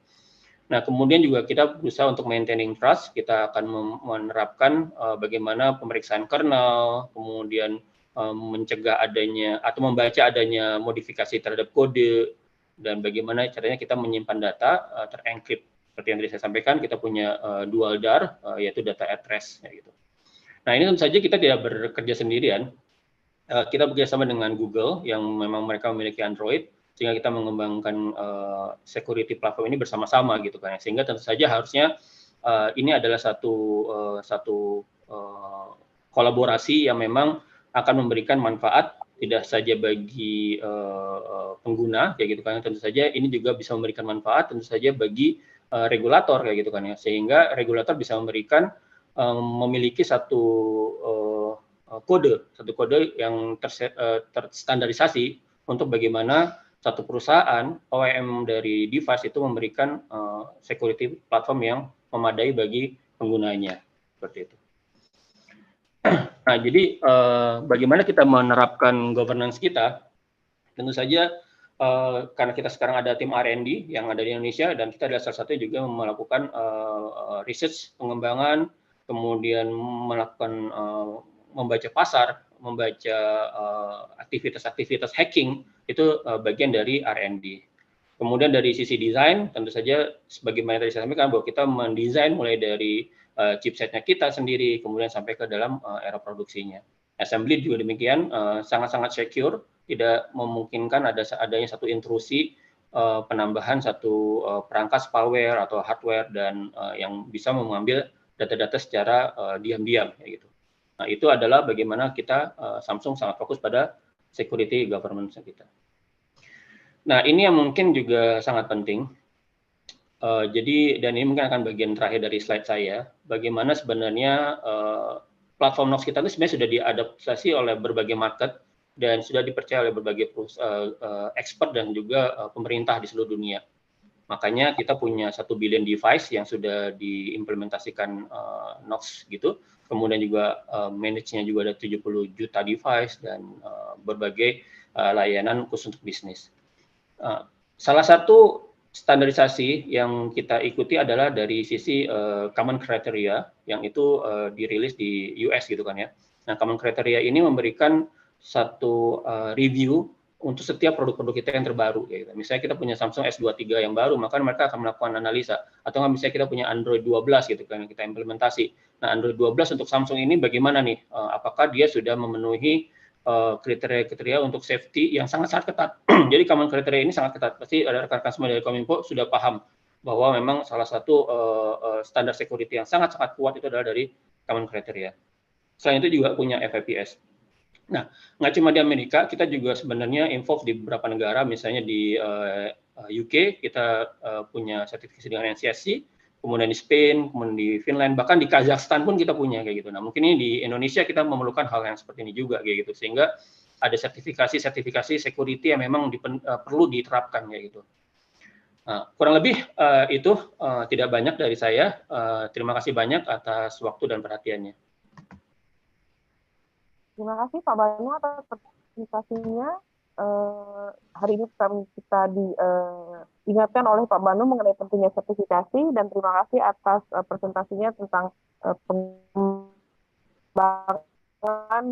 Nah kemudian juga kita berusaha untuk maintaining trust, kita akan menerapkan bagaimana pemeriksaan kernel, kemudian mencegah adanya atau membaca adanya modifikasi terhadap kode, dan bagaimana caranya kita menyimpan data terencrypt seperti yang tadi saya sampaikan. Kita punya dual DAR yaitu data at rest ya gitu. Nah ini tentu saja kita tidak bekerja sendirian, kita bekerjasama dengan Google yang memang mereka memiliki Android, sehingga kita mengembangkan security platform ini bersama-sama gitu kan, sehingga tentu saja harusnya ini adalah satu kolaborasi yang memang akan memberikan manfaat tidak saja bagi pengguna kayak gitu kan, tentu saja ini juga bisa memberikan manfaat tentu saja bagi regulator kayak gitu kan ya, sehingga regulator bisa memberikan memiliki satu kode yang terstandarisasi untuk bagaimana satu perusahaan OEM dari device itu memberikan security platform yang memadai bagi penggunanya seperti itu. Nah, jadi bagaimana kita menerapkan governance kita? Tentu saja karena kita sekarang ada tim R&D yang ada di Indonesia, dan kita adalah salah satu juga melakukan research pengembangan, kemudian melakukan membaca pasar, membaca aktivitas-aktivitas hacking, itu bagian dari R&D. Kemudian dari sisi desain, tentu saja sebagaimana tadi saya sampaikan bahwa kita mendesain mulai dari chipsetnya kita sendiri, kemudian sampai ke dalam era produksinya. Assembly juga demikian, sangat-sangat secure, tidak memungkinkan adanya satu intrusi, penambahan satu perangkat spyware atau hardware dan yang bisa mengambil data-data secara diam-diam gitu. Nah, itu adalah bagaimana kita Samsung sangat fokus pada security governance kita. Nah, ini yang mungkin juga sangat penting. Jadi, dan ini mungkin akan bagian terakhir dari slide saya, bagaimana sebenarnya platform NOx kita itu sebenarnya sudah diadaptasi oleh berbagai market dan sudah dipercaya oleh berbagai expert dan juga pemerintah di seluruh dunia. Makanya kita punya 1 billion device yang sudah diimplementasikan NOx gitu. Kemudian juga manage-nya juga ada 70 juta device dan berbagai layanan khusus untuk bisnis. Salah satu standarisasi yang kita ikuti adalah dari sisi common criteria yang itu dirilis di US gitu kan ya. Nah, common criteria ini memberikan satu review untuk setiap produk-produk kita yang terbaru. Gitu. Misalnya kita punya Samsung S23 yang baru, maka mereka akan melakukan analisa. Atau nggak misalnya kita punya Android 12 gitu kan, yang kita implementasi. Nah, Android 12 untuk Samsung ini bagaimana nih? Apakah dia sudah memenuhi kriteria-kriteria untuk safety yang sangat-sangat ketat. Jadi common kriteria ini sangat ketat. Pasti rekan-rekan semua dari Kominfo sudah paham bahwa memang salah satu standar security yang sangat-sangat kuat itu adalah dari common kriteria. Selain itu juga punya FIPS. Nah, nggak cuma di Amerika, kita juga sebenarnya involved di beberapa negara, misalnya di UK, kita punya sertifikasi dengan NCSC, kemudian di Spain, kemudian di Finland, bahkan di Kazakhstan pun kita punya kayak gitu. Nah, mungkin ini di Indonesia kita memerlukan hal yang seperti ini juga kayak gitu, sehingga ada sertifikasi security yang memang perlu diterapkan kayak gitu. Nah, kurang lebih itu tidak banyak dari saya. Terima kasih banyak atas waktu dan perhatiannya. Terima kasih Pak Banu atas presentasinya. Hari ini kita diingatkan oleh Pak Banu mengenai pentingnya sertifikasi, dan terima kasih atas presentasinya tentang pengembangan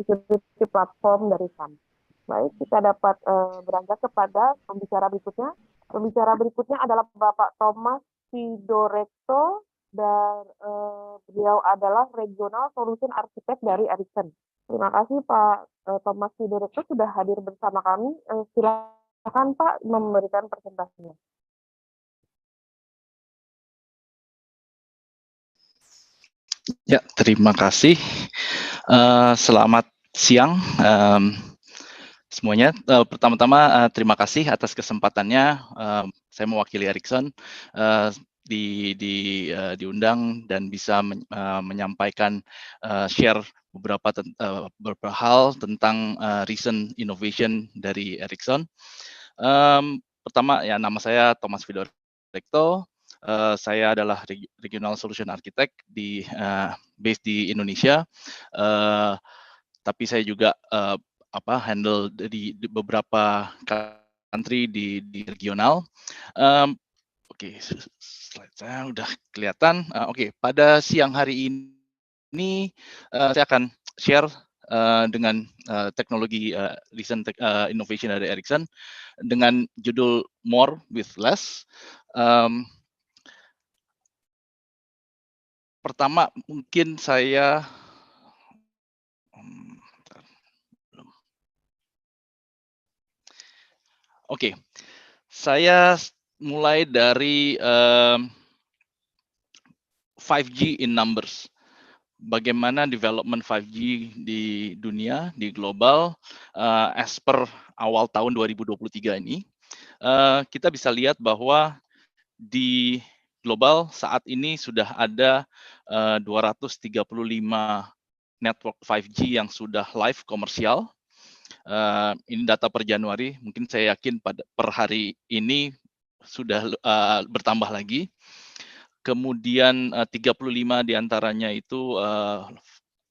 security platform dari SAM. Baik, kita dapat beranjak kepada pembicara berikutnya. Pembicara berikutnya adalah Bapak Thomas Sidorekto, dan beliau adalah Regional Solution Architect dari Ericsson. Terima kasih Pak Thomas Sidorekto sudah hadir bersama kami. Silakan Pak memberikan presentasinya. Ya, terima kasih. Selamat siang semuanya. Pertama-tama terima kasih atas kesempatannya. Saya mewakili Ericsson diundang dan bisa menyampaikan share beberapa hal tentang recent innovation dari Ericsson. pertama ya, nama saya Thomas Vidorekto. Saya adalah Regional Solution Architect di based di Indonesia. Tapi saya juga handle di beberapa country di regional. Oke, slide saya udah kelihatan. Oke, pada siang hari ini saya akan share dengan teknologi recent innovation dari Ericsson dengan judul More with Less. Pertama mungkin saya Oke, saya mulai dari 5G in numbers. Bagaimana development 5G di dunia, di global, as per awal tahun 2023 ini, kita bisa lihat bahwa di global saat ini sudah ada 235 network 5G yang sudah live komersial. Ini data per Januari, mungkin saya yakin per hari ini sudah bertambah lagi. Kemudian 35 diantaranya itu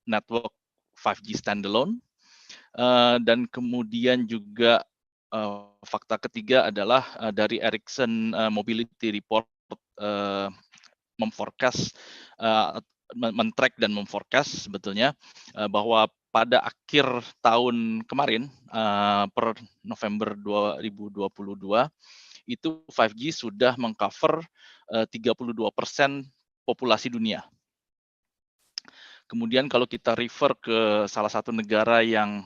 network 5G standalone. Dan kemudian juga fakta ketiga adalah dari Ericsson Mobility Report memforecast, men-track dan memforecast sebetulnya bahwa pada akhir tahun kemarin per November 2022 itu 5G sudah mengcover 32% populasi dunia. Kemudian kalau kita refer ke salah satu negara yang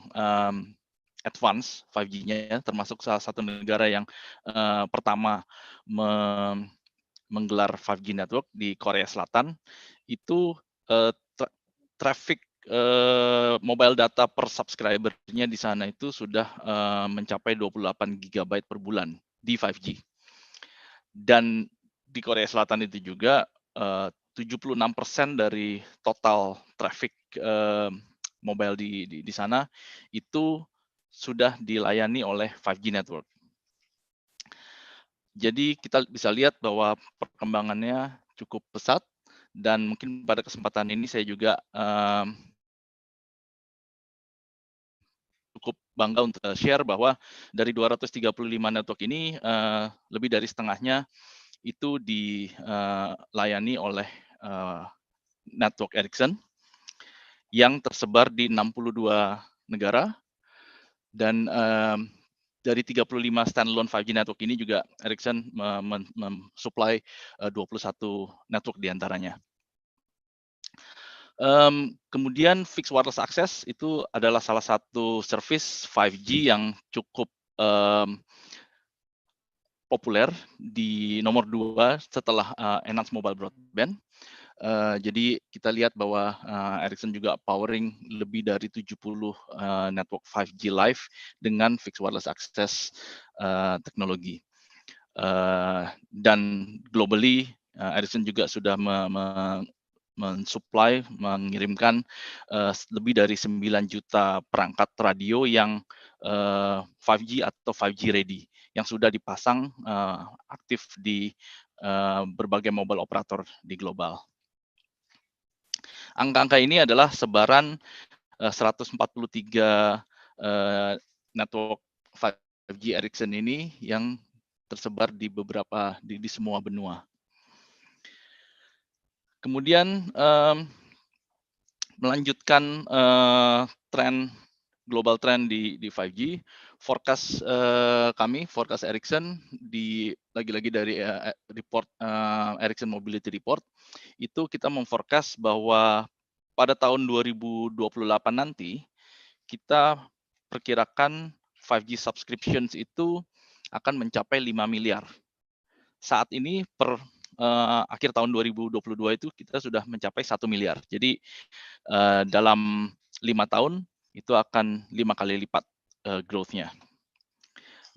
advance 5G-nya, termasuk salah satu negara yang pertama menggelar 5G network di Korea Selatan, itu traffic mobile data per subscriber-nya di sana itu sudah mencapai 28 GB per bulan di 5G. Dan di Korea Selatan itu juga 76% dari total traffic mobile di sana itu sudah dilayani oleh 5G network. Jadi kita bisa lihat bahwa perkembangannya cukup pesat, dan mungkin pada kesempatan ini saya juga cukup bangga untuk share bahwa dari 235 network ini lebih dari setengahnya itu dilayani oleh network Ericsson yang tersebar di 62 negara, dan dari 35 standalone 5G network ini juga Ericsson mensuplai 21 network diantaranya. Kemudian fixed wireless access itu adalah salah satu service 5G yang cukup populer di nomor 2 setelah enhanced mobile broadband. Jadi kita lihat bahwa Ericsson juga powering lebih dari 70 network 5G live dengan fixed wireless access teknologi. Dan globally Ericsson juga sudah mensupply, mengirimkan lebih dari 9 juta perangkat radio yang 5G atau 5G ready yang sudah dipasang aktif di berbagai mobile operator di global. Angka-angka ini adalah sebaran 143 network 5G Ericsson ini yang tersebar di beberapa di semua benua. Kemudian melanjutkan global trend di 5G, forecast kami, forecast Ericsson lagi-lagi dari report Ericsson Mobility Report, itu kita memforecast bahwa pada tahun 2028 nanti kita perkirakan 5G subscriptions itu akan mencapai 5 miliar. Saat ini per akhir tahun 2022 itu kita sudah mencapai 1 miliar. Jadi dalam 5 tahun itu akan 5 kali lipat growth-nya.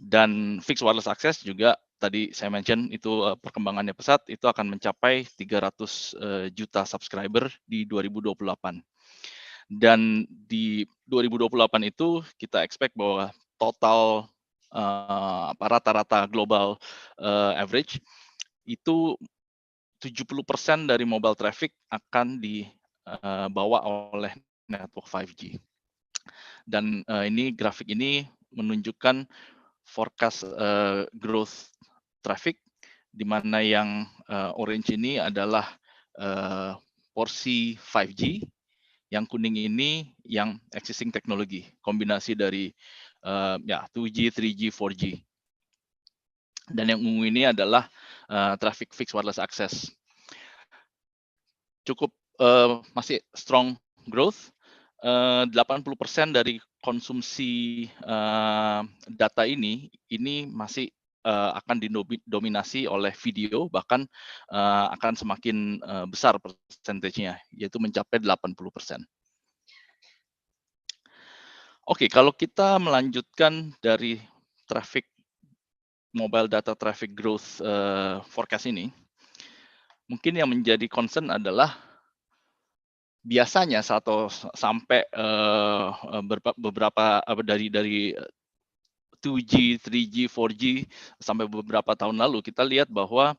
Dan fixed wireless access juga tadi saya mention itu perkembangannya pesat, itu akan mencapai 300 juta subscriber di 2028. Dan di 2028 itu kita expect bahwa total rata-rata global average, itu 70% dari mobile traffic akan dibawa oleh network 5G. Dan ini grafik ini menunjukkan forecast growth traffic, di mana yang orange ini adalah porsi 5G, yang kuning ini yang existing teknologi, kombinasi dari 2G, 3G, 4G. Dan yang ungu ini adalah traffic fixed wireless access. Cukup masih strong growth. 80% dari konsumsi data ini masih akan didominasi oleh video, bahkan akan semakin besar persentasenya, yaitu mencapai 80%. Oke, kalau kita melanjutkan dari traffic mobile data traffic growth forecast ini, mungkin yang menjadi concern adalah biasanya sampai beberapa dari 2G, 3G, 4G sampai beberapa tahun lalu kita lihat bahwa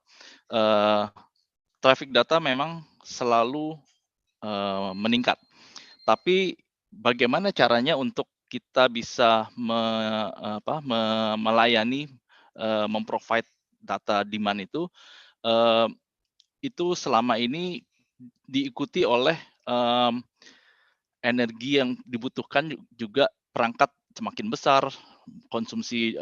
traffic data memang selalu meningkat. Tapi bagaimana caranya untuk kita bisa melayani, memprovide data demand itu selama ini diikuti oleh energi yang dibutuhkan juga perangkat semakin besar, konsumsi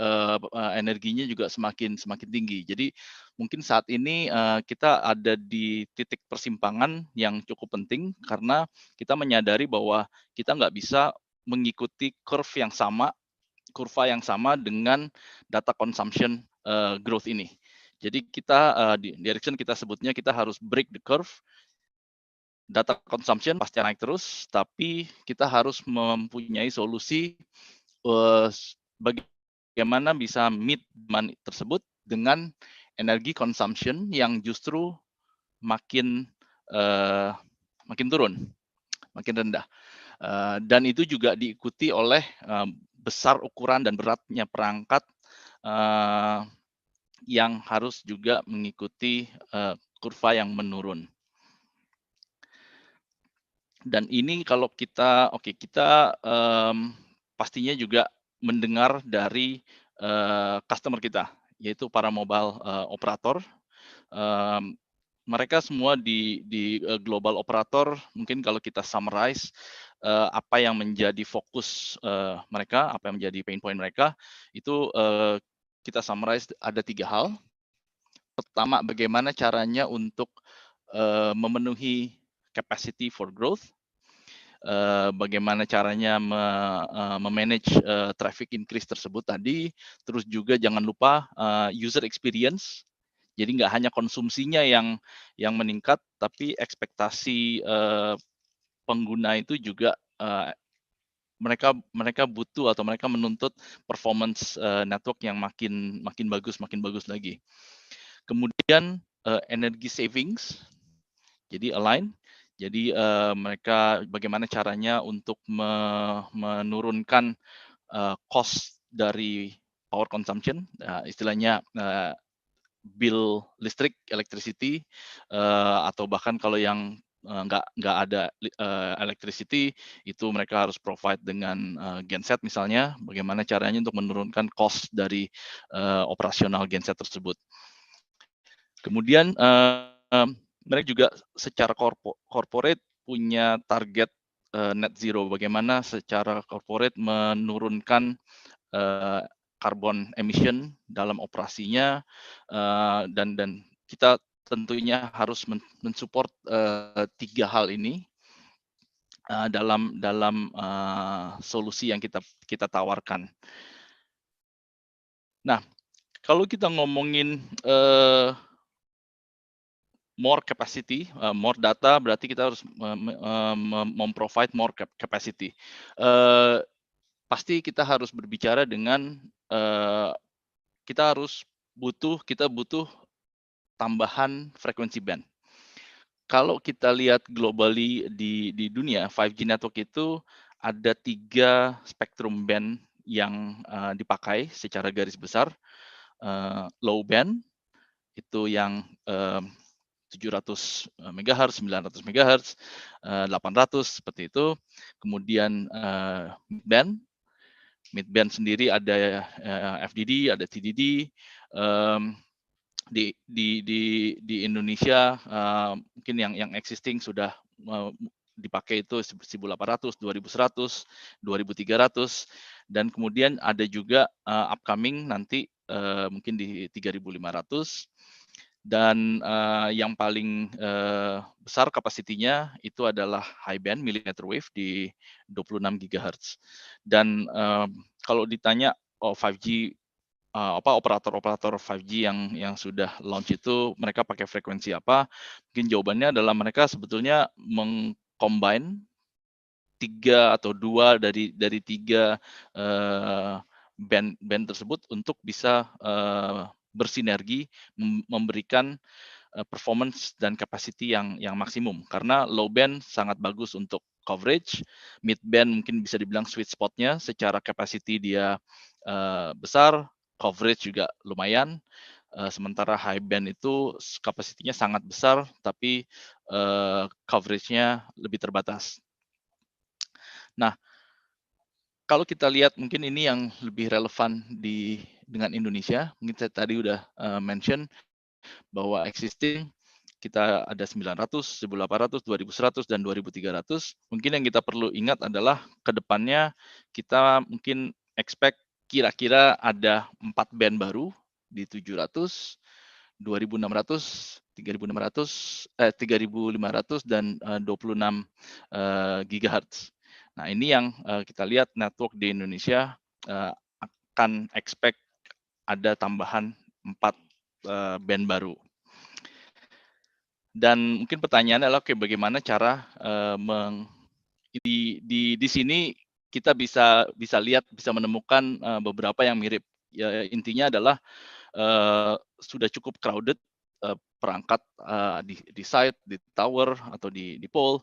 energinya juga semakin tinggi. Jadi mungkin saat ini kita ada di titik persimpangan yang cukup penting karena kita menyadari bahwa kita nggak bisa mengikuti kurva yang sama dengan data consumption growth ini. Jadi kita di Ericsson kita sebutnya kita harus break the curve. Data consumption pasti naik terus, tapi kita harus mempunyai solusi bagaimana bisa meet demand tersebut dengan energi consumption yang justru makin turun, makin rendah. Dan itu juga diikuti oleh besar ukuran dan beratnya perangkat yang harus juga mengikuti kurva yang menurun. Dan ini kalau kita pastinya juga mendengar dari customer kita, yaitu para mobile operator. Mereka semua di global operator, mungkin kalau kita summarize apa yang menjadi fokus mereka, apa yang menjadi pain point mereka, itu kita summarize ada 3 hal. Pertama, bagaimana caranya untuk memenuhi capacity for growth, bagaimana caranya memanage traffic increase tersebut tadi, terus juga jangan lupa user experience. Jadi nggak hanya konsumsinya yang meningkat, tapi ekspektasi pengguna itu juga mereka butuh atau mereka menuntut performance network yang makin bagus lagi. Kemudian energy savings, jadi align. Jadi mereka bagaimana caranya untuk menurunkan cost dari power consumption, istilahnya bill listrik, electricity, atau bahkan kalau yang nggak ada electricity, itu mereka harus provide dengan genset misalnya, bagaimana caranya untuk menurunkan cost dari operasional genset tersebut. Kemudian mereka juga secara corporate punya target net zero, bagaimana secara corporate menurunkan carbon emission dalam operasinya, dan kita tentunya harus mensupport 3 hal ini dalam solusi yang kita tawarkan. Nah, kalau kita ngomongin more capacity, more data, berarti kita harus memprovide more capacity. Pasti kita harus berbicara dengan kita butuh tambahan frekuensi band. Kalau kita lihat globally di dunia, 5G network itu ada 3 spektrum band yang dipakai secara garis besar. Low band itu yang 700 MHz, 900 MHz, 800 seperti itu. Kemudian mid band sendiri ada FDD, ada TDD. Di Indonesia mungkin yang existing sudah dipakai itu 1800, 2100, 2300, dan kemudian ada juga upcoming nanti mungkin di 3500, dan yang paling besar kapasitinya itu adalah high band millimeter wave di 26 GHz. Dan kalau ditanya 5G operator-operator 5G yang sudah launch itu mereka pakai frekuensi apa? Mungkin jawabannya adalah mereka sebetulnya mengcombine 3 atau 2 dari 3 band tersebut untuk bisa bersinergi memberikan performance dan capacity yang maksimum, karena low band sangat bagus untuk coverage, mid band mungkin bisa dibilang sweet spotnya, secara capacity dia besar, coverage juga lumayan, sementara high band itu kapasitinya sangat besar tapi coverage-nya lebih terbatas. Nah, kalau kita lihat mungkin ini yang lebih relevan dengan Indonesia, mungkin saya tadi udah mention bahwa existing kita ada 900, 1800, 2100, dan 2300. Mungkin yang kita perlu ingat adalah ke depannya kita mungkin expect kira-kira ada 4 band baru di 700, 2600, 3500, dan 26 GHz. Nah, ini yang kita lihat network di Indonesia akan expect ada tambahan 4 band baru. Dan mungkin pertanyaannya adalah bagaimana cara di sini kita bisa lihat, bisa menemukan beberapa yang mirip. Ya, intinya adalah sudah cukup crowded perangkat di site, di tower atau di pole,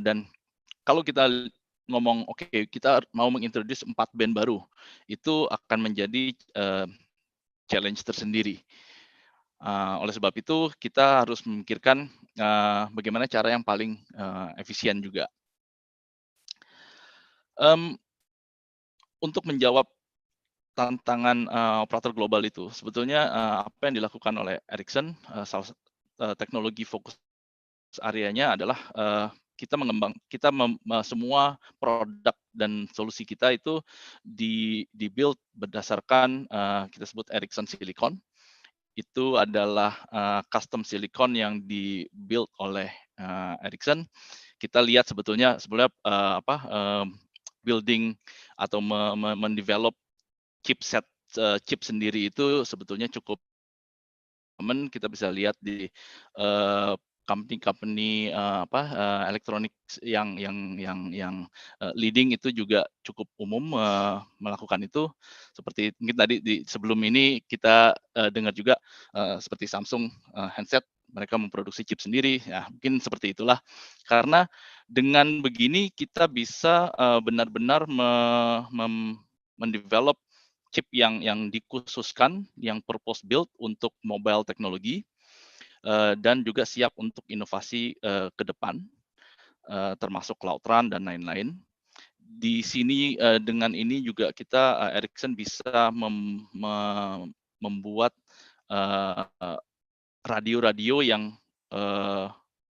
dan kalau kita ngomong kita mau mengintroduce 4 band baru, itu akan menjadi challenge tersendiri. Oleh sebab itu kita harus memikirkan bagaimana cara yang paling efisien juga. Untuk menjawab tantangan operator global itu, sebetulnya apa yang dilakukan oleh Ericsson, teknologi fokus areanya adalah kita semua produk dan solusi kita itu di-build berdasarkan kita sebut Ericsson Silicon. Itu adalah custom silicon yang di-build oleh Ericsson. Kita lihat sebetulnya building atau mendevelop chipset chip sendiri itu sebetulnya cukup common. Kita bisa lihat di company elektronik yang leading itu juga cukup umum melakukan itu. Seperti mungkin tadi sebelum ini kita dengar juga seperti Samsung handset, mereka memproduksi chip sendiri. Ya, mungkin seperti itulah. Karena dengan begini kita bisa benar-benar mendevelop chip yang dikhususkan, yang purpose built untuk mobile teknologi, dan juga siap untuk inovasi ke depan, termasuk cloud run dan lain-lain. Di sini dengan ini juga kita Ericsson bisa membuat radio-radio yang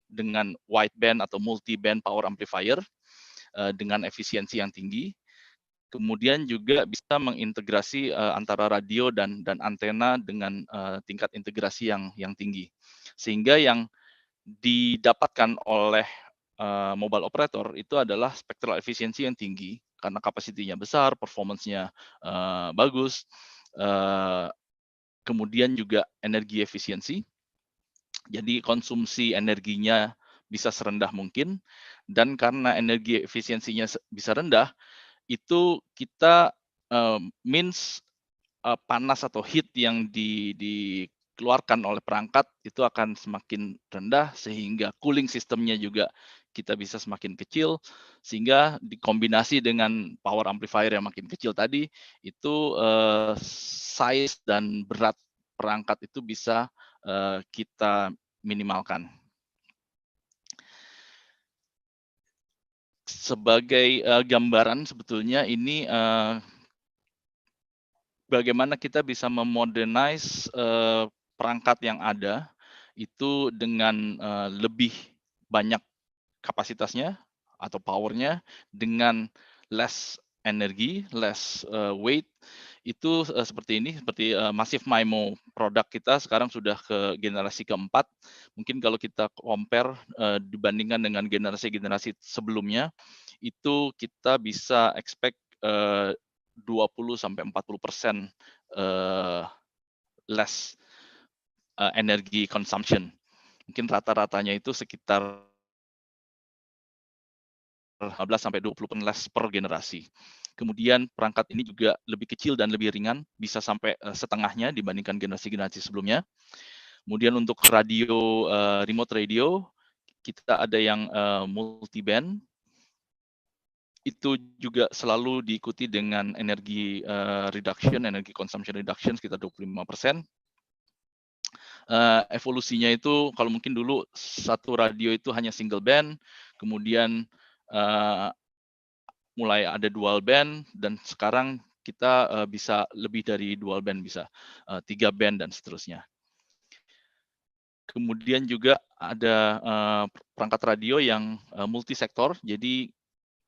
dengan wideband atau multi-band power amplifier dengan efisiensi yang tinggi. Kemudian juga bisa mengintegrasi antara radio dan antena dengan tingkat integrasi yang tinggi. Sehingga yang didapatkan oleh mobile operator itu adalah spectral efisiensi yang tinggi karena kapasitinya besar, performance-nya bagus, kemudian juga energi efisiensi. Jadi konsumsi energinya bisa serendah mungkin, dan karena energi efisiensinya bisa rendah, itu kita means panas atau heat yang dikeluarkan oleh perangkat itu akan semakin rendah, sehingga cooling sistemnya juga kita bisa semakin kecil, sehingga dikombinasi dengan power amplifier yang makin kecil tadi, itu size dan berat perangkat itu bisa kita minimalkan. Sebagai gambaran sebetulnya ini bagaimana kita bisa memodernize perangkat yang ada itu dengan lebih banyak kapasitasnya atau powernya dengan less energi, less weight. Itu seperti ini, seperti Massive MIMO produk kita sekarang sudah ke generasi keempat. Mungkin kalau kita compare dibandingkan dengan generasi-generasi sebelumnya, itu kita bisa expect 20-40% less energi consumption. Mungkin rata-ratanya itu sekitar 15-20% less per generasi. Kemudian perangkat ini juga lebih kecil dan lebih ringan, bisa sampai setengahnya dibandingkan generasi-generasi sebelumnya. Kemudian untuk radio, remote radio, kita ada yang multi-band, itu juga selalu diikuti dengan energi reduction, energi consumption reduction sekitar 25%. Evolusinya itu kalau mungkin dulu satu radio itu hanya single band, kemudian mulai ada dual band, dan sekarang kita bisa lebih dari dual band, bisa 3 band dan seterusnya. Kemudian juga ada perangkat radio yang multisektor, jadi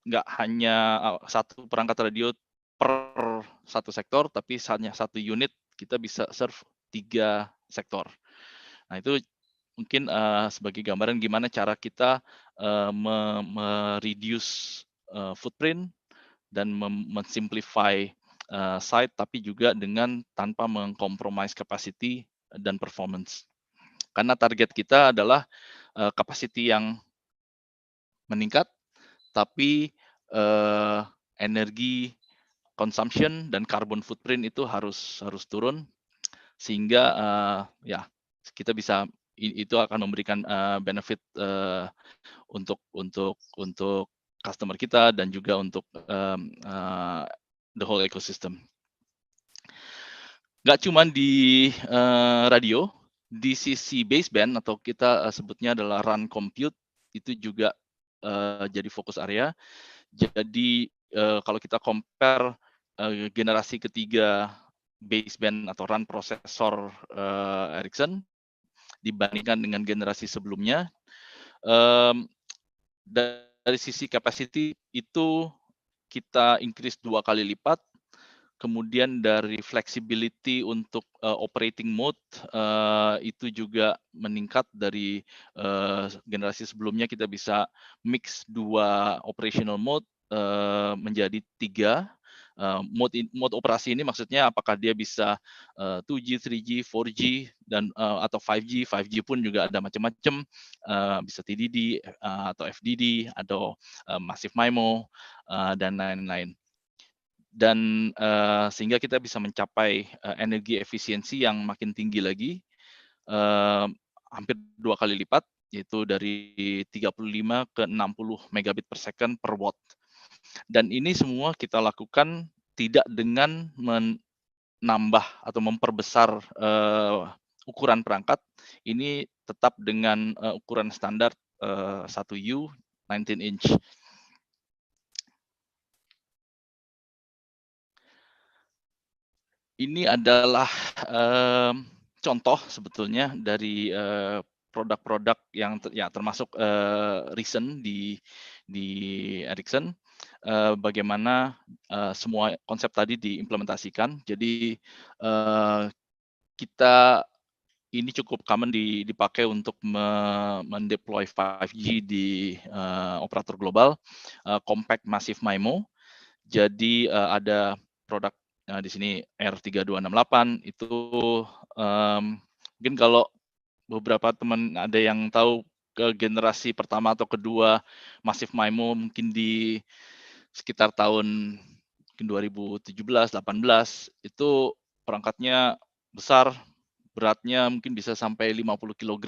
nggak hanya satu perangkat radio per satu sektor, tapi hanya satu unit kita bisa serve 3 sektor. Nah itu mungkin sebagai gambaran gimana cara kita mereduce footprint dan mensimplify site, tapi juga dengan tanpa mengkompromis capacity dan performance. Karena target kita adalah capacity yang meningkat, tapi energi consumption dan carbon footprint itu harus turun, sehingga ya kita bisa, itu akan memberikan benefit untuk customer kita dan juga untuk the whole ecosystem. Nggak cuma di radio, di sisi baseband atau kita sebutnya adalah run compute, itu juga jadi fokus area. Jadi kalau kita compare generasi ketiga baseband atau run prosesor Ericsson dibandingkan dengan generasi sebelumnya, dari sisi capacity itu kita increase 2 kali lipat. Kemudian dari flexibility untuk operating mode itu juga meningkat dari generasi sebelumnya, kita bisa mix 2 operational mode menjadi 3. Mode operasi ini maksudnya apakah dia bisa 2G, 3G, 4G dan atau 5G. 5G pun juga ada macam-macam, bisa TDD atau FDD atau Massive MIMO dan lain-lain. Dan sehingga kita bisa mencapai energi efisiensi yang makin tinggi lagi, hampir 2 kali lipat, yaitu dari 35 ke 60 megabit per second per watt. Dan ini semua kita lakukan tidak dengan menambah atau memperbesar ukuran perangkat, ini tetap dengan ukuran standar 1U 19 inch. Ini adalah contoh sebetulnya dari produk-produk yang termasuk recent di Ericsson, bagaimana semua konsep tadi diimplementasikan. Jadi kita ini cukup common dipakai untuk mendeploy 5G di operator global, compact massive MIMO. Jadi ada produk di sini R3268 itu mungkin kalau beberapa teman ada yang tahu ke generasi pertama atau kedua Massive MIMO mungkin di sekitar tahun 2017-18 itu perangkatnya besar, beratnya mungkin bisa sampai 50 kg,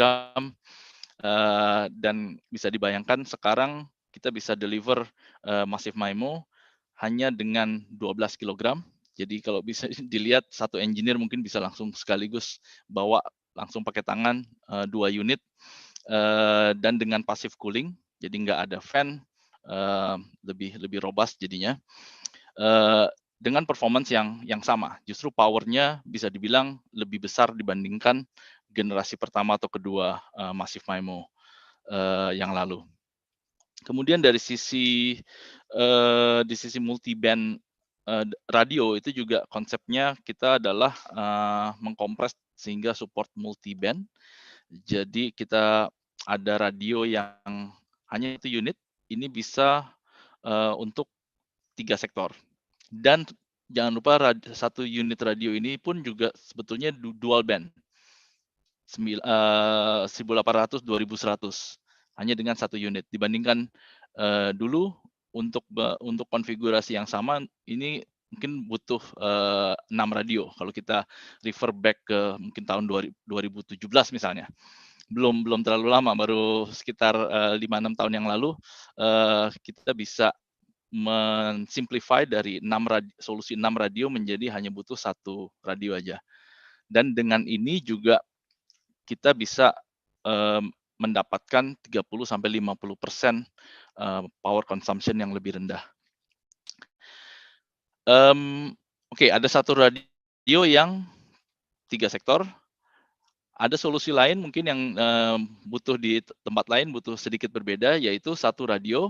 dan bisa dibayangkan sekarang kita bisa deliver Massive MIMO hanya dengan 12 kg. Jadi kalau bisa dilihat satu engineer mungkin bisa langsung sekaligus bawa langsung pakai tangan 2 unit dan dengan passive cooling, jadi nggak ada fan, lebih robust jadinya. Dengan performance yang sama, justru powernya bisa dibilang lebih besar dibandingkan generasi pertama atau kedua Massive MIMO yang lalu. Kemudian dari sisi di sisi multiband radio itu juga konsepnya kita adalah mengkompres sehingga support multiband. Jadi kita ada radio yang hanya 1 unit, ini bisa untuk 3 sektor. Dan jangan lupa 1 unit radio ini pun juga sebetulnya dual band. 1800 2100 hanya dengan 1 unit dibandingkan dulu untuk konfigurasi yang sama ini mungkin butuh 6 radio kalau kita refer back ke mungkin tahun 2017 misalnya. Belum terlalu lama, baru sekitar 5-6 tahun yang lalu kita bisa mensimplify dari solusi 6 radio menjadi hanya butuh 1 radio aja. Dan dengan ini juga kita bisa mendapatkan 30-50% power consumption yang lebih rendah. Oke, ada 1 radio yang 3 sektor. Ada solusi lain mungkin yang butuh di tempat lain butuh sedikit berbeda, yaitu 1 radio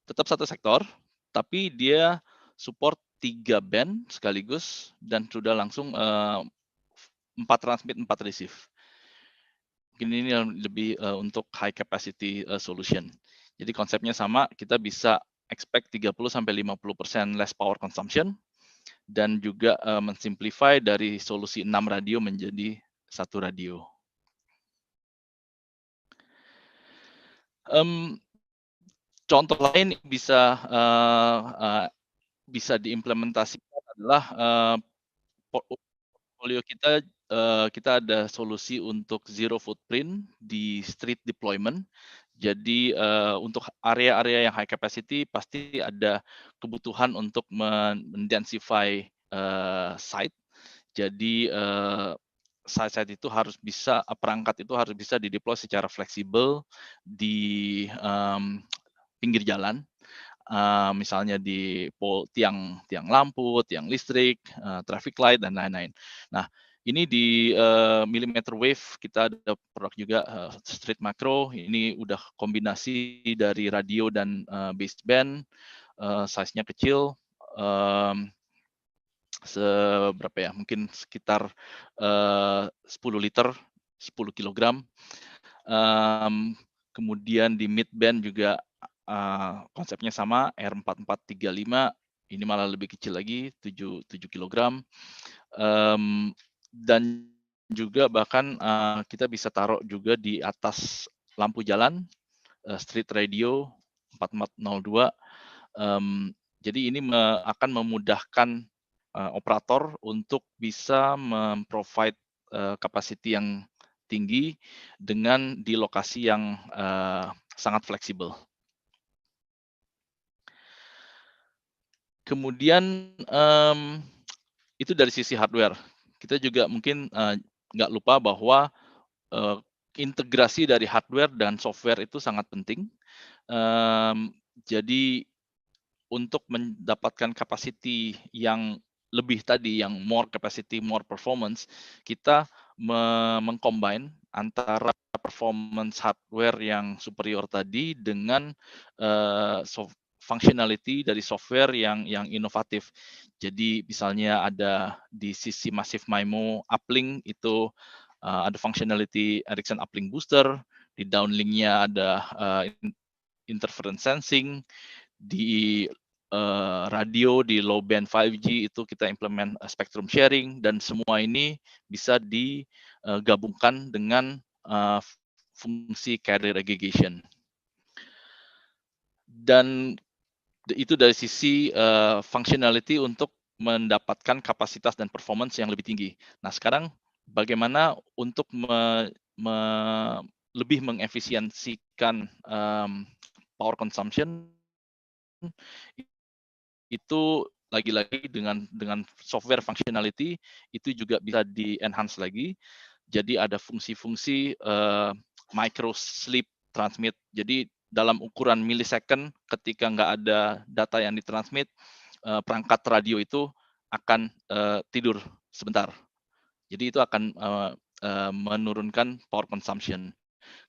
tetap 1 sektor, tapi dia support 3 band sekaligus dan sudah langsung 4 transmit, 4 receive. Mungkin ini lebih untuk high capacity solution. Jadi konsepnya sama, kita bisa expect 30-50% less power consumption dan juga mensimplify dari solusi 6 radio menjadi 1 radio. Contoh lain bisa diimplementasikan adalah portfolio kita. Kita ada solusi untuk zero footprint di street deployment. Jadi untuk area-area yang high capacity pasti ada kebutuhan untuk mendensify site. Jadi site itu harus bisa, perangkat itu harus bisa dideploy secara fleksibel di pinggir jalan. Misalnya di tiang lampu, tiang listrik, traffic light dan lain-lain. Nah, ini di millimeter wave kita ada produk juga street macro. Ini udah kombinasi dari radio dan baseband, size-nya kecil, seberapa ya? Mungkin sekitar 10 liter, 10 kilogram. Kemudian di midband juga konsepnya sama, R4435, ini malah lebih kecil lagi, 7 kilogram. Dan juga bahkan kita bisa taruh juga di atas lampu jalan, street radio 4402. Jadi ini akan memudahkan operator untuk bisa memprovide capacity yang tinggi dengan di lokasi yang sangat fleksibel. Kemudian itu dari sisi hardware. Kita juga mungkin nggak lupa bahwa integrasi dari hardware dan software itu sangat penting. Jadi untuk mendapatkan capacity yang lebih tadi, yang more capacity, more performance, kita mengcombine antara performance hardware yang superior tadi dengan functionality dari software yang inovatif. Jadi misalnya ada di sisi Massive MIMO uplink itu ada functionality Ericsson uplink booster, di downlinknya ada interference sensing, di radio di low band 5G itu kita implement spectrum sharing, dan semua ini bisa digabungkan dengan fungsi carrier aggregation. Dan itu dari sisi functionality untuk mendapatkan kapasitas dan performance yang lebih tinggi. Nah, sekarang bagaimana untuk lebih mengefisiensikan power consumption itu lagi-lagi dengan software functionality itu juga bisa di-enhance lagi. Jadi ada fungsi-fungsi micro sleep transmit. Jadi dalam ukuran millisecond ketika nggak ada data yang ditransmit, perangkat radio itu akan tidur sebentar. Jadi itu akan menurunkan power consumption.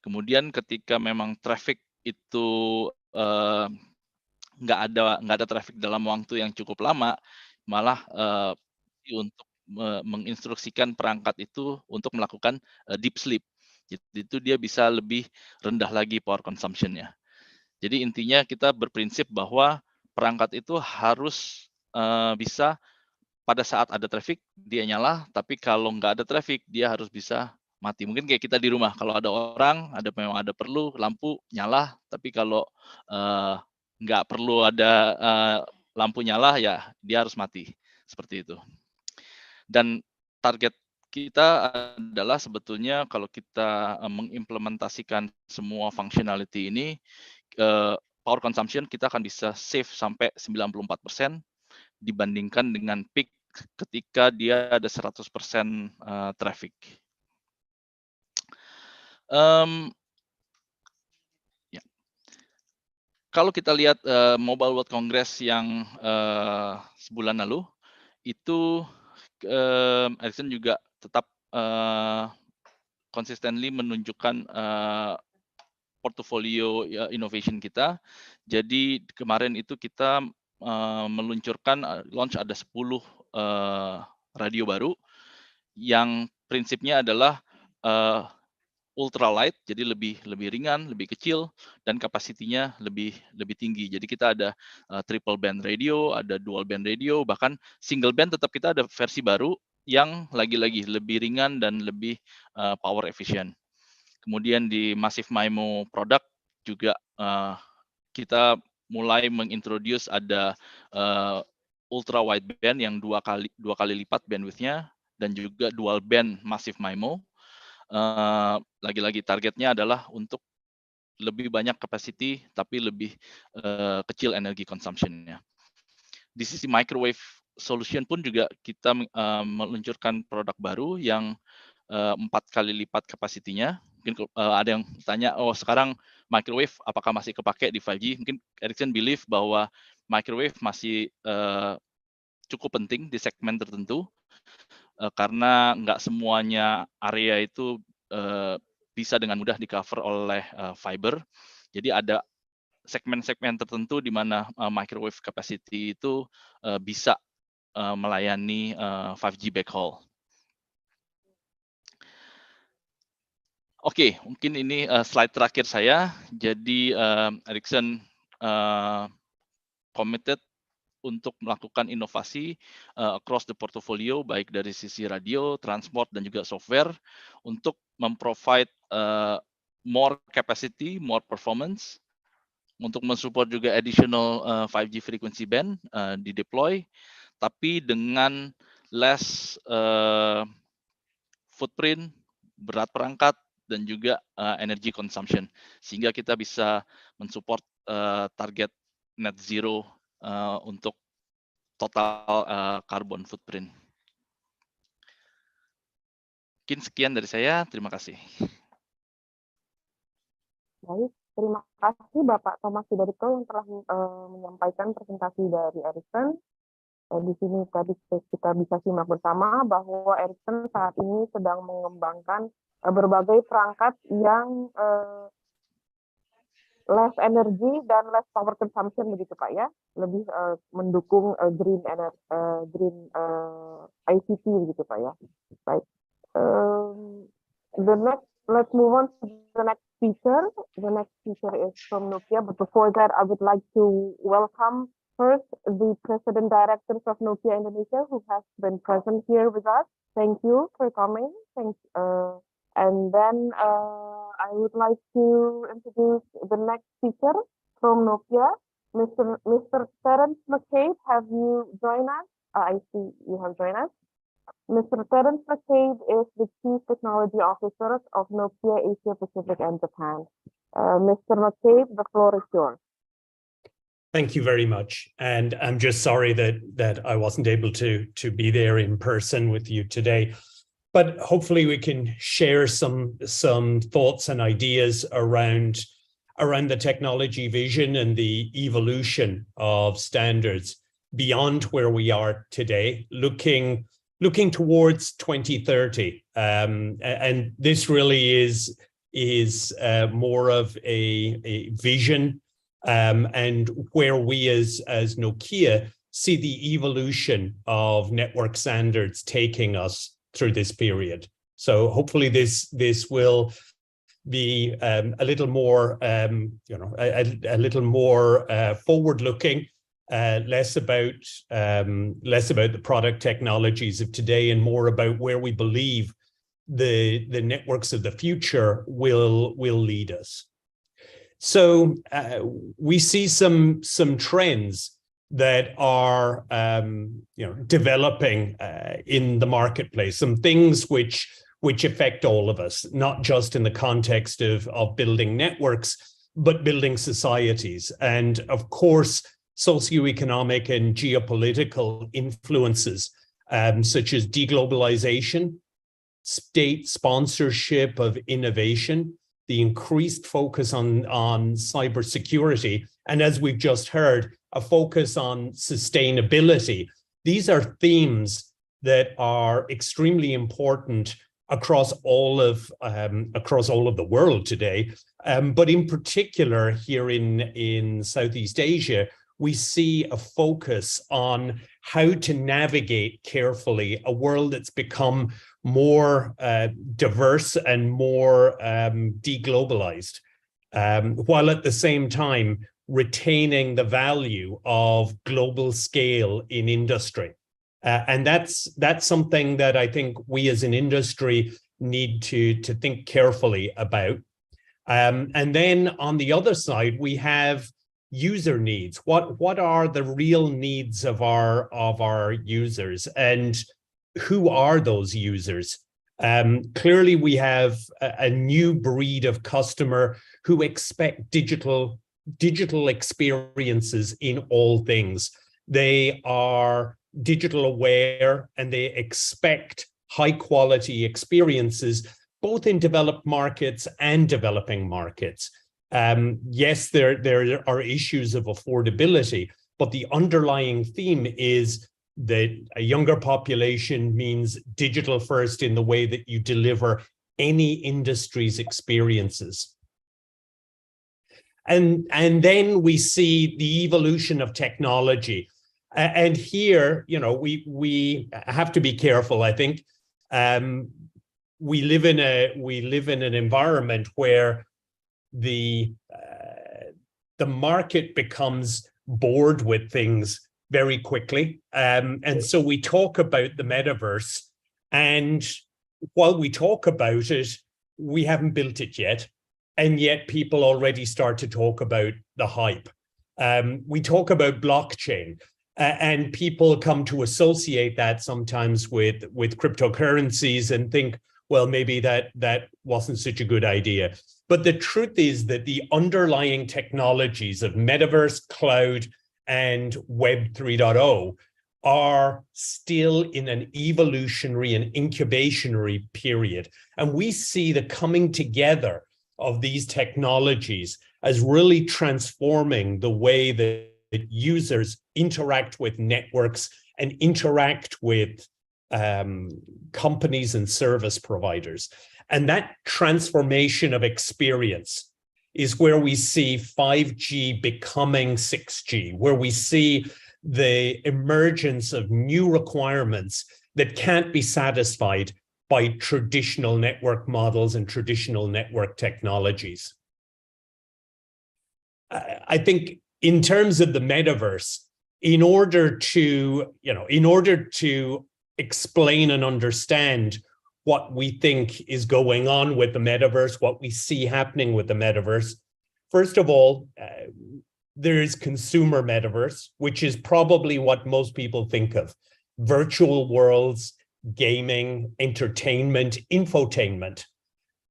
Kemudian ketika memang traffic itu nggak ada traffic dalam waktu yang cukup lama, malah untuk menginstruksikan perangkat itu untuk melakukan deep sleep. Jadi itu dia bisa lebih rendah lagi power consumption-nya. Jadi intinya kita berprinsip bahwa perangkat itu harus bisa pada saat ada traffic dia nyala, tapi kalau nggak ada traffic dia harus bisa mati. Mungkin kayak kita di rumah, kalau ada orang, memang ada perlu lampu nyala, tapi kalau nggak perlu ada lampu nyala ya dia harus mati seperti itu. Dan target kita adalah sebetulnya kalau kita mengimplementasikan semua functionality ini, power consumption kita akan bisa save sampai 94% dibandingkan dengan peak ketika dia ada 100% traffic. Ya. Kalau kita lihat Mobile World Congress yang sebulan lalu, itu Ericsson juga tetap consistently menunjukkan portfolio innovation kita. Jadi kemarin itu kita meluncurkan launch ada 10 radio baru yang prinsipnya adalah ultralight, jadi lebih ringan, lebih kecil, dan kapasitinya lebih tinggi. Jadi kita ada triple band radio, ada dual band radio, bahkan single band tetap kita ada versi baru yang lagi-lagi lebih ringan dan lebih power efficient. Kemudian di Massive MIMO product juga kita mulai mengintroduce ada ultra wideband yang dua kali lipat bandwidth-nya dan juga dual band Massive MIMO. Lagi-lagi targetnya adalah untuk lebih banyak capacity tapi lebih kecil energi consumption-nya. Di sisi microwave solution pun juga kita meluncurkan produk baru yang 4 kali lipat kapasitinya. Mungkin ada yang tanya, oh sekarang microwave apakah masih kepake di 5G? Mungkin Ericsson believe bahwa microwave masih cukup penting di segmen tertentu karena nggak semuanya area itu bisa dengan mudah di cover oleh fiber. Jadi ada segmen-segmen tertentu di mana microwave capacity itu bisa melayani 5G backhaul. Oke, mungkin ini slide terakhir saya. Jadi Ericsson committed untuk melakukan inovasi across the portfolio, baik dari sisi radio, transport, dan juga software, untuk memprovide more capacity, more performance, untuk mensupport juga additional 5G frequency band di deploy, tapi dengan less footprint, berat perangkat, dan juga energy consumption, sehingga kita bisa mensupport target net zero untuk total carbon footprint. Mungkin sekian dari saya, terima kasih. Baik, terima kasih Bapak Thomas Sidarito yang telah menyampaikan presentasi dari Ericsson. Di sini tadi kita bisa simak bersama bahwa Ericsson saat ini sedang mengembangkan berbagai perangkat yang less energy dan less power consumption begitu Pak ya, lebih mendukung green ICT begitu Pak ya. Baik, let's move on to the next speaker. The next speaker is from Nokia, but before that, I would like to welcome first the President Directors of Nokia Indonesia who has been present here with us. Thank you for coming. Thanks. And then I would like to introduce the next speaker from Nokia, Mr. Terence McCabe. Have you joined us? I see you have joined us. Mr. Terence McCabe is the Chief Technology Officer of Nokia Asia Pacific and Japan. Mr. McCabe, the floor is yours. Thank you very much. And I'm just sorry that I wasn't able to be there in person with you today. But hopefully we can share some thoughts and ideas around the technology vision and the evolution of standards beyond where we are today, looking towards 2030. And this really is more of a vision and where we as Nokia see the evolution of network standards taking us through this period. So hopefully this will be a little more, a little more forward-looking, less about the product technologies of today, and more about where we believe the networks of the future will lead us. So we see some trends that are developing in the marketplace, some things which affect all of us, not just in the context of building networks, but building societies. And of course, socioeconomic and geopolitical influences, such as deglobalization, state sponsorship of innovation, the increased focus on cybersecurity, and as we've just heard, a focus on sustainability. These are themes that are extremely important across all of the world today, but in particular here in Southeast Asia, we see a focus on how to navigate carefully a world that's become more diverse and more deglobalized, while at the same time retaining the value of global scale in industry. And that's something that I think we as an industry need to think carefully about. And then on the other side, we have user needs. What are the real needs of our users, and who are those users? Clearly, we have a new breed of customer who expect digital experiences in all things. They are digital aware and they expect high quality experiences, both in developed markets and developing markets. Yes, there are issues of affordability, but the underlying theme is that a younger population means digital first in the way that you deliver any industry's experiences. And then we see the evolution of technology. And here, we have to be careful, I think. We live in an environment where the market becomes bored with things very quickly. And so we talk about the metaverse, and while we talk about it, we haven't built it yet. And yet people already start to talk about the hype. We talk about blockchain, and people come to associate that sometimes with cryptocurrencies and think, well, maybe that wasn't such a good idea. But the truth is that the underlying technologies of metaverse, cloud, and Web 3.0 are still in an evolutionary and incubationary period. And we see the coming together of these technologies as really transforming the way that users interact with networks and interact with companies and service providers. And that transformation of experience is where we see 5G becoming 6G, where we see the emergence of new requirements that can't be satisfied by traditional network models and traditional network technologies. I think in terms of the metaverse, in order to explain and understand what we think is going on with the metaverse, what we see happening with the metaverse, first of all, there is consumer metaverse, which is probably what most people think of. Virtual worlds gaming, entertainment, infotainment.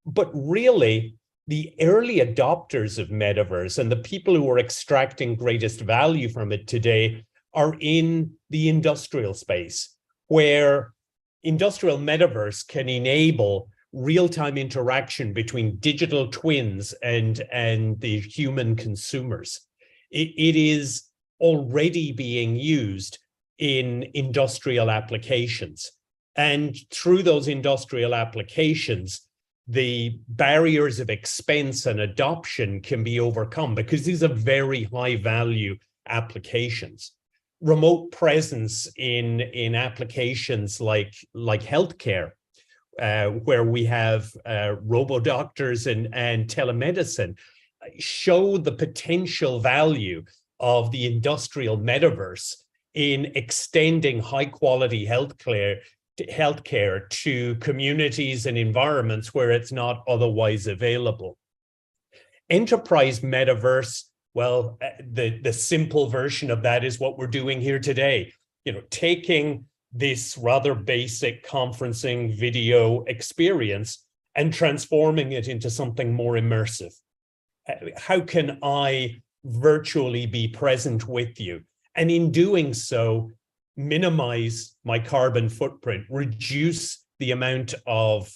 But really, the early adopters of metaverse and the people who are extracting greatest value from it today are in the industrial space, where industrial metaverse can enable real-time interaction between digital twins and the human consumers. It is already being used in industrial applications. And through those industrial applications, the barriers of expense and adoption can be overcome because these are very high value applications. Remote presence in applications like healthcare, where we have robo-doctors and telemedicine, show the potential value of the industrial metaverse in extending high quality healthcare to communities and environments where it's not otherwise available. Enterprise metaverse, well, the simple version of that is what we're doing here today. You know, taking this rather basic conferencing video experience and transforming it into something more immersive. How can I virtually be present with you? And in doing so, minimize my carbon footprint, reduce the amount of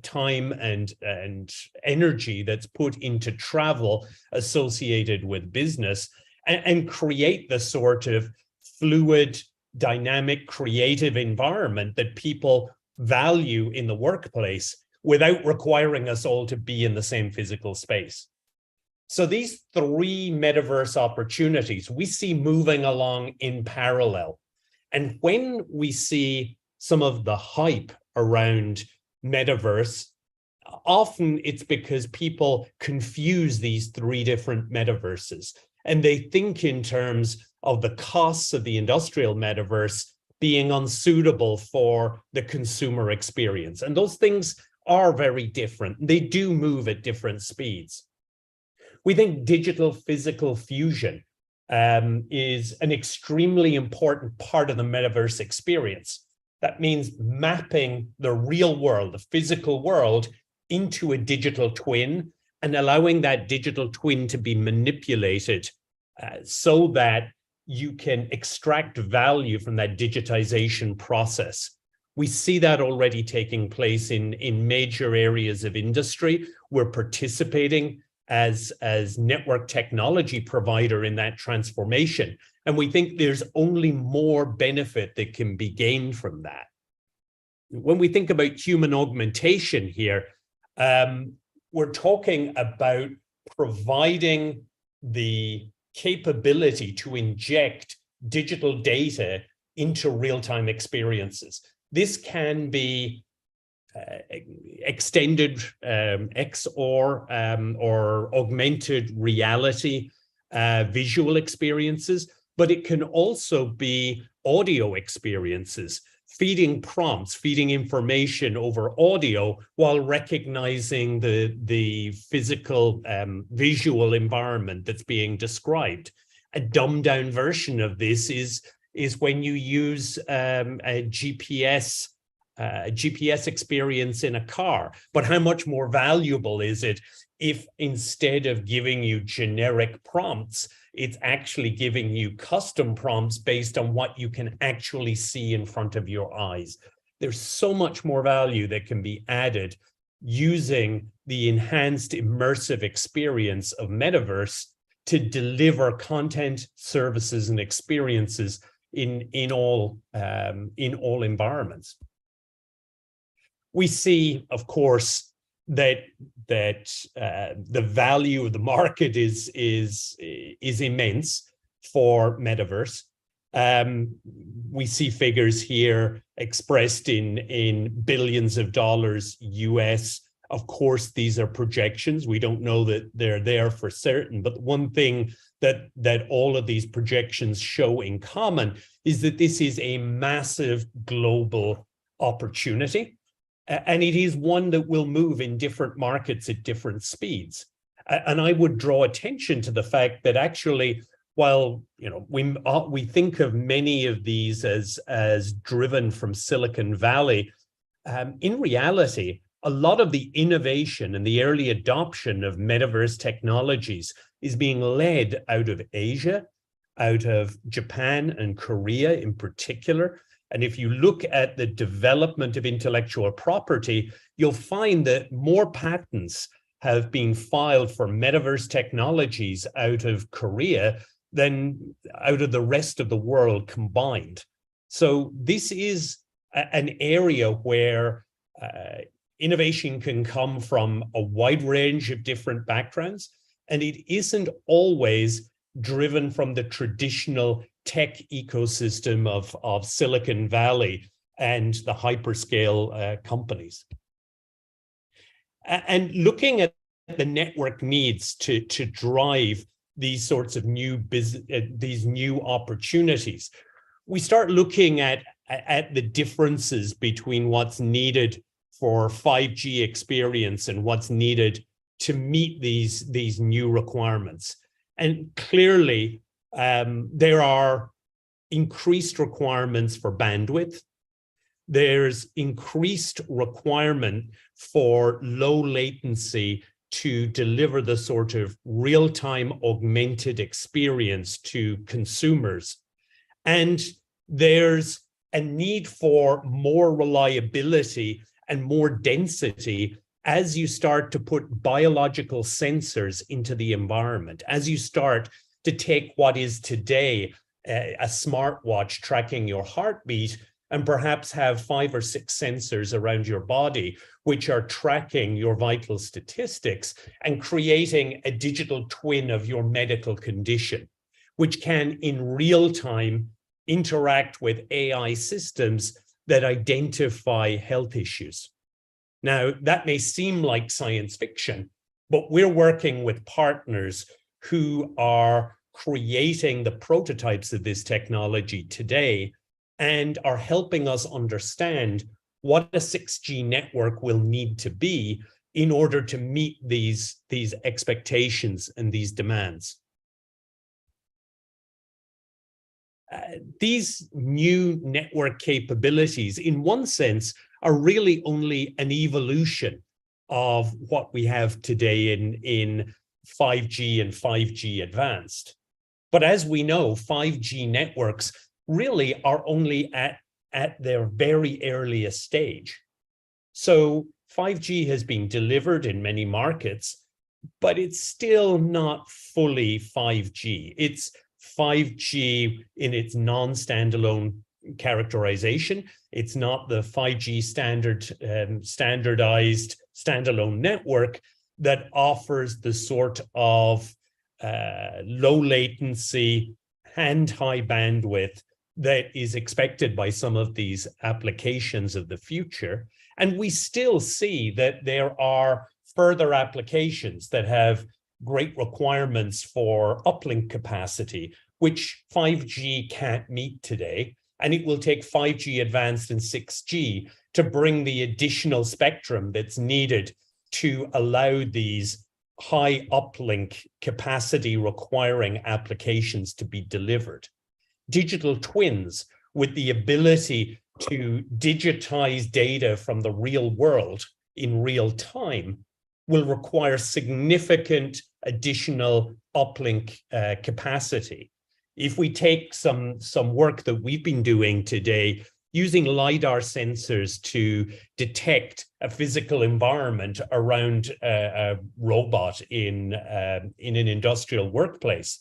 time and energy that's put into travel associated with business, and create the sort of fluid, dynamic, creative environment that people value in the workplace without requiring us all to be in the same physical space. So these three metaverse opportunities we see moving along in parallel. And when we see some of the hype around metaverse, often it's because people confuse these three different metaverses. And they think in terms of the costs of the industrial metaverse being unsuitable for the consumer experience. And those things are very different. They do move at different speeds. We think digital physical fusion is an extremely important part of the metaverse experience. That means mapping the real world, the physical world, into a digital twin and allowing that digital twin to be manipulated so that you can extract value from that digitization process. We see that already taking place in major areas of industry. We're participating as network technology provider in that transformation. And we think there's only more benefit that can be gained from that. When we think about human augmentation here, we're talking about providing the capability to inject digital data into real-time experiences. This can be extended XR or augmented reality visual experiences, but it can also be audio experiences, feeding prompts, feeding information over audio while recognizing the physical visual environment that's being described. A dumbed down version of this is when you use a GPS experience in a car. But how much more valuable is it if instead of giving you generic prompts, it's actually giving you custom prompts based on what you can actually see in front of your eyes? There's so much more value that can be added using the enhanced immersive experience of metaverse to deliver content, services, and experiences in all environments. We see, of course, that the value of the market is immense for metaverse. We see figures here expressed in billions of dollars US. Of course, these are projections. We don't know that they're there for certain, but one thing that all of these projections show in common is that this is a massive global opportunity. And it is one that will move in different markets at different speeds. And I would draw attention to the fact that actually while we think of many of these as driven from Silicon Valley, in reality, a lot of the innovation and the early adoption of metaverse technologies is being led out of Asia, out of Japan and Korea in particular. And if you look at the development of intellectual property, you'll find that more patents have been filed for metaverse technologies out of Korea than out of the rest of the world combined. So this is an area where innovation can come from a wide range of different backgrounds, and it isn't always driven from the traditional tech ecosystem of Silicon Valley and the hyperscale companies. And looking at the network needs to drive these sorts of these new opportunities, we start looking at the differences between what's needed for 5G experience and what's needed to meet these new requirements. And clearly, there are increased requirements for bandwidth. There's increased requirement for low latency to deliver the sort of real-time augmented experience to consumers. And there's a need for more reliability and more density as you start to put biological sensors into the environment, as you start to take what is today a smartwatch tracking your heartbeat and perhaps have 5 or 6 sensors around your body, which are tracking your vital statistics and creating a digital twin of your medical condition, which can in real time interact with AI systems that identify health issues. Now, that may seem like science fiction, but we're working with partners who are creating the prototypes of this technology today and are helping us understand what a 6G network will need to be in order to meet these expectations and these demands. These new network capabilities, in one sense, are really only an evolution of what we have today in 5G and 5G advanced. But as we know, 5G networks really are only at their very earliest stage. So 5G has been delivered in many markets, but it's still not fully 5G. It's 5G in its non-standalone characterization. It's not the 5G standardized standalone network that offers the sort of low latency and high bandwidth that is expected by some of these applications of the future. And we still see that there are further applications that have great requirements for uplink capacity, which 5G can't meet today. And it will take 5G advanced and 6G to bring the additional spectrum that's needed to allow these high uplink capacity requiring applications to be delivered. Digital twins with the ability to digitize data from the real world in real time will require significant additional uplink capacity. If we take some work that we've been doing today, using LiDAR sensors to detect a physical environment around a robot in an industrial workplace,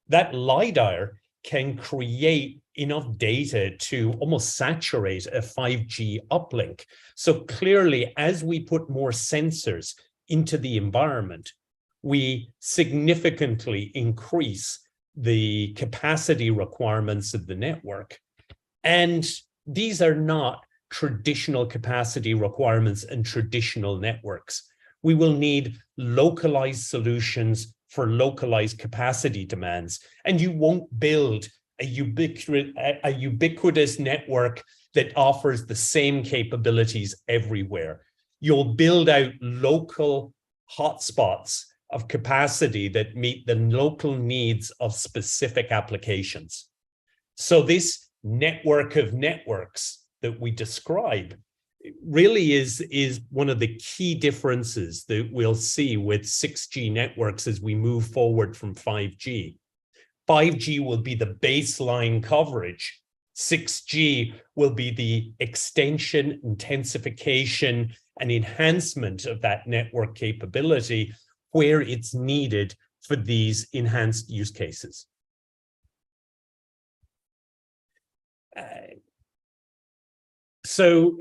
that LiDAR can create enough data to almost saturate a 5G uplink. So clearly, as we put more sensors into the environment, we significantly increase the capacity requirements of the network. And these are not traditional capacity requirements and traditional networks. We will need localized solutions for localized capacity demands. And you won't build a ubiquitous network that offers the same capabilities everywhere. You'll build out local hotspots of capacity that meet the local needs of specific applications. So this network of networks that we describe really is one of the key differences that we'll see with 6G networks as we move forward from 5G. 5G will be the baseline coverage. 6G will be the extension, intensification, and enhancement of that network capability where it's needed for these enhanced use cases. So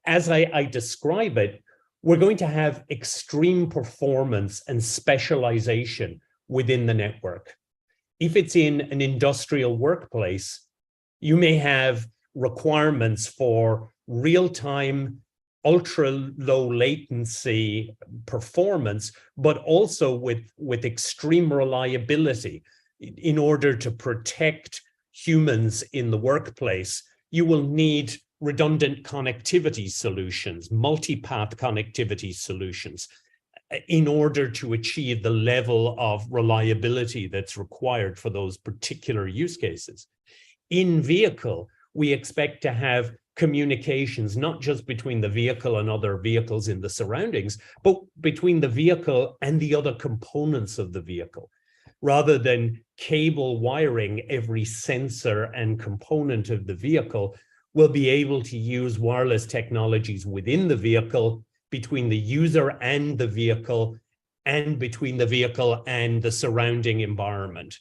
as I describe it, we're going to have extreme performance and specialization within the network. If it's in an industrial workplace, you may have requirements for real-time, ultra-low latency performance, but also with extreme reliability. In order to protect humans in the workplace, you will need redundant connectivity solutions, multipath connectivity solutions, in order to achieve the level of reliability that's required for those particular use cases. In vehicle, we expect to have communications, not just between the vehicle and other vehicles in the surroundings, but between the vehicle and the other components of the vehicle. Rather than cable wiring every sensor and component of the vehicle, we'll be able to use wireless technologies within the vehicle, between the user and the vehicle, and between the vehicle and the surrounding environment.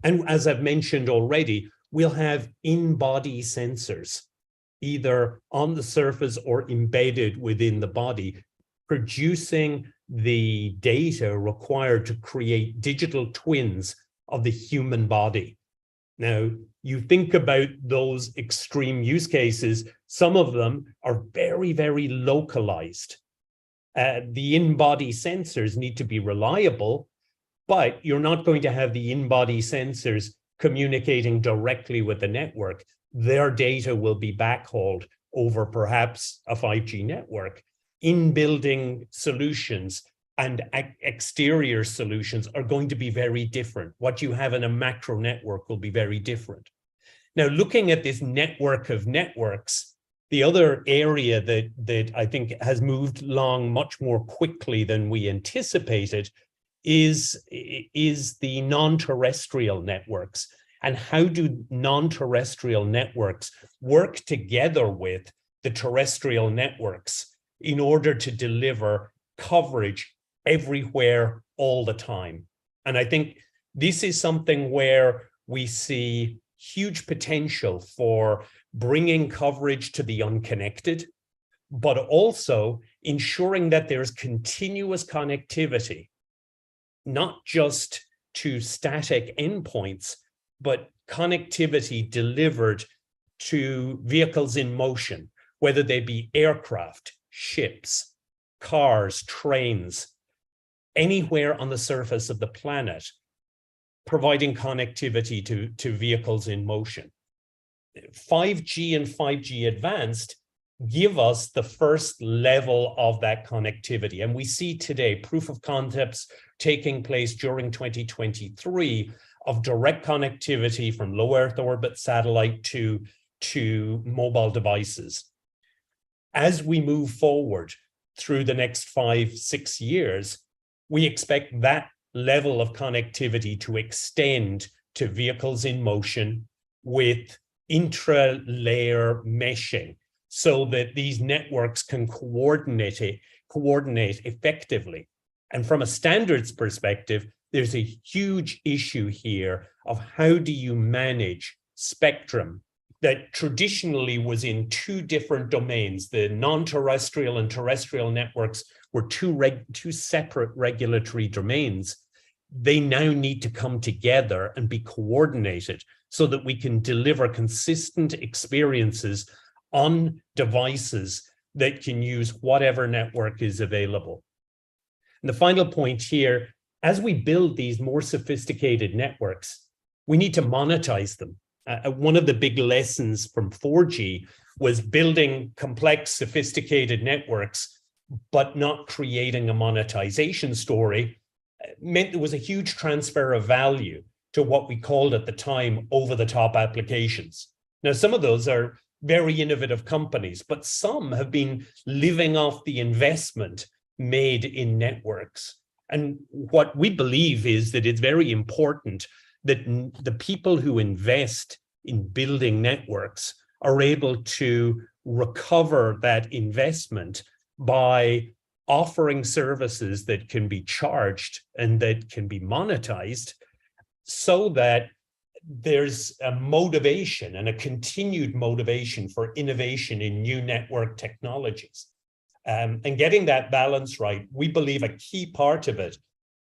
And as I've mentioned already, we'll have in-body sensors, either on the surface or embedded within the body, producing the data required to create digital twins of the human body. Now, you think about those extreme use cases, some of them are very, very localized. The in-body sensors need to be reliable, but you're not going to have the in-body sensors communicating directly with the network. Their data will be backhauled over perhaps a 5G network. In-building solutions and exterior solutions are going to be very different. What you have in a macro network will be very different. Now, looking at this network of networks, the other area that I think has moved along much more quickly than we anticipated is the non-terrestrial networks. And how do non-terrestrial networks work together with the terrestrial networks in order to deliver coverage everywhere all the time? And I think this is something where we see huge potential for bringing coverage to the unconnected, but also ensuring that there's continuous connectivity, not just to static endpoints, but connectivity delivered to vehicles in motion, whether they be aircraft, ships, cars, trains, anywhere on the surface of the planet, providing connectivity to vehicles in motion. 5G and 5G Advanced give us the first level of that connectivity. And we see today proof of concepts taking place during 2023 of direct connectivity from low Earth orbit satellite to mobile devices. As we move forward through the next 5-6 years, we expect that level of connectivity to extend to vehicles in motion with intra-layer meshing, so that these networks can coordinate effectively. And from a standards perspective, there's a huge issue here of how do you manage spectrum that traditionally was in two different domains. The non-terrestrial and terrestrial networks were two separate regulatory domains. They now need to come together and be coordinated so that we can deliver consistent experiences on devices that can use whatever network is available. And the final point here, as we build these more sophisticated networks, we need to monetize them. One of the big lessons from 4G was building complex, sophisticated networks but not creating a monetization story, meant there was a huge transfer of value to what we called at the time over-the-top applications. Now, some of those are very innovative companies, but some have been living off the investment made in networks. And what we believe is that it's very important that the people who invest in building networks are able to recover that investment by offering services that can be charged and that can be monetized, so that there's a motivation and a continued motivation for innovation in new network technologies. And getting that balance right, we believe a key part of it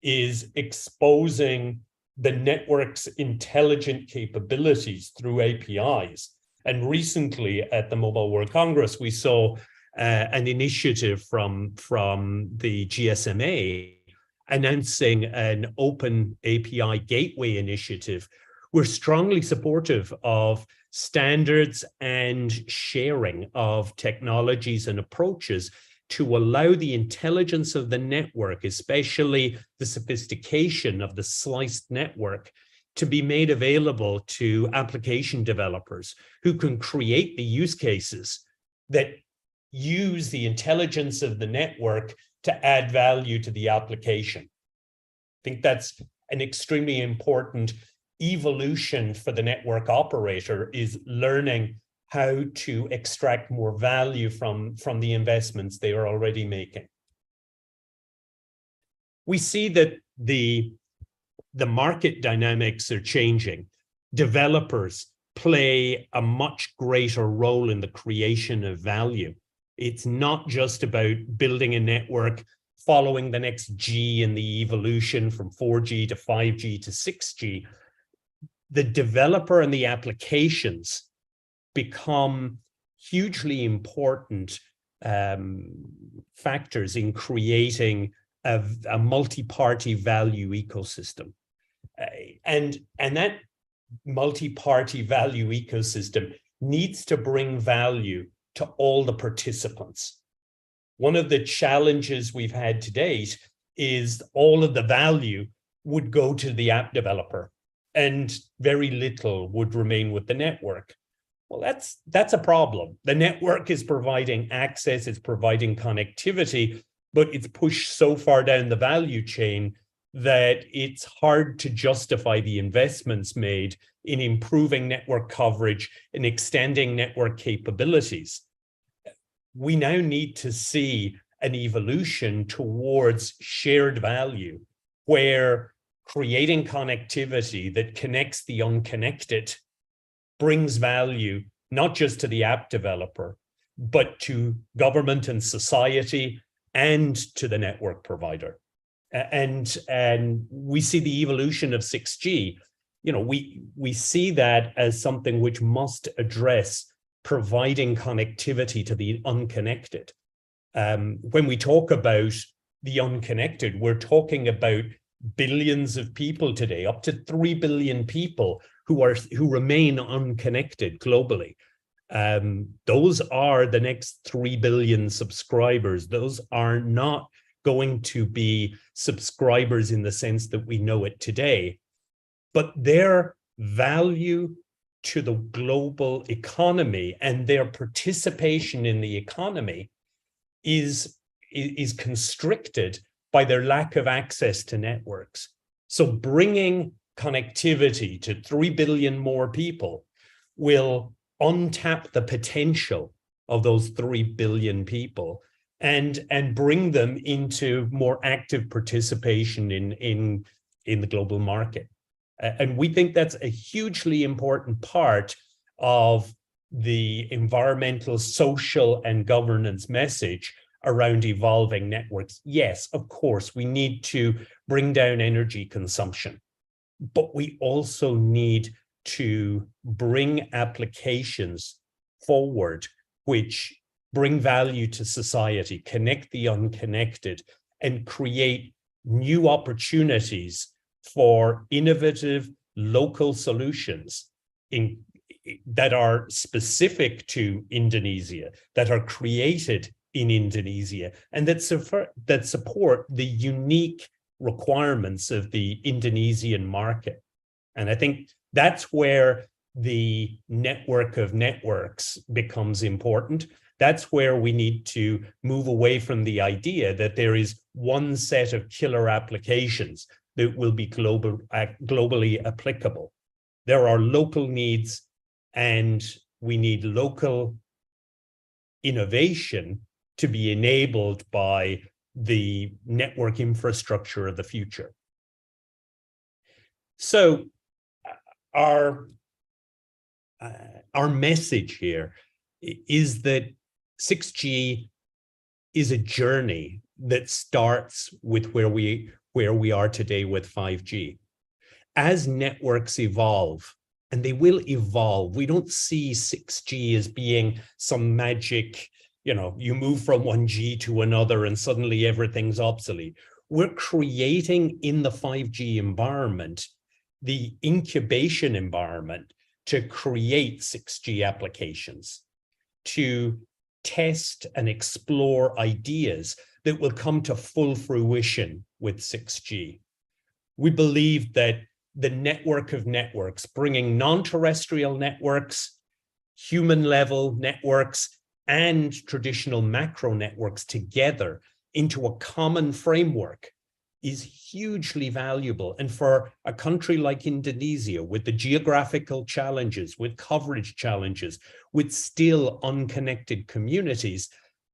is exposing the network's intelligent capabilities through APIs. And recently at the Mobile World Congress, we saw an initiative from the GSMA announcing an open API gateway initiative. We're strongly supportive of standards and sharing of technologies and approaches to allow the intelligence of the network, especially the sophistication of the sliced network, to be made available to application developers who can create the use cases that use the intelligence of the network to add value to the application. I think that's an extremely important evolution for the network operator, is learning how to extract more value from the investments they are already making. We see that the market dynamics are changing. Developers play a much greater role in the creation of value. It's not just about building a network, following the next G in the evolution from 4G to 5G to 6G. The developer and the applications become hugely important factors in creating a multi-party value ecosystem. And that multi-party value ecosystem needs to bring value to all the participants. One of the challenges we've had to date is all of the value would go to the app developer and very little would remain with the network. Well, that's a problem. The network is providing access, it's providing connectivity, but it's pushed so far down the value chain that it's hard to justify the investments made in improving network coverage and extending network capabilities. We now need to see an evolution towards shared value, where creating connectivity that connects the unconnected brings value not just to the app developer, but to government and society and to the network provider. And we see the evolution of 6G. You know, we see that as something which must address providing connectivity to the unconnected. When we talk about the unconnected, we're talking about billions of people today, up to 3 billion people who remain unconnected globally. Those are the next 3 billion subscribers. Those are not going to be subscribers in the sense that we know it today, but their value to the global economy and their participation in the economy is constricted by their lack of access to networks. So bringing connectivity to 3 billion more people will untap the potential of those 3 billion people and bring them into more active participation in the global market. And we think that's a hugely important part of the environmental, social, and governance message around evolving networks. Yes, of course, we need to bring down energy consumption, but we also need to bring applications forward which bring value to society, connect the unconnected, and create new opportunities for innovative local solutions that are specific to Indonesia, that are created in Indonesia, and that support the unique requirements of the Indonesian market. And I think that's where the network of networks becomes important. That's where we need to move away from the idea that there is one set of killer applications that will be globally applicable. There are local needs, and we need local innovation to be enabled by the network infrastructure of the future. So our message here is that 6G is a journey that starts with where we are today with 5G. As networks evolve, and they will evolve, we don't see 6G as being some magic, you move from 1G to another and suddenly everything's obsolete. We're creating in the 5G environment the incubation environment to create 6G applications, to test and explore ideas that will come to full fruition with 6G. We believe that the network of networks, bringing non-terrestrial networks, human-level networks, and traditional macro networks together into a common framework is hugely valuable. And for a country like Indonesia, with the geographical challenges, with coverage challenges, with still unconnected communities,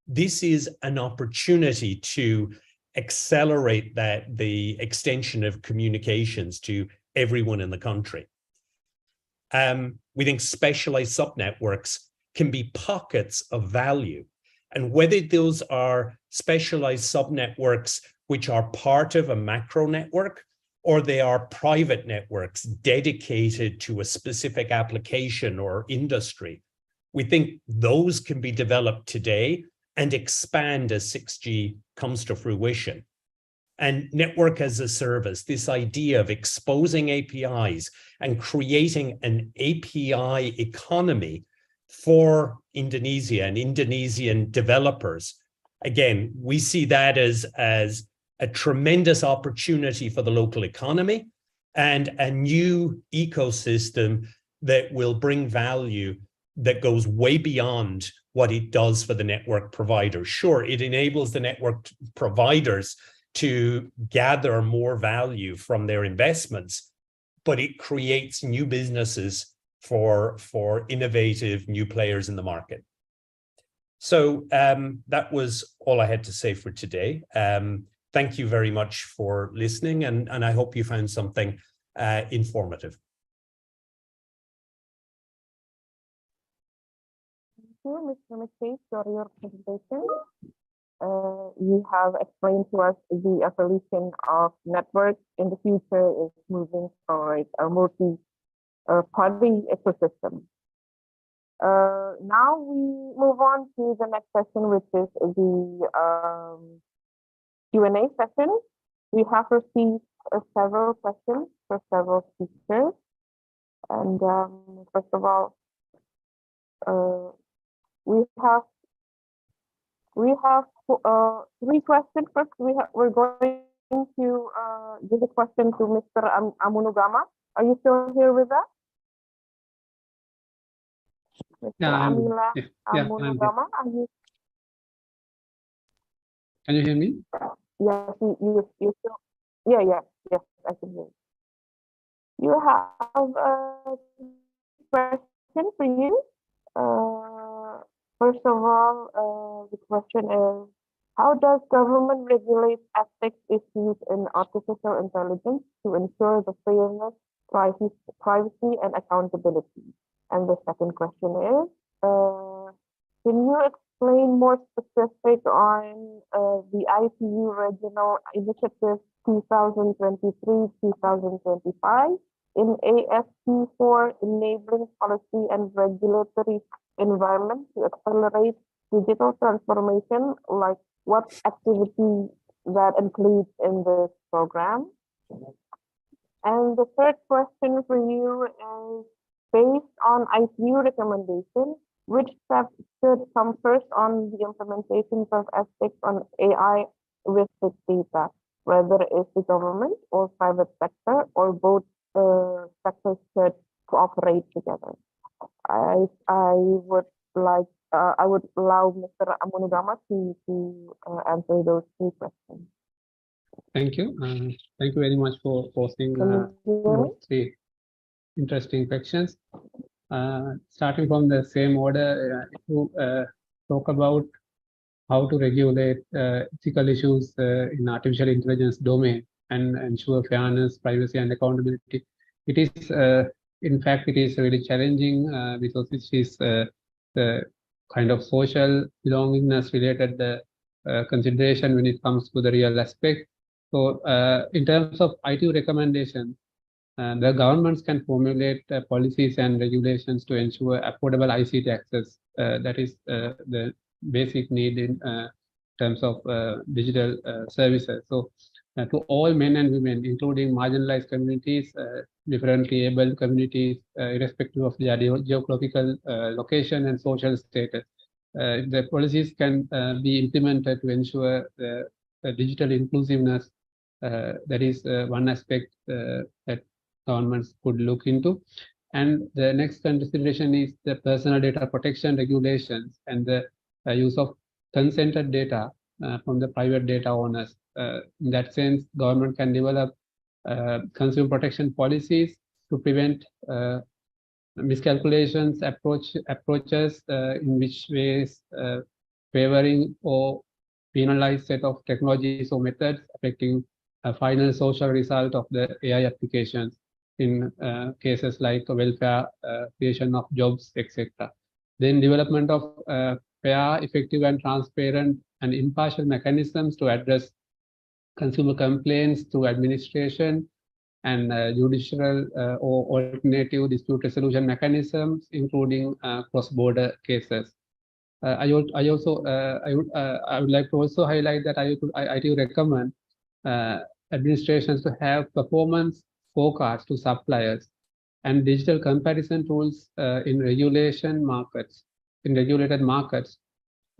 this is an opportunity to accelerate the extension of communications to everyone in the country. We think specialized subnetworks can be pockets of value. And whether those are specialized subnetworks which are part of a macro network, or they are private networks dedicated to a specific application or industry, we think those can be developed today and expand as 6G comes to fruition. And network as a service, this idea of exposing APIs and creating an API economy for Indonesia and Indonesian developers. Again, we see that as a tremendous opportunity for the local economy and a new ecosystem that will bring value that goes way beyond what it does for the network providers. Sure, it enables the network providers to gather more value from their investments, but it creates new businesses for innovative new players in the market. So that was all I had to say for today. Thank you very much for listening, and I hope you found something informative. Thank you, Mr. McKay, for your presentation. You have explained to us the evolution of networks in the future is moving towards a multi-party ecosystem. Now we move on to the next session, which is the Q&A session. We have received several questions for several speakers. And first of all, we have three questions. First, we're going to give a question to Mr. Amunugama. Are you still here with us? Mr. Amila Amunugama, are you? Can you hear me? Yes, you still. Yes, I can hear you. You have a question for you. First of all, the question is, how does government regulate ethics issues in artificial intelligence to ensure the fairness, privacy, and accountability? And the second question is, can you explain more specific on the ITU Regional Initiative 2023-2025 in ASP4 enabling policy and regulatory environment to accelerate digital transformation, like what activity that includes in this program? And the third question for you is, based on ITU recommendation, Which steps should come first on the implementation of ethics on AI with big data, whether it's the government or private sector or both sectors should cooperate together? I would like I would allow Mr. Amunugama to answer those two questions. Thank you. Thank you very much for posting those three interesting questions. Starting from the same order, to talk about how to regulate ethical issues in artificial intelligence domain and ensure fairness, privacy, and accountability. It is, in fact, it is really challenging because it is the kind of social belongingness related consideration when it comes to the real aspect. So, in terms of IT recommendation, the governments can formulate policies and regulations to ensure affordable ICT access. That is the basic need in terms of digital services. So to all men and women, including marginalized communities, differently abled communities, irrespective of their geographical location and social status, the policies can be implemented to ensure the digital inclusiveness. That is one aspect that governments could look into. And the next consideration is the personal data protection regulations and the use of consented data from the private data owners. In that sense, government can develop consumer protection policies to prevent miscalculations, approaches in which ways favoring or penalize set of technologies or methods affecting a final social result of the AI applications in cases like welfare, creation of jobs, etc. Then development of fair, effective, and transparent and impartial mechanisms to address consumer complaints through administration and judicial or alternative dispute resolution mechanisms, including cross-border cases. I would like to also highlight that I do recommend administrations to have performance scorecards to suppliers and digital comparison tools in regulated markets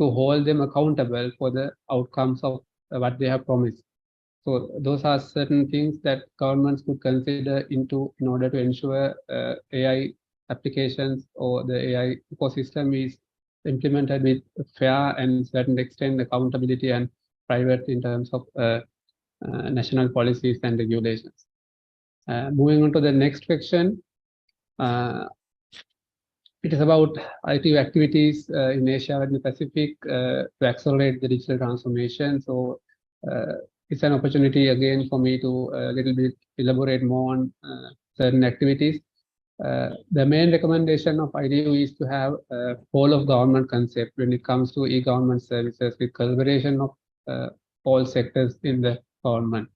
to hold them accountable for the outcomes of what they have promised. So those are certain things that governments could consider in order to ensure AI applications or the AI ecosystem is implemented with fair and certain extent accountability and private in terms of national policies and regulations. Moving on to the next section, it is about IT activities in Asia and the Pacific to accelerate the digital transformation. So it's an opportunity again for me to a little bit elaborate more on certain activities. The main recommendation of IDU is to have a whole of government concept when it comes to e-government services with collaboration of all sectors in the government.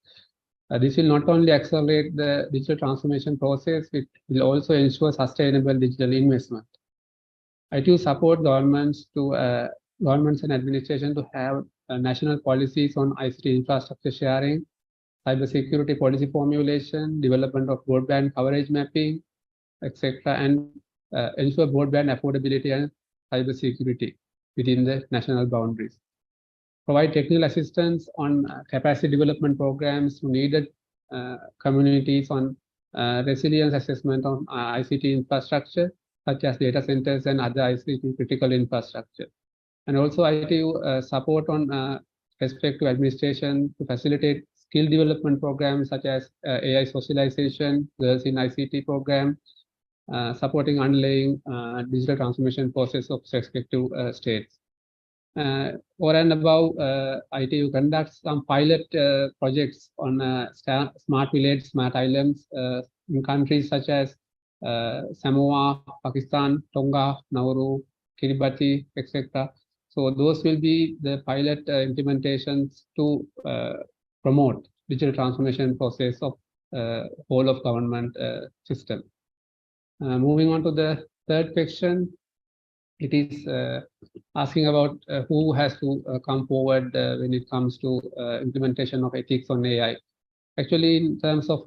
This will not only accelerate the digital transformation process, it will also ensure sustainable digital investment. ITU support governments and administration to have national policies on ICT infrastructure sharing, cybersecurity policy formulation, development of broadband coverage mapping, etc., and ensure broadband affordability and cybersecurity within the national boundaries. Provide technical assistance on capacity development programs to needed communities on resilience assessment on ICT infrastructure, such as data centers and other ICT critical infrastructure. And also ITU support on respect to administration to facilitate skill development programs such as AI socialization, Girls in ICT program, supporting underlying digital transformation process of respective states. Or and above, ITU conducts some pilot projects on smart village, smart islands in countries such as Samoa, Pakistan, Tonga, Nauru, Kiribati, etc. So those will be the pilot implementations to promote digital transformation process of whole of government system. Moving on to the third section, it is asking about who has to come forward when it comes to implementation of ethics on AI. Actually, in terms of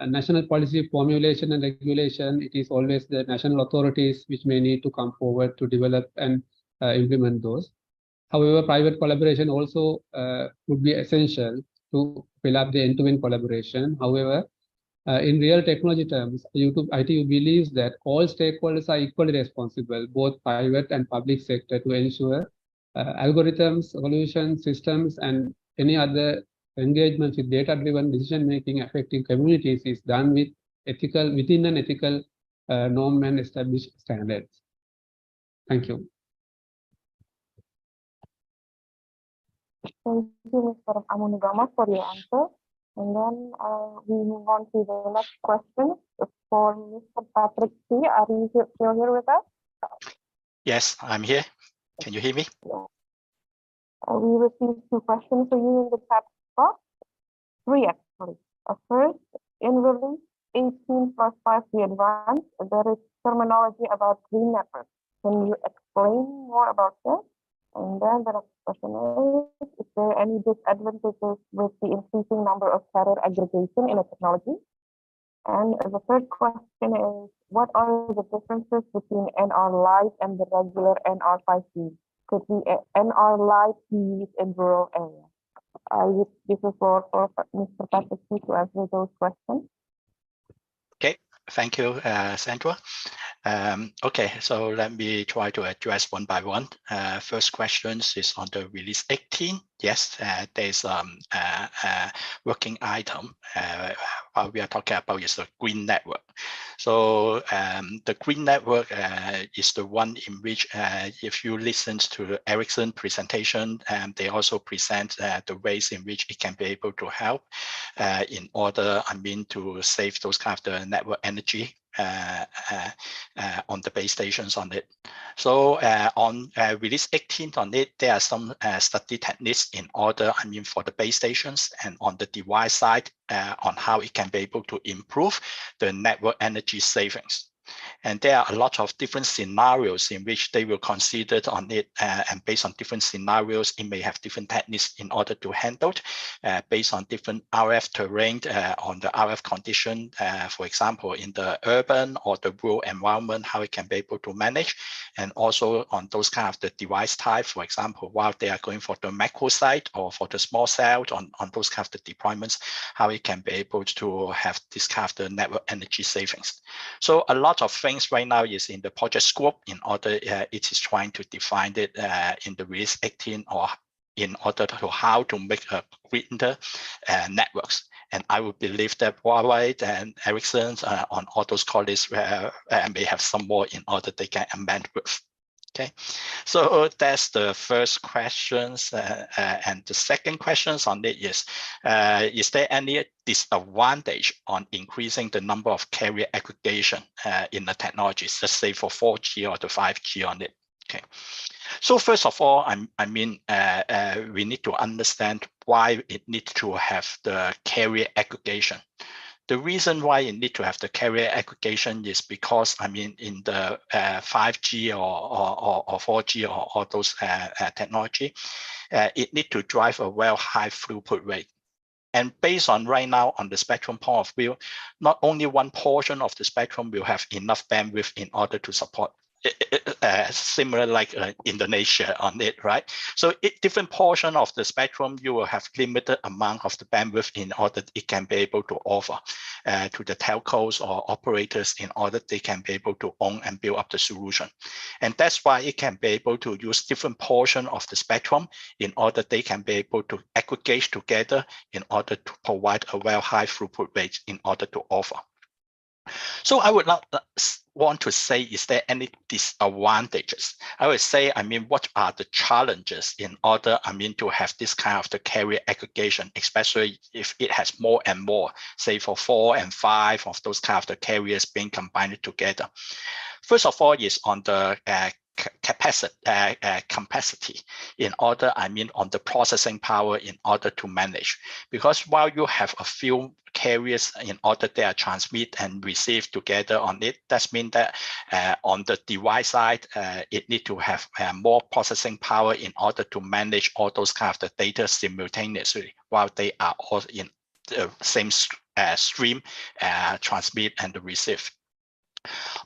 national policy formulation and regulation, it is always the national authorities which may need to come forward to develop and implement those. However, private collaboration also would be essential to fill up the end-to-end collaboration. However, in real technology terms, ITU believes that all stakeholders are equally responsible, both private and public sector, to ensure algorithms, solutions, systems, and any other engagement with data-driven decision-making affecting communities is done with within an ethical norm and established standards. Thank you. Thank you, Mr. Amunugama, for your answer. And then we move on to the next question for Mr. Patrick C. Are you still here with us? Yes, I'm here. Can you hear me? We received 2 questions for you in the chat box. 3 actually. First, in release 18+5G Advanced, there is terminology about green networks. Can you explain more about this? And then the next question is there any disadvantages with the increasing number of carrier aggregation in a technology? And the third question is, what are the differences between NR Lite and the regular NR 5G? Could the NR Lite be used in rural areas? This is for Mr. Patrick to answer those questions. Okay, thank you, Sandra. Okay, so let me try to address one by one. First question is on the release 18. Yes, there's a working item what we are talking about is the green network. So the green network is the one in which if you listen to Ericsson presentation, they also present the ways in which it can be able to help in order, to save those kind of the network energy on the base stations on it. So on release 18 on it, there are some study techniques in order, for the base stations and on the device side on how it can be able to improve the network energy savings. And there are a lot of different scenarios in which they will consider on it, and based on different scenarios, it may have different techniques in order to handle it, based on different RF terrain, on the RF condition, for example, in the urban or the rural environment, how it can be able to manage, and also on those kind of the device type, for example, while they are going for the macro site or for the small cell on those kind of the deployments, how it can be able to have this kind of the network energy savings. So a lot of things right now is in the project scope in order it is trying to define it in the release 18 or in order to how to make a greener networks. And I would believe that Huawei and Ericsson on all those colleagues may have some more in order they can amend with. Okay, so that's the first questions, and the second questions on it is there any disadvantage on increasing the number of carrier aggregation in the technologies, let's say for 4G or the 5G on it? Okay, so first of all, we need to understand why it needs to have the carrier aggregation. The reason why you need to have the carrier aggregation is because, in the 5G or 4G or all those technology, it need to drive a high throughput rate. And based on right now on the spectrum point of view, not only one portion of the spectrum will have enough bandwidth in order to support similar like Indonesia on it, right? So different portion of the spectrum, you will have limited amount of the bandwidth in order it can be able to offer to the telcos or operators in order they can be able to own and build up the solution. And that's why it can be able to use different portion of the spectrum in order they can be able to aggregate together in order to provide a high throughput rate in order to offer. So I would not want to say, is there any disadvantages? I would say, what are the challenges in order, to have this kind of the carrier aggregation, especially if it has more and more, say for 4 and 5 of those kind of the carriers being combined together. First of all is on the capacity in order, on the processing power in order to manage. Because while you have a few carriers in order they are transmit and receive together on it, that means that on the device side, it need to have more processing power in order to manage all those kind of the data simultaneously while they are all in the same stream transmit and receive.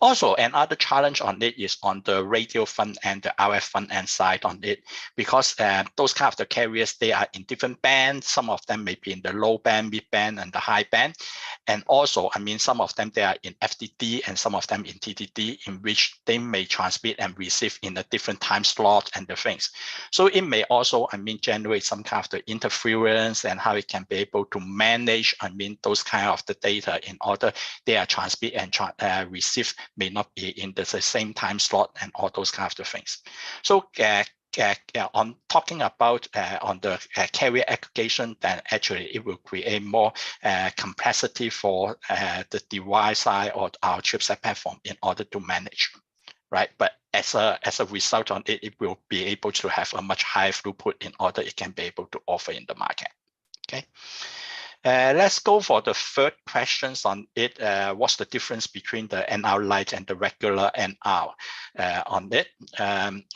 Also, another challenge on it is on the radio front end, the RF front end side on it, because those kind of the carriers, they are in different bands. Some of them may be in the low band, mid band, and the high band. And also, I mean, some of them, they are in FDD and some of them in TDD, in which they may transmit and receive in a different time slot and the things. So it may also, I mean, generate some kind of the interference and how it can be able to manage, I mean, those kind of the data in order they are transmit and receive may not be in the same time slot and all those kind of the things. So on talking about on the carrier aggregation, then actually it will create more complexity for the device side or our chipset platform in order to manage, right? But as a result on it, it will be able to have a much higher throughput in order it can be able to offer in the market. Okay. Let's go for the third questions on it. What's the difference between the NR Lite and the regular NR on it?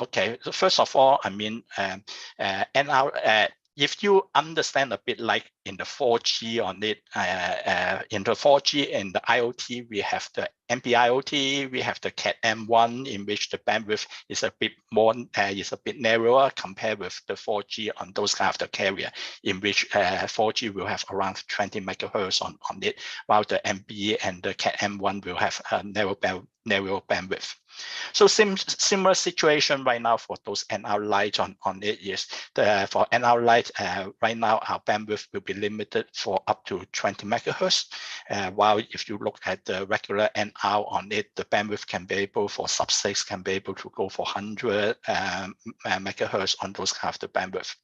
Okay, so first of all, I mean, NR, if you understand a bit like in the 4G on it, in the 4G and the IoT, we have the NB-IoT, we have the Cat-M1, in which the bandwidth is a bit more, is a bit narrower compared with the 4G on those kind of the carrier, in which 4G will have around 20 megahertz on it, while the NB and the Cat-M1 will have a narrow bandwidth. So similar situation right now for those NR Lite on it is for NR Lite right now our bandwidth will be limited for up to 20 megahertz, while if you look at the regular NR on it, the bandwidth can be able for sub-6 can be able to go for 100 megahertz on those kind of the bandwidth.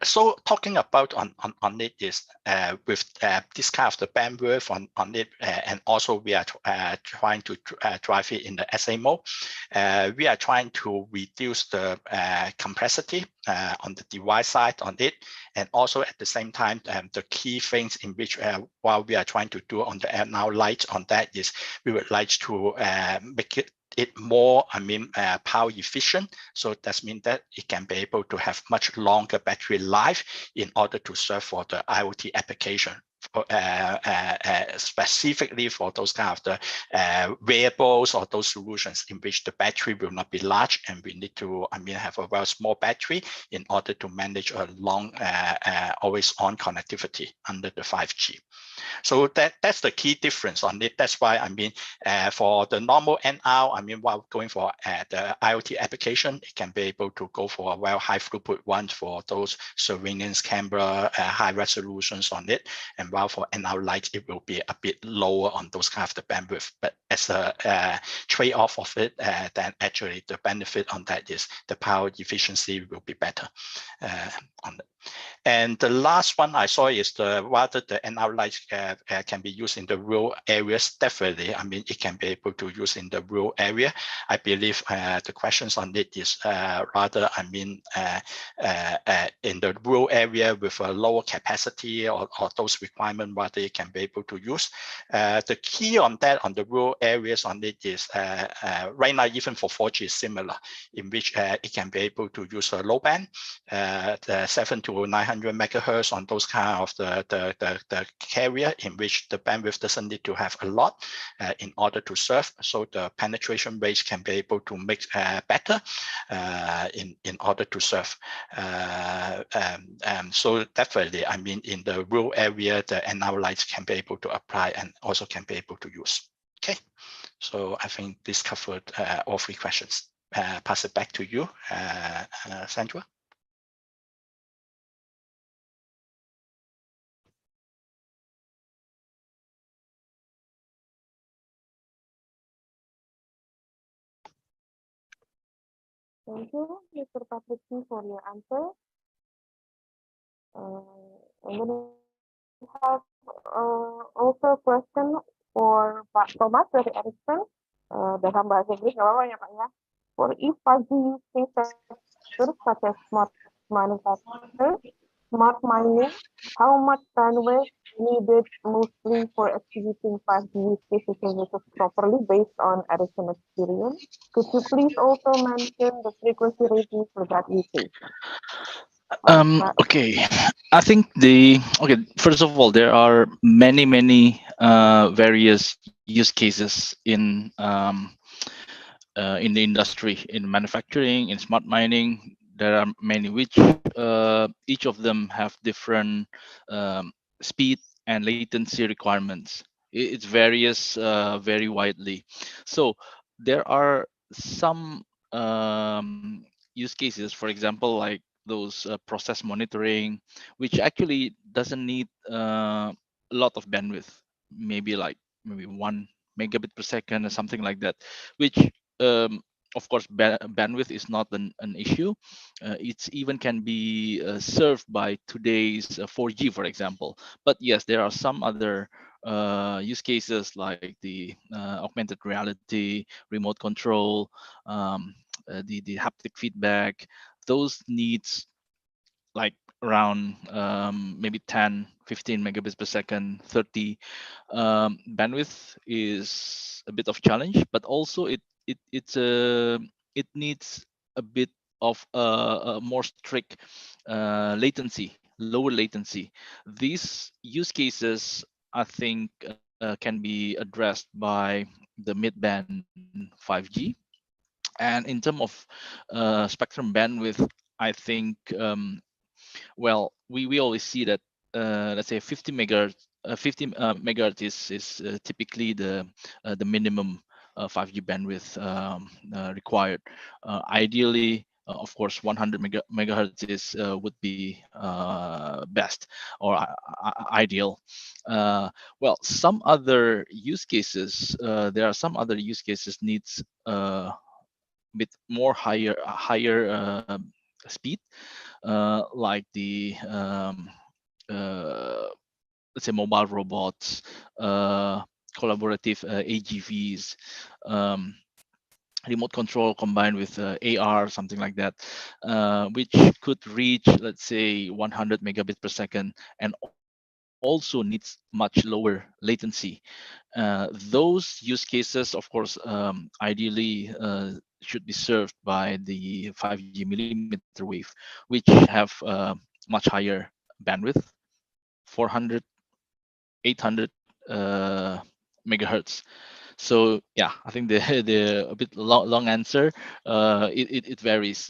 So talking about on it is with this kind of the bandwidth on it, and also we are trying to drive it in the SA mode. We are trying to reduce the complexity on the device side on it, and also at the same time, the key things in which while we are trying to do on the NR Lite on that is we would like to make it more, I mean, power efficient. So that means that it can be able to have much longer battery life in order to serve for the IoT application. Specifically for those kind of the wearables or those solutions in which the battery will not be large, and we need to, I mean, have a very small battery in order to manage a long always on connectivity under the 5G. So that's the key difference on it. That's why, I mean, for the normal NR, I mean, while going for the IoT application, it can be able to go for a well high throughput one for those surveillance camera, high resolutions on it. And while for NR Lite, it will be a bit lower on those kind of the bandwidth. But as a trade-off of it, then actually the benefit on that is the power efficiency will be better on it. And the last one I saw is whether the NR Lite can be used in the rural areas. Definitely, I mean, it can be able to use in the rural area. I believe the questions on it is rather, I mean, in the rural area with a lower capacity or those requirements, whether it can be able to use. The key on that, on the rural areas on it is right now, even for 4G is similar, in which it can be able to use a low band, the 700 to 900 megahertz on those kind of the carrier, in which the bandwidth doesn't need to have a lot in order to serve. So the penetration rates can be able to make better in order to serve. So definitely, I mean, in the rural area, the NR Lite can be able to apply and also can be able to use. Okay, so I think this covered all three questions. Pass it back to you, Sandra. Thank you, Mr. Patrick, for your answer. And then we have also a question for Pak Thomas dari Ericsson. Dalam bahasa Inggris nggak apa-apa ya Pak ya. For if 5G use cases such as smart manufacturing, smart mining, how much bandwidth needed mostly for executing 5G use cases services properly based on Ericsson experience? Could you please also mention the frequency ranges for that usage? Okay, I think first of all, there are many various use cases in the industry, in manufacturing, in smart mining. There are many which each of them have different speed and latency requirements. It varies very widely. So there are some use cases, for example, like those process monitoring, which actually doesn't need a lot of bandwidth, maybe 1 megabit per second or something like that, which of course bandwidth is not an issue. It's even can be served by today's 4G, for example. But yes, there are some other use cases like the augmented reality, remote control, the haptic feedback. Those needs like around maybe 10, 15 megabits per second, 30. Bandwidth is a bit of challenge, but also it needs a bit of a more strict latency, lower latency. These use cases, I think, can be addressed by the mid-band 5G. And in terms of spectrum bandwidth, I think we always see that let's say 50 megahertz 50 megahertz is typically the minimum 5G bandwidth required. Ideally, of course, 100 megahertz is would be best or ideal. Well, some other use cases, there are some other use cases needs bit more higher speed, like the let's say mobile robots, collaborative AGVs, remote control combined with AR, something like that, which could reach, let's say, 100 megabits per second, and also needs much lower latency. Those use cases, of course, ideally should be served by the 5G millimeter wave, which have much higher bandwidth, 400, 800 megahertz. So yeah, I think the a bit long answer. It varies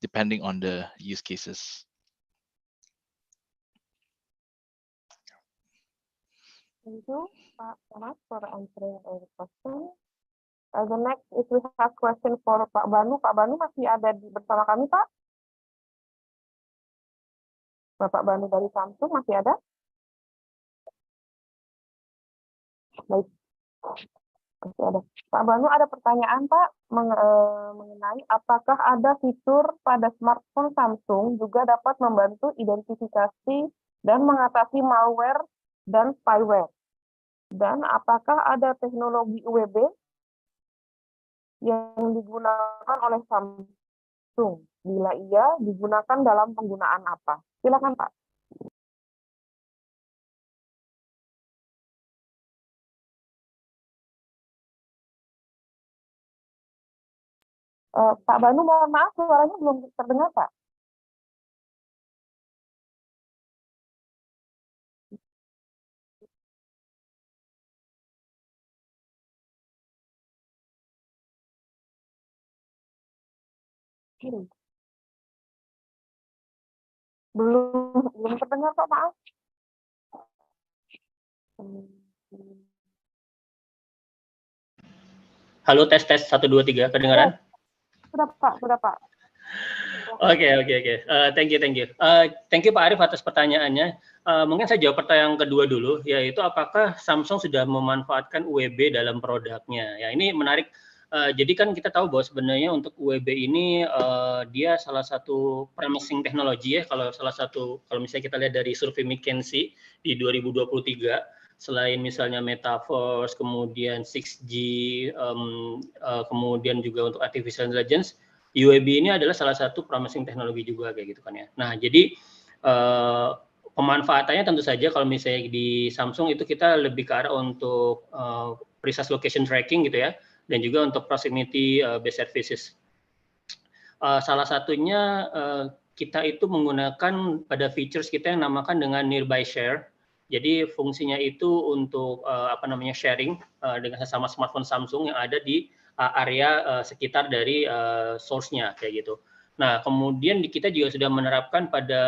depending on the use cases. Thank you, Pak Thomas, for answering our question. The next, if we have question for Pak Banu. Pak Banu masih ada bersama kami, Pak? Bapak Banu dari Samsung masih ada? Baik, masih ada. Pak Banu, ada pertanyaan, Pak, mengenai apakah ada fitur pada smartphone Samsung juga dapat membantu identifikasi dan mengatasi malware dan spyware? Dan apakah ada teknologi UWB yang digunakan oleh Samsung? Bila iya, digunakan dalam penggunaan apa? Silakan, Pak. Pak Banu, mohon maaf, suaranya belum terdengar, Pak. Belum terdengar, Pak, maaf. Halo, tes 1 2 3, kedengaran? Sudah, Pak. Oke. Thank you. Thank you Pak Arief atas pertanyaannya. Mungkin saya jawab pertanyaan kedua dulu, yaitu apakah Samsung sudah memanfaatkan UWB dalam produknya? Ya, ini menarik. Jadi kan kita tahu bahwa sebenarnya untuk UWB ini dia salah satu promising teknologi ya. Kalau misalnya kita lihat dari survei McKinsey di 2023, selain misalnya metaverse, kemudian 6G, kemudian juga untuk artificial intelligence, UWB ini adalah salah satu promising teknologi juga kayak gitu kan ya. Nah, jadi pemanfaatannya tentu saja kalau misalnya di Samsung itu kita lebih ke arah untuk precise location tracking gitu ya, dan juga untuk proximity based services. Salah satunya kita itu menggunakan pada features kita yang namakan dengan nearby share. Jadi fungsinya itu untuk sharing dengan sesama smartphone Samsung yang ada di area sekitar dari source-nya kayak gitu. Nah, kemudian kita juga sudah menerapkan pada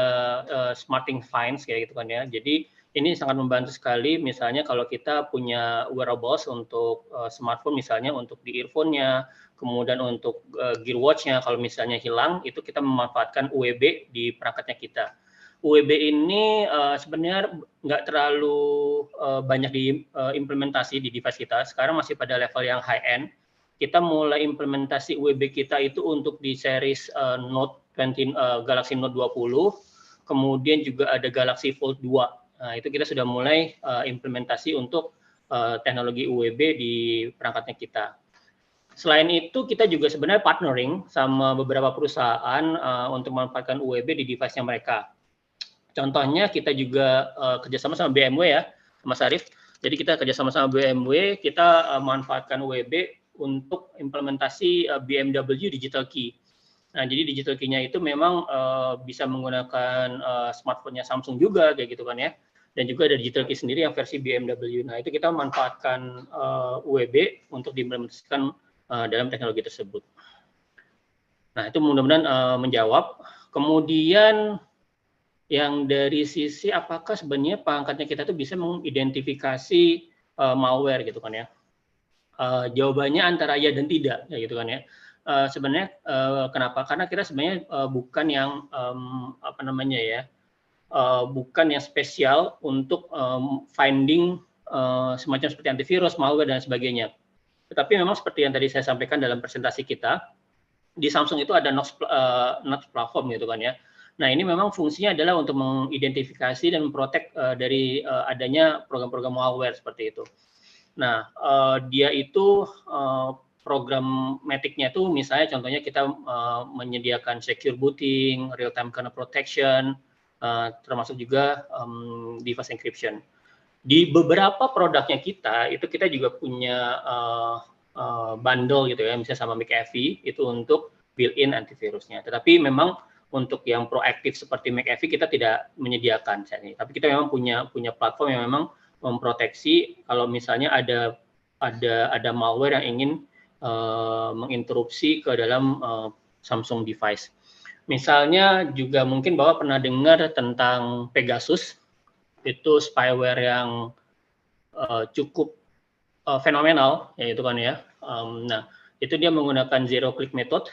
smarting finds kayak gitu kan ya. Jadi ini sangat membantu sekali misalnya kalau kita punya wearables untuk smartphone misalnya untuk di earphone-nya, kemudian untuk gear watch-nya kalau misalnya hilang itu kita memanfaatkan UWB di perangkatnya kita. UWB ini sebenarnya nggak terlalu banyak diimplementasi di device kita. Sekarang masih pada level yang high-end. Kita mulai implementasi UWB kita itu untuk di series Note 20, Galaxy Note 20, kemudian juga ada Galaxy Fold 2. Nah, itu kita sudah mulai implementasi untuk teknologi UWB di perangkatnya kita. Selain itu, kita juga sebenarnya partnering sama beberapa perusahaan untuk memanfaatkan UWB di device-nya mereka. Contohnya kita juga kerjasama sama BMW ya, Mas Arief. Jadi kita kerjasama sama BMW, kita manfaatkan UWB untuk implementasi BMW Digital Key. Nah, jadi Digital Key-nya itu memang bisa menggunakan smartphone-nya Samsung juga, kayak gitu kan ya. Dan juga ada Digital Key sendiri yang versi BMW. Nah, itu kita manfaatkan UWB untuk diimplementasikan dalam teknologi tersebut. Nah, itu mudah-mudahan menjawab. Kemudian yang dari sisi apakah sebenarnya perangkatnya kita tuh bisa mengidentifikasi malware gitu kan ya. Jawabannya antara ya dan tidak ya gitu kan ya. Sebenarnya kenapa? Karena kita sebenarnya bukan yang bukan yang spesial untuk finding semacam seperti antivirus, malware dan sebagainya. Tetapi memang seperti yang tadi saya sampaikan dalam presentasi kita, di Samsung itu ada Knox platform gitu kan ya. Nah, ini memang fungsinya adalah untuk mengidentifikasi dan memprotek dari adanya program-program malware seperti itu. Nah, dia itu programatiknya itu misalnya contohnya kita menyediakan secure booting, real-time kernel protection, termasuk juga device encryption. Di beberapa produknya kita, itu kita juga punya bundle gitu ya, misalnya sama McAfee, itu untuk built-in antivirusnya. Tetapi memang untuk yang proaktif seperti McAfee kita tidak menyediakan saat ini. Tapi kita memang punya platform yang memang memproteksi kalau misalnya ada malware yang ingin menginterupsi ke dalam Samsung device. Misalnya juga mungkin Bapak pernah dengar tentang Pegasus, itu spyware yang cukup fenomenal, yaitu kan ya. Nah, itu dia menggunakan zero click method.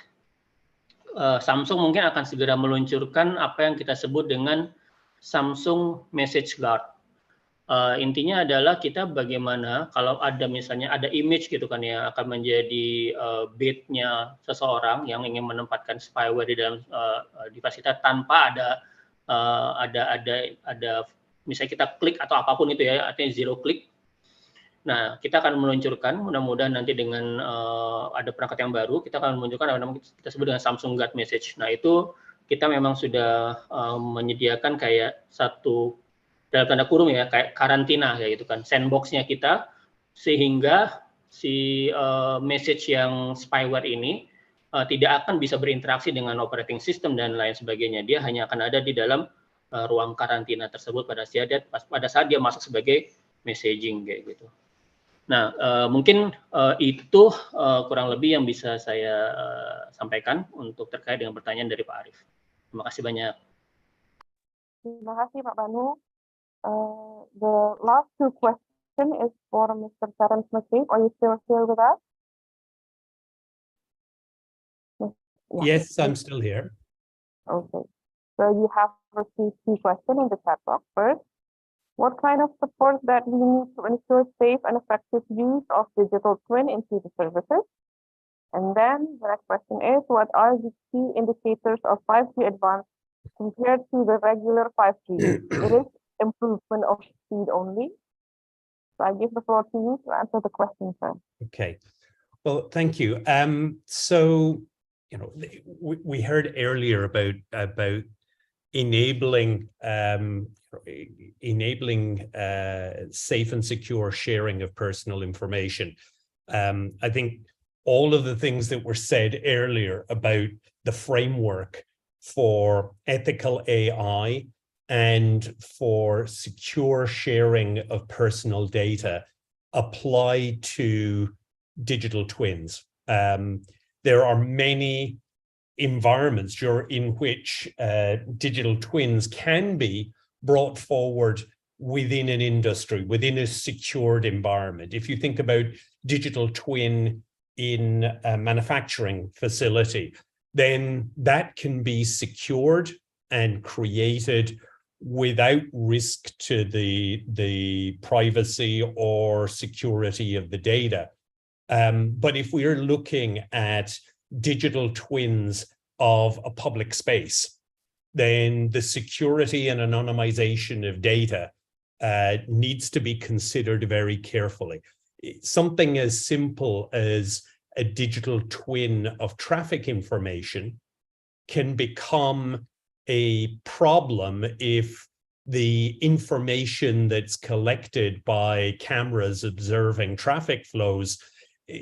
Samsung mungkin akan segera meluncurkan apa yang kita sebut dengan Samsung Message Guard. Intinya adalah kita bagaimana kalau ada misalnya ada image gitu kan ya akan menjadi bait-nya seseorang yang ingin menempatkan spyware di dalam device kita tanpa ada misalnya kita klik atau apapun itu ya, artinya zero click. Nah, kita akan meluncurkan mudah-mudahan nanti dengan ada perangkat yang baru kita akan meluncurkan apa namanya kita sebut dengan Samsung Guard Message. Nah, itu kita memang sudah menyediakan kayak satu dalam tanda kurung ya kayak karantina kayak gitu kan sandbox-nya kita sehingga si message yang spyware ini tidak akan bisa berinteraksi dengan operating system dan lain sebagainya. Dia hanya akan ada di dalam ruang karantina tersebut pada saat dia masuk sebagai messaging kayak gitu. Nah, mungkin itu kurang lebih yang bisa saya sampaikan untuk terkait dengan pertanyaan dari Pak Arief. Terima kasih banyak. Terima kasih Pak Banu. The last two question is for Mr. Terence McCabe. Are you still here with us? Yes, I'm still here. Okay. So you have received two questions in the chat box. First, what kind of support that we need to ensure safe and effective use of digital twin into the services? And then the next question is, what are the key indicators of 5G advanced compared to the regular 5G? It is improvement of speed only. So I give the floor to you to answer the question, sir. Okay. Well, thank you. So, you know, we heard earlier about enabling safe and secure sharing of personal information. I think all of the things that were said earlier about the framework for ethical AI and for secure sharing of personal data apply to digital twins. There are many environments in which digital twins can be brought forward within an industry, within a secured environment. If you think about digital twin in a manufacturing facility, then that can be secured and created without risk to the privacy or security of the data. But if we're looking at digital twins of a public space, then the security and anonymization of data needs to be considered very carefully. Something as simple as a digital twin of traffic information can become a problem if the information that's collected by cameras observing traffic flows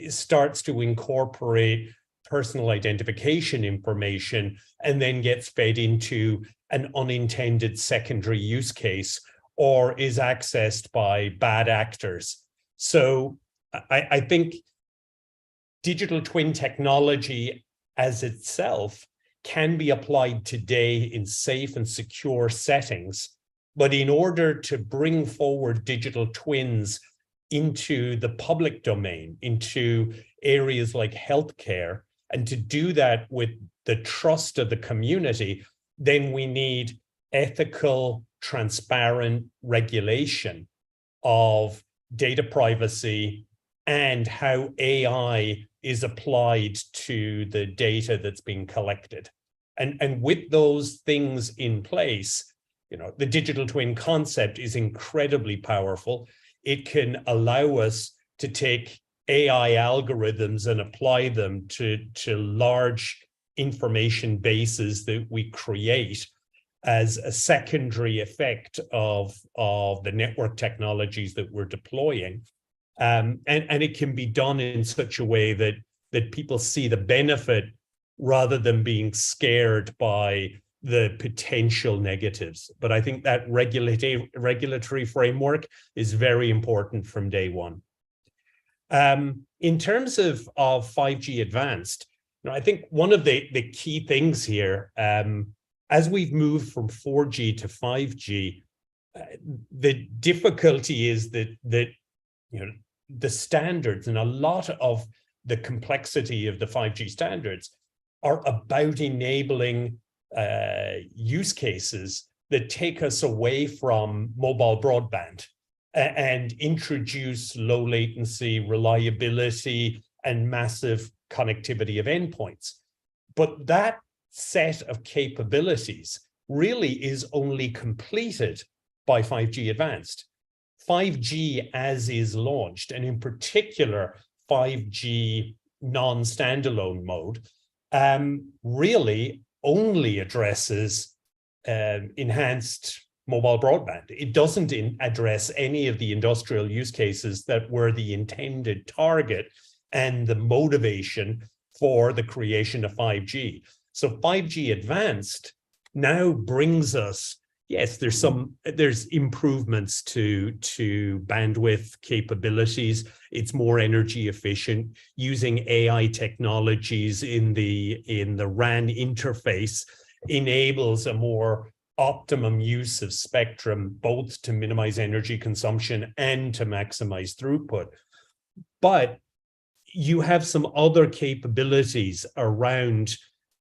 starts to incorporate personal identification information and then gets fed into an unintended secondary use case or is accessed by bad actors. So I think digital twin technology as itself can be applied today in safe and secure settings. But in order to bring forward digital twins into the public domain, into areas like healthcare, and to do that with the trust of the community, then we need ethical, transparent regulation of data privacy and how AI is applied to the data that's being collected. And with those things in place, the digital twin concept is incredibly powerful. It can allow us to take AI algorithms and apply them to large information bases that we create as a secondary effect of the network technologies that we're deploying. And it can be done in such a way that people see the benefit rather than being scared by the potential negatives. But I think that regulatory framework is very important from day one. In terms of 5G Advanced, I think one of the key things here, as we've moved from 4G to 5G, the difficulty is that the standards and a lot of the complexity of the 5G standards are about enabling use cases that take us away from mobile broadband and introduce low latency, reliability, and massive connectivity of endpoints. But that set of capabilities really is only completed by 5G Advanced. 5G as is launched, and in particular 5G non-standalone mode, really only addresses enhanced mobile broadband. It doesn't address any of the industrial use cases that were the intended target and the motivation for the creation of 5G. So 5G Advanced now brings us, yes, there's improvements to bandwidth capabilities. It's more energy efficient. Using AI technologies in the RAN interface enables a more optimum use of spectrum, both to minimize energy consumption and to maximize throughput. But you have some other capabilities around,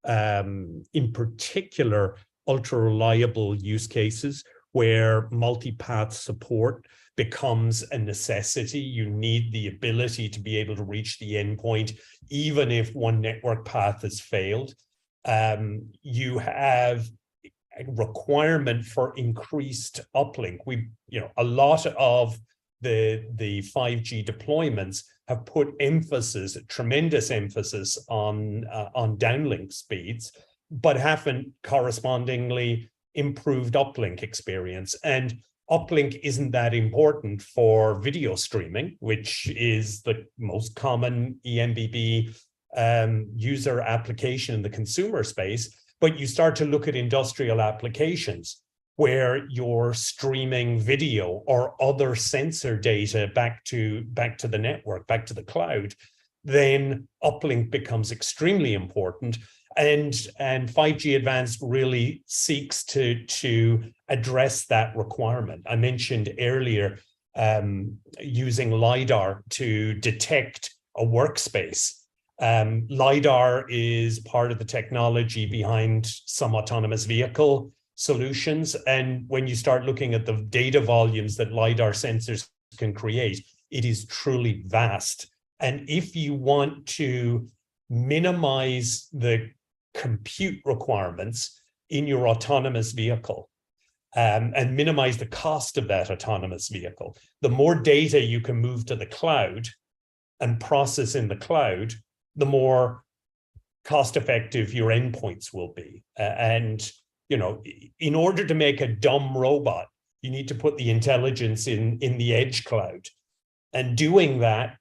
in particular, ultra-reliable use cases where multipath support becomes a necessity. You need the ability to be able to reach the endpoint, even if one network path has failed. You have a requirement for increased uplink. A lot of the 5G deployments have put tremendous emphasis on downlink speeds, but haven't correspondingly improved uplink experience. And uplink isn't that important for video streaming, which is the most common eMBB user application in the consumer space, But you start to look at industrial applications where you're streaming video or other sensor data back to the network, back to the cloud, then uplink becomes extremely important. And 5G Advanced really seeks to address that requirement. I mentioned earlier using LiDAR to detect a workspace. LiDAR is part of the technology behind some autonomous vehicle solutions. And when you start looking at the data volumes that LiDAR sensors can create, it is truly vast. And if you want to minimize the compute requirements in your autonomous vehicle and minimize the cost of that autonomous vehicle, the more data you can move to the cloud and process in the cloud, the more cost-effective your endpoints will be. And in order to make a dumb robot, you need to put the intelligence in the edge cloud. And doing that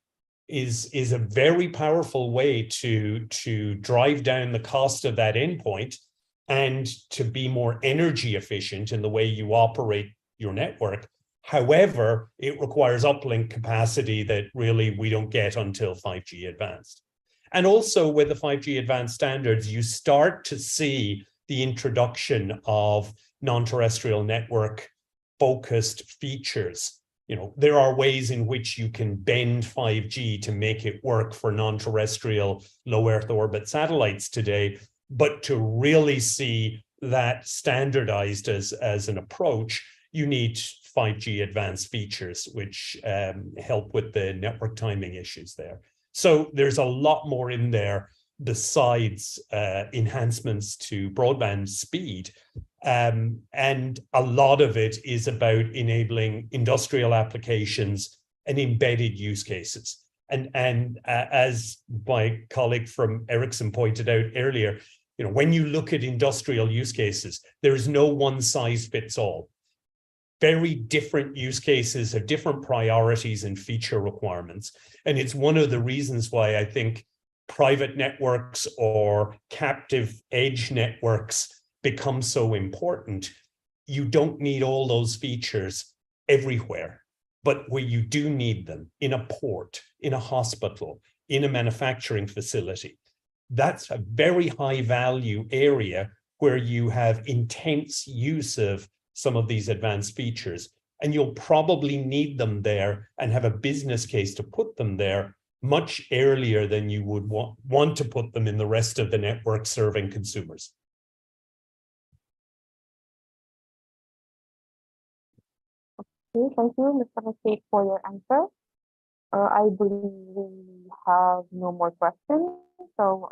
is a very powerful way to drive down the cost of that endpoint and to be more energy efficient in the way you operate your network. However, it requires uplink capacity that really we don't get until 5G Advanced. And also with the 5G Advanced standards, you start to see the introduction of non-terrestrial network focused features. There are ways in which you can bend 5G to make it work for non-terrestrial low Earth orbit satellites today, but to really see that standardized as an approach, you need 5G Advanced features, which help with the network timing issues there. So there's a lot more in there besides enhancements to broadband speed. And a lot of it is about enabling industrial applications and embedded use cases. And as my colleague from Ericsson pointed out earlier, when you look at industrial use cases, there is no one size fits all. Very different use cases have different priorities and feature requirements. And it's one of the reasons why I think private networks or captive edge networks become so important. You don't need all those features everywhere, but where you do need them, in a port, in a hospital, in a manufacturing facility, that's a very high value area where you have intense use of some of these advanced features. And you'll probably need them there and have a business case to put them there much earlier than you would want to put them in the rest of the network serving consumers. Okay, thank you, Mr. Rasik, for your answer. I believe we have no more questions. So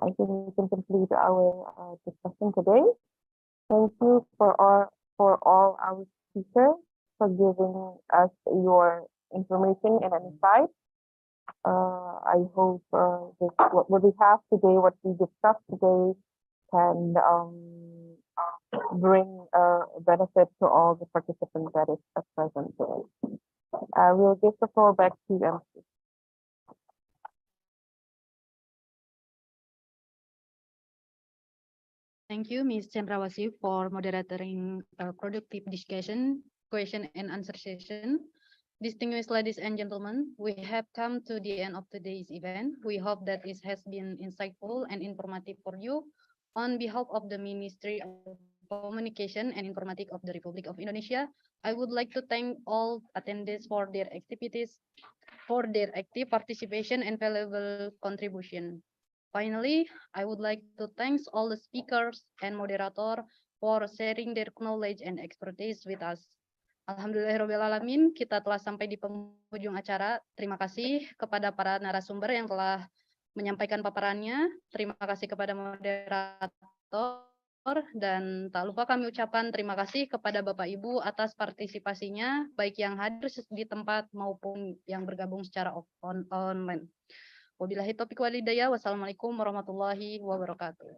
I think we can conclude our discussion today. Thank you for all our speakers for giving us your information and insight. I hope what we have today, what we discussed today, can bring benefit to all the participants that is present today. We'll give the floor back to MC. Thank you, Ms. Chandrawasih, for moderating a productive discussion, question and answer session. Distinguished ladies and gentlemen, we have come to the end of today's event. We hope that this has been insightful and informative for you. On behalf of the Ministry of Communication and Informatics of the Republic of Indonesia, I would like to thank all attendees for their activities, for their active participation and valuable contribution. Finally, I would like to thank all the speakers and moderator for sharing their knowledge and expertise with us. Alhamdulillahirrahmanirrahim, kita telah sampai di penghujung acara. Terima kasih kepada para narasumber yang telah menyampaikan paparannya. Terima kasih kepada moderator. Dan tak lupa kami ucapkan terima kasih kepada Bapak Ibu atas partisipasinya, baik yang hadir di tempat maupun yang bergabung secara online. Wabillahi taufiq wal hidayah. Wassalamualaikum warahmatullahi wabarakatuh.